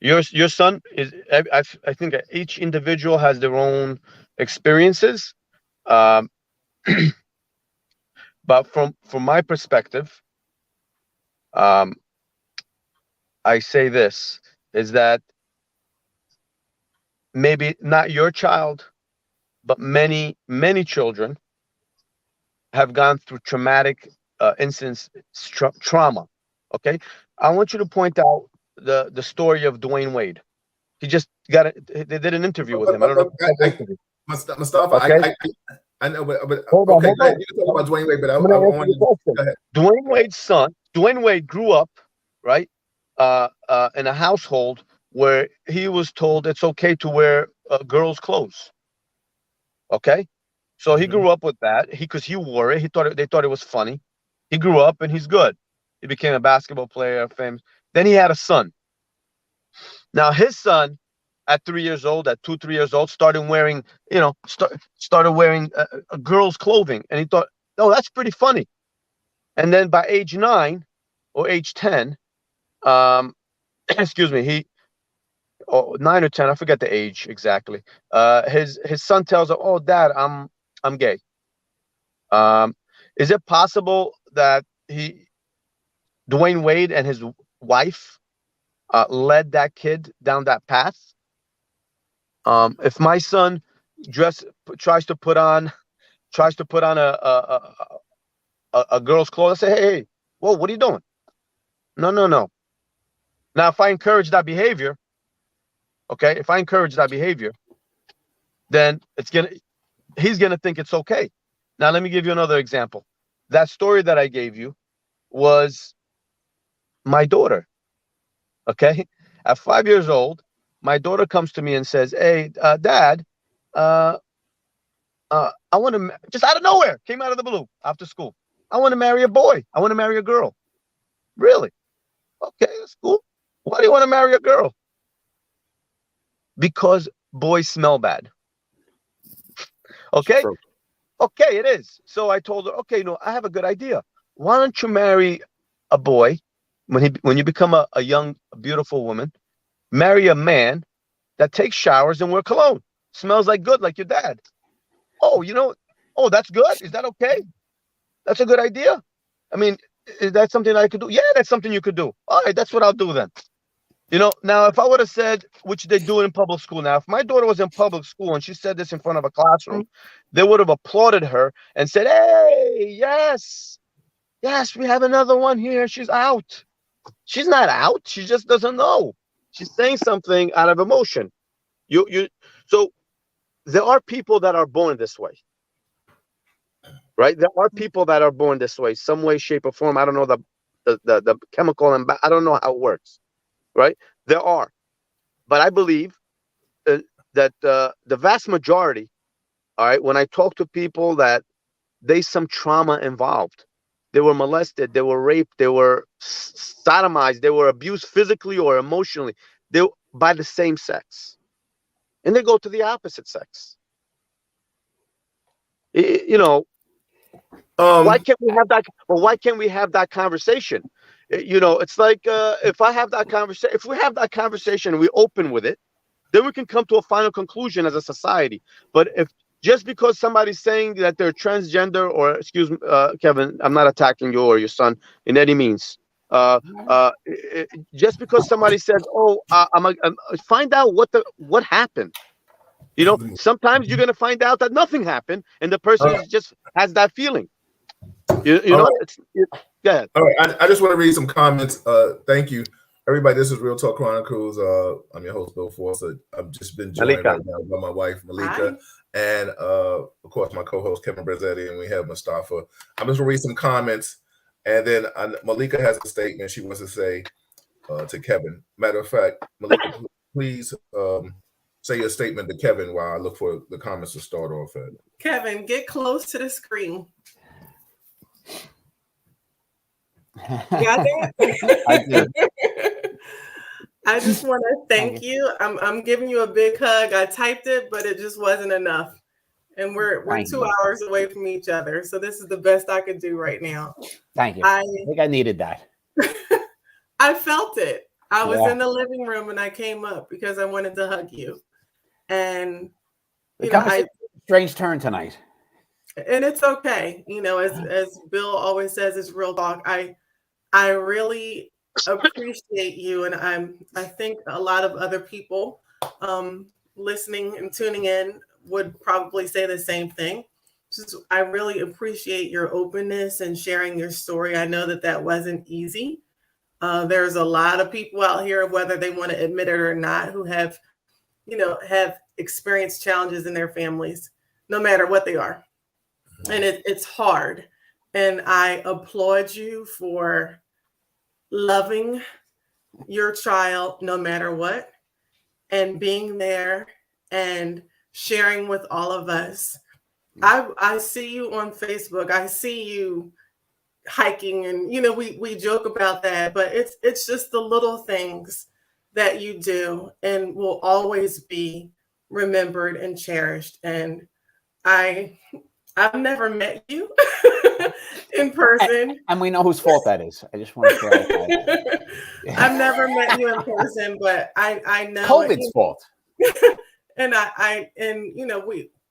your son is. I think that each individual has their own experiences. But from my perspective, I say this is that maybe not your child, but many children have gone through traumatic incidents, trauma. Okay, I want you to point out the story of Dwayne Wade. He just they did an interview with him. I don't know. Mustafa, okay. I know, but hold okay, on. You can talk about Dwayne Wade, but I want want to go ahead. Dwayne Wade's son. Dwayne Wade grew up right in a household where he was told it's okay to wear girls' clothes. Okay, so he grew up with that. Because he wore it. They thought it was funny. He grew up and he's good. He became a basketball player, famous. Then he had a son. Now his son, at 3 years old, at 3 years old, started wearing, started wearing girls' clothing, and he thought, oh, that's pretty funny. And then by age 9 or age 10, excuse me, 9 or 10, I forget the age exactly. His son tells him, "Oh, Dad, I'm gay." Is it possible that Dwayne Wade and his wife led that kid down that path? If my son tries to put on a girl's clothes, I say, hey, whoa, what are you doing? No. Now, if I encourage that behavior, then he's gonna think it's okay. Now, let me give you another example. That story that I gave you was my daughter. Okay, at 5 years old, my daughter comes to me and says, "Hey, Dad, I want to," just out of nowhere, came out of the blue after school. "I want to marry a boy. I want to marry a girl." Really? Okay, that's cool. Why do you want to marry a girl? Because boys smell bad. Okay? Okay, it is. So I told her, okay, no, I have a good idea. Why don't you marry a boy when you become a young, beautiful woman? Marry a man that takes showers and wear cologne. Smells like good, like your dad. Oh, that's good. Is that okay? That's a good idea. I mean, is that something I could do? Yeah, that's something you could do. All right, that's what I'll do then. Now, if I would have said, which they do in public school now, if my daughter was in public school and she said this in front of a classroom, they would have applauded her and said, hey, yes, we have another one here. She's out. She's not out. She just doesn't know. She's saying something out of emotion. So there are people that are born this way. Right? There are people that are born this way, some way, shape, or form. I don't know the chemical, and I don't know how it works. Right? There are. But I believe that the vast majority, all right, when I talk to people that there's some trauma involved, they were molested, they were raped, they were sodomized, they were abused physically or emotionally, by the same sex. And they go to the opposite sex. Why can't we have that? Well, why can't we have that conversation? It's like if we have that conversation and we open with it, then we can come to a final conclusion as a society. But if just because somebody's saying that they're transgender, or excuse me, Kevin, I'm not attacking you or your son in any means. Just because somebody says, "Oh, find out what happened." Sometimes you're gonna find out that nothing happened, and the person just has that feeling. Yeah. All right. I just want to read some comments. Thank you, everybody. This is Real Talk Chronicles. I'm your host, Bill Forster. I've just been joined right now by my wife, Malika, and of course my co-host Kevin Branzetti, and we have Mustafa. I'm just gonna read some comments, and then Malika has a statement she wants to say to Kevin. Matter of fact, Malika, please say your statement to Kevin while I look for the comments to start off at. Kevin, get close to the screen. Got that? I did. I just want to thank you. I'm giving you a big hug. I typed it, but it just wasn't enough. And we're 2 hours away from each other. So this is the best I could do right now. Thank you. I think I needed that. I felt it. I was in the living room and I came up because I wanted to hug you. And strange turn tonight. And it's okay. You know, as Bill always says, it's real talk. I really appreciate you, and I think a lot of other people listening and tuning in would probably say the same thing. I really appreciate your openness and sharing your story. I know that wasn't easy. There's a lot of people out here, whether they want to admit it or not, who have experienced challenges in their families, no matter what they are. And it's hard. And I applaud you for loving your child no matter what, and being there and sharing with all of us. I see you on Facebook. I see you hiking, and we joke about that, but it's just the little things that you do and will always be remembered and cherished. And I've never met you in person. And we know whose fault that is. I just want to clarify. I've never met you in person, but I know COVID's fault. And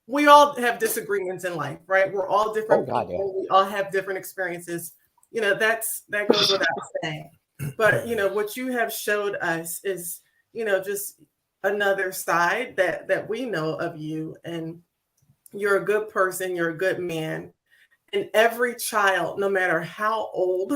we all have disagreements in life, right? We're all different people. Yeah. We all have different experiences. That goes without saying. But what you have showed us is, just another side that we know of you. And you're a good person, you're a good man. And every child, no matter how old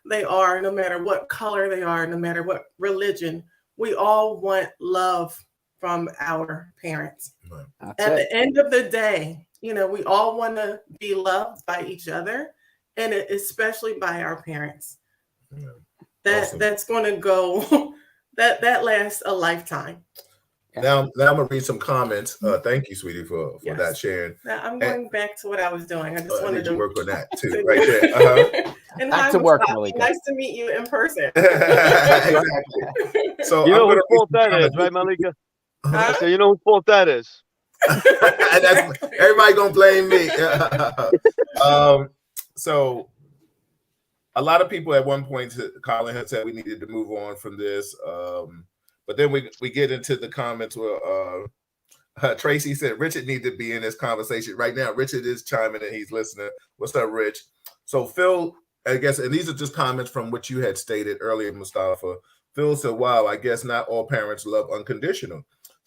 they are, no matter what color they are, no matter what religion, we all want love from our parents. Right. At the end of the day, we all want to be loved by each other, and especially by our parents. Yeah. That's going to go, that lasts a lifetime. Now I'm gonna read some comments. Thank you, sweetie, for that sharing. Now I'm going back to what I was doing. I just wanted to work on that too, right there. And back to work, Malika. Nice to meet you in person. Exactly. So whose fault that is, right, Malika? So you know whose fault that is. Everybody gonna blame me. So a lot of people at one point, Colin had said we needed to move on from this. But then we get into the comments where Tracy said Richard needs to be in this conversation right now. Richard is chiming in. He's listening. What's up, Rich? So Phil, I guess, and these are just comments from what you had stated earlier, Mustafa. Phil said, wow, I guess not all parents love unconditional.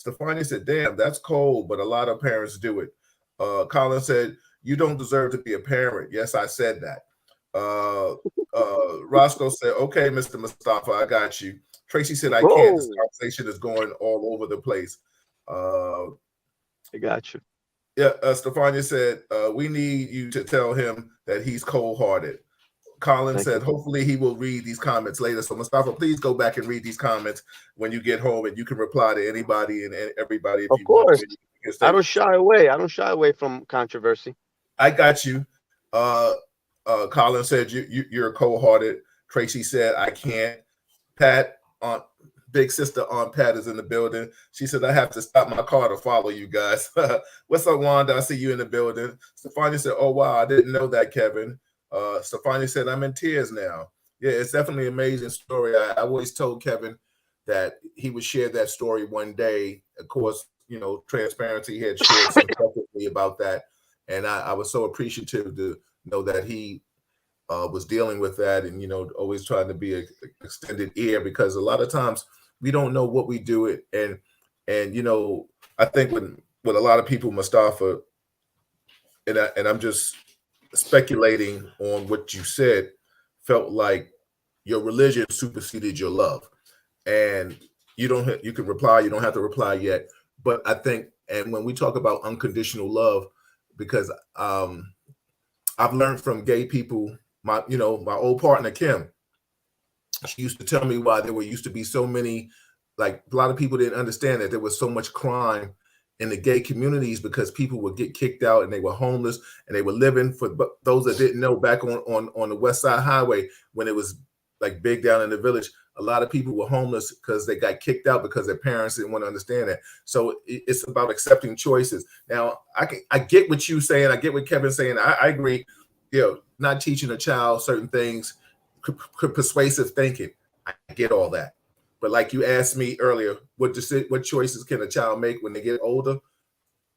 Stefania said, damn, that's cold, but a lot of parents do it. Colin said, you don't deserve to be a parent. Yes, I said that. Roscoe said, okay, Mr. Mustafa, I got you. Tracy said, I can't. This conversation is going all over the place. I got you. Yeah, Stefania said, we need you to tell him that he's cold-hearted. Colin said, hopefully he will read these comments later. So Mustafa, please go back and read these comments when you get home, and you can reply to anybody and everybody. Of course. I don't shy away. I don't shy away from controversy. I got you. Colin said, you're cold-hearted. Tracy said, I can't. Pat, big sister Aunt Pat is in the building. She said, I have to stop my car to follow you guys. What's up, Wanda? I see you in the building. Stefania said, oh, wow, I didn't know that, Kevin. Stefania said, I'm in tears now. Yeah, it's definitely an amazing story. I always told Kevin that he would share that story one day. Of course, Transparency had shared some stuff with me about that. And I was so appreciative to know that he was dealing with that, and always trying to be an extended ear, because a lot of times we don't know what we do it, and I think with a lot of people, Mustafa, and I'm just speculating on what you said, felt like your religion superseded your love. And you can reply, you don't have to reply yet. But I think, and when we talk about unconditional love, because I've learned from gay people, my old partner Kim, she used to tell me why there used to be so many, like a lot of people didn't understand that there was so much crime in the gay communities because people would get kicked out and they were homeless and they were living, for those that didn't know, back on the West Side Highway when it was like big down in the village, a lot of people were homeless because they got kicked out because their parents didn't want to understand that. So it's about accepting choices. Now I get what you're saying. I get what Kevin's saying. I agree. Not teaching a child certain things, persuasive thinking. I get all that. But like you asked me earlier, what choices can a child make when they get older?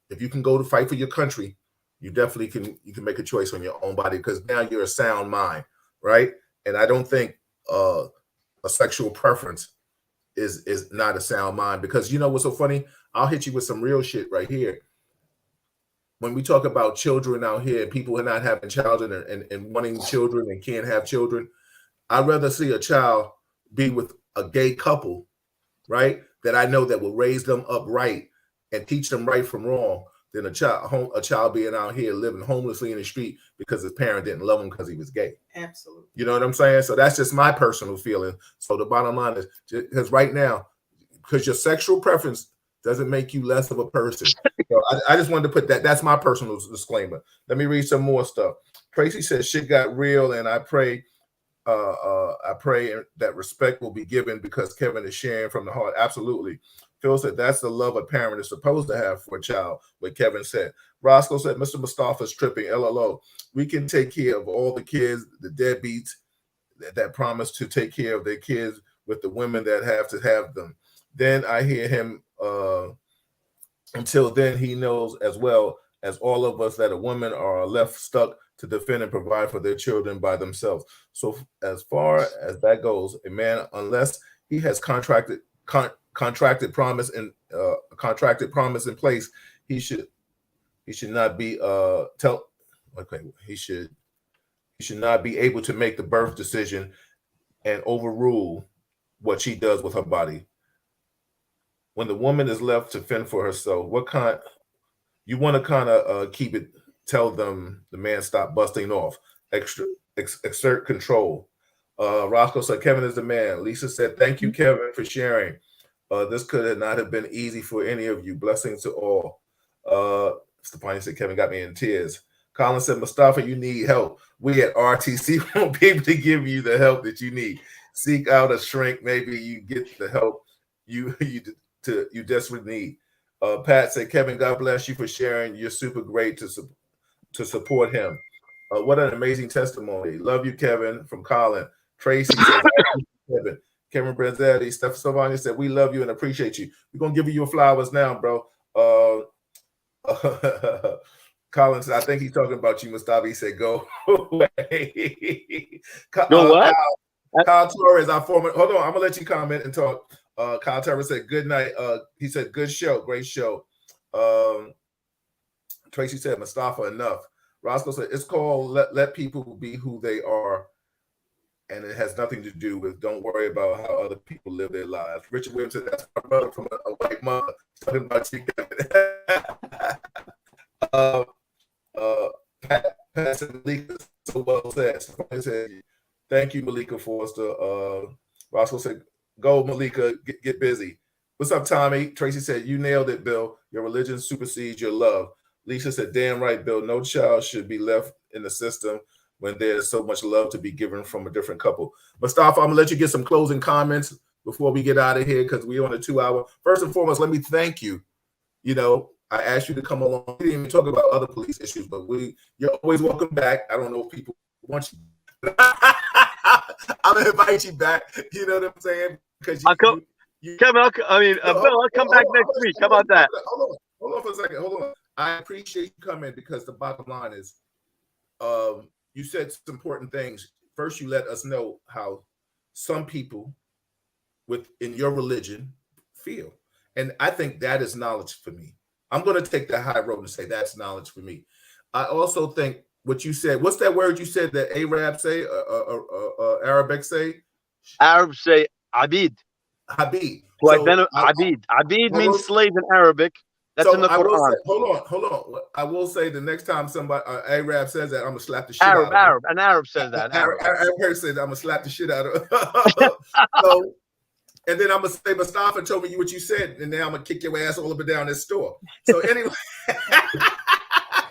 If you can go to fight for your country, you definitely can make a choice on your own body, because now you're a sound mind, right? And I don't think a sexual preference is not a sound mind, because you know what's so funny? I'll hit you with some real shit right here. When we talk about children out here and people are not having children and wanting children and can't have children, I'd rather see a child be with a gay couple, right, that I know that will raise them up right and teach them right from wrong, than a child being out here living homelessly in the street because his parent didn't love him because he was gay. Absolutely. You know what I'm saying? So that's just my personal feeling. So the bottom line is, because right now, because your sexual preference doesn't make you less of a person. So I just wanted to put that. That's my personal disclaimer. Let me read some more stuff. Tracy says, shit got real, and I pray that respect will be given because Kevin is sharing from the heart. Absolutely. Phil said that's the love a parent is supposed to have for a child, what Kevin said. Roscoe said, Mr. Mustafa's tripping, LLO. We can take care of all the kids, the deadbeats that promise to take care of their kids with the women that have to have them. Then I hear him, until then he knows as well as all of us that a woman are left stuck to defend and provide for their children by themselves. So as far as that goes, a man, unless he has contracted promise in place, he should not be he should not be able to make the birth decision and overrule what she does with her body. When the woman is left to fend for herself, you want to kind of keep it, tell them the man stop busting off, exert control. Roscoe said, Kevin is the man. Lisa said, thank you, Kevin, for sharing. This could not have been easy for any of you. Blessings to all. Stefani said, Kevin got me in tears. Colin said, Mustafa, you need help. We at RTC want people to give you the help that you need. Seek out a shrink. Maybe you get the help you desperately need. Pat said, Kevin, God bless you for sharing. You're super great to support him. What an amazing testimony. Love you, Kevin, from Colin. Tracy says, Kevin Branzetti. Steph Sylvania said, we love you and appreciate you. We're going to give you your flowers now, bro. Colin said, I think he's talking about you, Mustafa. He said, go away. Go what? Kyle Torres, our former, hold on, I'm going to let you comment and talk. Kyle Torres said, good night. He said, good show, great show. Tracy said, Mustafa, enough. Roscoe said, it's called let people be who they are, and it has nothing to do with don't worry about how other people live their lives. Richard Williams said, that's my brother from a white mother. Talking about you, Pat said, Malika, so well said. Somebody said, thank you, Malika Forster. Roscoe said, go, Malika, get busy. What's up, Tommy? Tracy said, you nailed it, Bill. Your religion supersedes your love. Lisa said, damn right, Bill. No child should be left in the system when there's so much love to be given from a different couple. Mustafa, I'm going to let you get some closing comments before we get out of here, because we're on a 2 hour. First and foremost, let me thank you. You know, I asked you to come along. We didn't even talk about other police issues, but you're always welcome back. I don't know if people want you. I'm going to invite you back. You know what I'm saying? Because Kevin, Bill, I'll come back next week. How about that? Hold on for a second. Hold on. I appreciate you coming, because the bottom line is, you said some important things. First, you let us know how some people within your religion feel. And I think that is knowledge for me. I'm going to take the high road and say that's knowledge for me. I also think what you said. What's that word you said that Arab say? Arabic say? Arabs say abid. Habib. Abid. Abid means slave in Arabic. That's in the Quran. Hold on. I will say the next time somebody Arab says that, I'm gonna slap the shit out of him. An Arab says that. Arab person says I'm gonna slap the shit out of him. So, and then I'm gonna say Mustafa told me what you said, and then I'm gonna kick your ass all up and down this store. So anyway.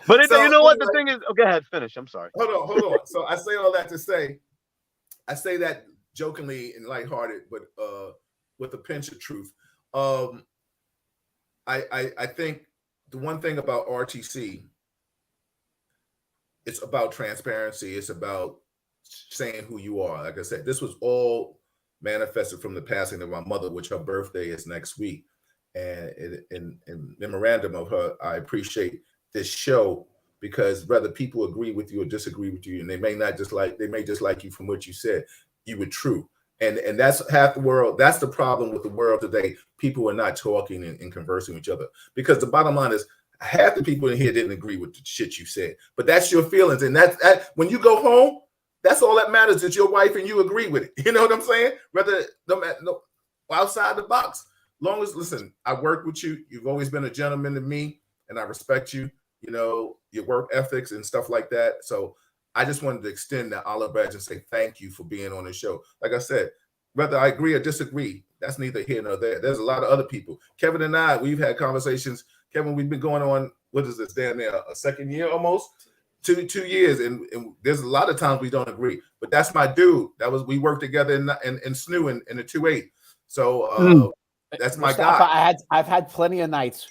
But you know what the thing is? Go ahead, finish. I'm sorry. Hold on. So I say all that to say, I say that jokingly and lighthearted, but with a pinch of truth. I think the one thing about RTC, it's about transparency. It's about saying who you are. Like I said, this was all manifested from the passing of my mother, which her birthday is next week. And in memorandum of her, I appreciate this show because whether people agree with you or disagree with you, and they may just like you from what you said, you were true. And that's half the world. That's the problem with the world today. People are not talking and conversing with each other because the bottom line is half the people in here didn't agree with the shit you said. But that's your feelings, and that when you go home, that's all that matters is your wife and you agree with it. You know what I'm saying? Whether no outside the box. Long as listen, I work with you. You've always been a gentleman to me, and I respect you. You know your work ethics and stuff like that. So. I just wanted to extend that olive branch and say thank you for being on the show. Like I said, whether I agree or disagree, that's neither here nor there. There's a lot of other people. Kevin and I, we've had conversations. Kevin, we've been going on, what is this, damn near a second year almost? 2 years. And there's a lot of times we don't agree. But that's my dude. We worked together in SNU in the 2-8. So that's my guy. I've had plenty of nights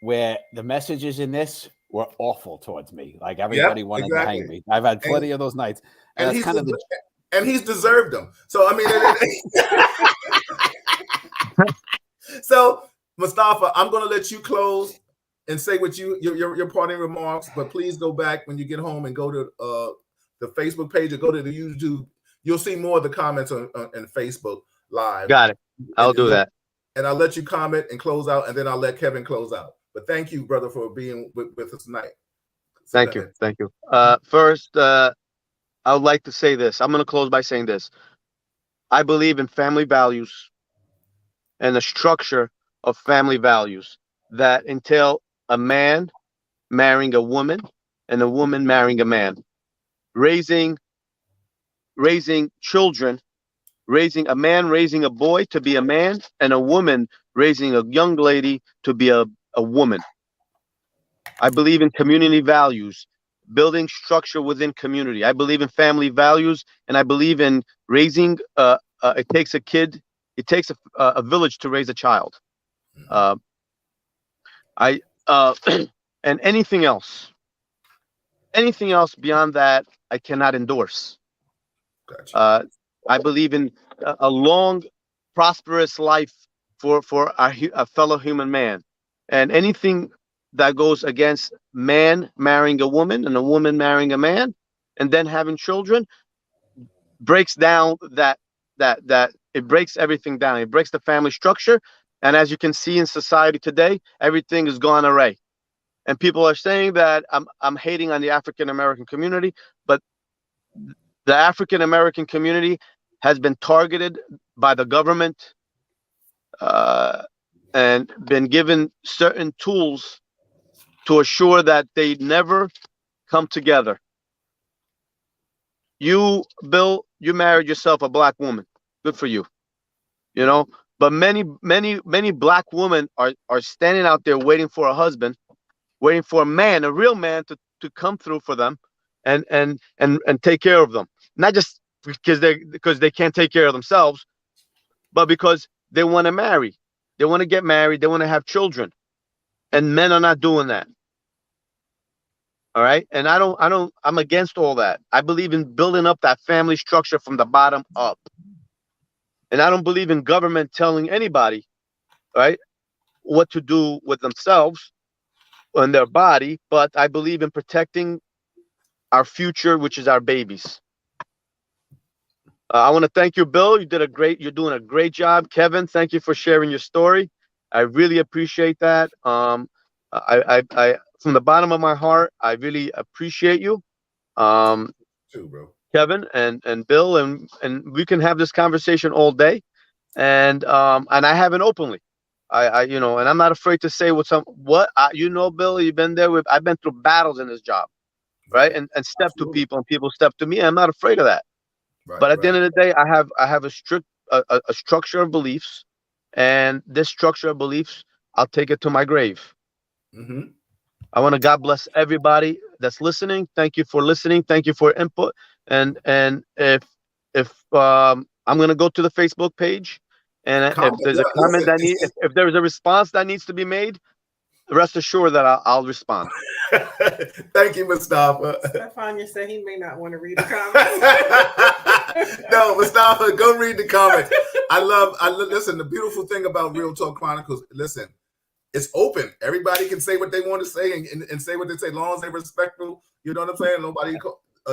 where the messages in this were awful towards me. Like everybody wanted to hang me. I've had plenty of those nights. And he's deserved them. So I mean, so Mustafa, I'm gonna let you close and say what your parting remarks, but please go back when you get home and go to the Facebook page or go to the YouTube. You'll see more of the comments on Facebook Live. Got it. I'll do that. And I'll let you comment and close out, and then I'll let Kevin close out. But thank you, brother, for being with us tonight. Thank you. First, I would like to say this. I'm going to close by saying this. I believe in family values and the structure of family values that entail a man marrying a woman and a woman marrying a man, raising children, raising a boy to be a man and a woman raising a young lady to be a woman. I believe in community values, building structure within community. I believe in family values, and I believe in raising. It takes a village to raise a child. And anything else beyond that, I cannot endorse. Gotcha. I believe in a long, prosperous life for a fellow human man. And anything that goes against man marrying a woman and a woman marrying a man and then having children breaks down that it breaks everything down. It breaks the family structure. And as you can see in society today, everything is gone array. And people are saying that I'm hating on the African American community, but the African American community has been targeted by the government and been given certain tools to assure that they never come together. You, Bill, you married yourself a black woman. Good for you. You know, but many black women are standing out there waiting for a husband, waiting for a man, a real man to come through for them and take care of them. Not just because they can't take care of themselves, but because they want to marry. They want to get married. They want to have children, and men are not doing that. All right, and I'm against all that. I believe in building up that family structure from the bottom up, and I don't believe in government telling anybody, right, what to do with themselves and their body. But I believe in protecting our future, which is our babies. I want to thank you, Bill. You're doing a great job. Kevin, thank you for sharing your story. I really appreciate that. I from the bottom of my heart, I really appreciate you. Too, bro. Kevin and Bill, and we can have this conversation all day, and I have it openly. I and I'm not afraid to say Bill, you've been there with. I've been through battles in this job, right? And step to people, and people step to me. I'm not afraid of that. Right, but at the end of the day, I have a strict a structure of beliefs, and this structure of beliefs, I'll take it to my grave. Mm-hmm. I want to God bless everybody that's listening. Thank you for listening. Thank you for input. And if I'm gonna go to the Facebook page, and if there's a comment if there's a response that needs to be made, rest assured that I'll respond. Thank you, Mustafa. Stefania said he may not want to read the comments. No, Mustafa, go read the comments. I listen, the beautiful thing about Real Talk Chronicles, listen, it's open. Everybody can say what they want to say and say what they say, as long as they're respectful. You know what I'm saying? Nobody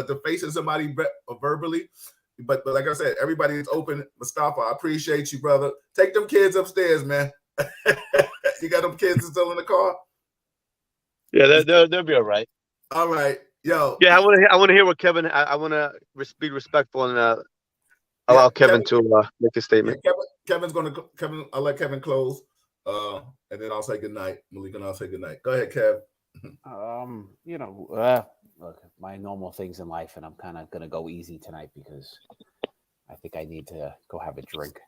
defacing somebody verbally. But like I said, everybody is open. Mustafa, I appreciate you, brother. Take them kids upstairs, man. You got them kids still in the car? Yeah, they'll be all right. All right, yo. Yeah, I want to hear what Kevin. I want to be respectful and allow Kevin to make a statement. Yeah, Kevin's gonna. I'll let Kevin close, and then I'll say good night. Malika and I'll say good night. Go ahead, Kev. Look, my normal things in life, and I'm kind of gonna go easy tonight because I think I need to go have a drink.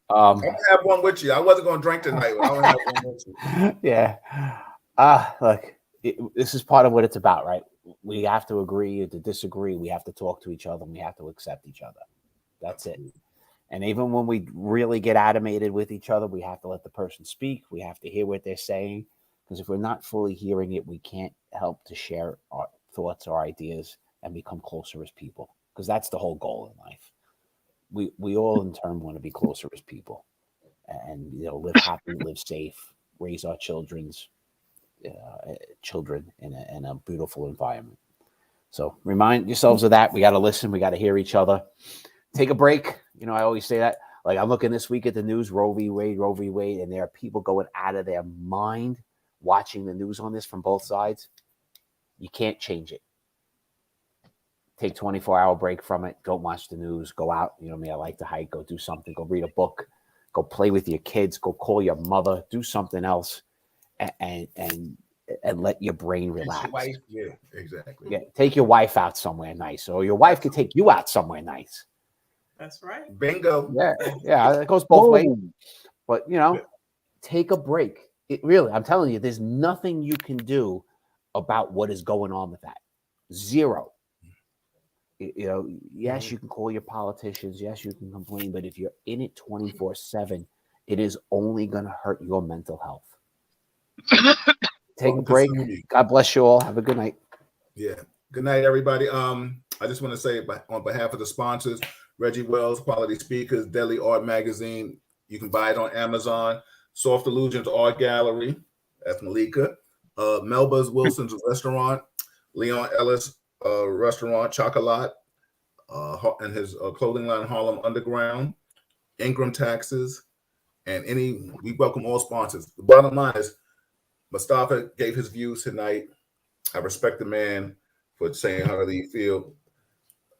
I'm gonna have one with you. I wasn't gonna drink tonight, but I want to have one with you. Yeah. Look, this is part of what it's about, right? We have to agree to disagree. We have to talk to each other, and we have to accept each other. That's it. And even when we really get animated with each other, we have to let the person speak. We have to hear what they're saying, because if we're not fully hearing it, we can't help to share our thoughts or ideas and become closer as people, because that's the whole goal in life. We all in turn want to be closer as people, and live happy, live safe, raise our children in a beautiful environment. So remind yourselves of that. We got to listen. We got to hear each other. Take a break. I always say that. Like, I'm looking this week at the news, Roe v. Wade, and there are people going out of their mind watching the news on this from both sides. You can't change it. Take 24-hour break from it. Don't watch the news. Go out. I like to hike. Go do something. Go read a book. Go play with your kids. Go call your mother. Do something else. And let your brain relax. Yeah, exactly. Yeah, take your wife out somewhere nice, or your wife could take you out somewhere nice. That's right. Bingo. Yeah, it goes both ways. But take a break. I'm telling you, there's nothing you can do about what is going on with that. Zero. Yes, you can call your politicians. Yes, you can complain. But if you're in it 24/7, it is only going to hurt your mental health. Take a break. God bless you all. Have a good night. Yeah. Good night, everybody. I just want to say on behalf of the sponsors, Reggie Wells, Quality Speakers, Deli Art Magazine. You can buy it on Amazon. Soft Illusions Art Gallery. That's Malika. Melba's Wilson's Restaurant. Leon Ellis Restaurant, Chocolat. And his clothing line, Harlem Underground. Ingram Taxes. And we welcome all sponsors. The bottom line is, Mustafa gave his views tonight. I respect the man for saying how he feel.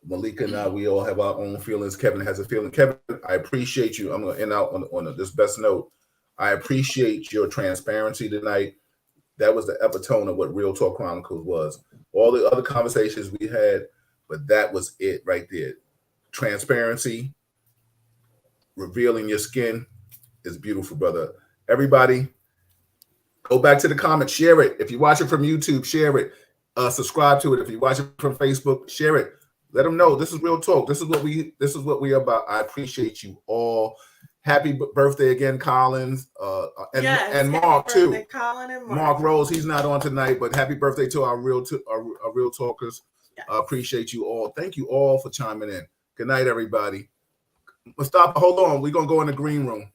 Malika and I, we all have our own feelings. Kevin has a feeling. Kevin, I appreciate you. I'm going to end out on this best note. I appreciate your transparency tonight. That was the epitome of what Real Talk Chronicles was. All the other conversations we had, but that was it right there. Transparency, revealing your skin is beautiful, brother. Everybody, go back to the comments, share it. If you watch it from YouTube, share it. Subscribe to it. If you watch it from Facebook, share it. Let them know this is Real Talk. This is what we about. I appreciate you all. Happy birthday again, Collins. And Mark too. Colin and Mark Rose. He's not on tonight, but happy birthday to our Real Talkers. Yes. Appreciate you all. Thank you all for chiming in. Good night, everybody. Mustafa, hold on. We're gonna go in the green room.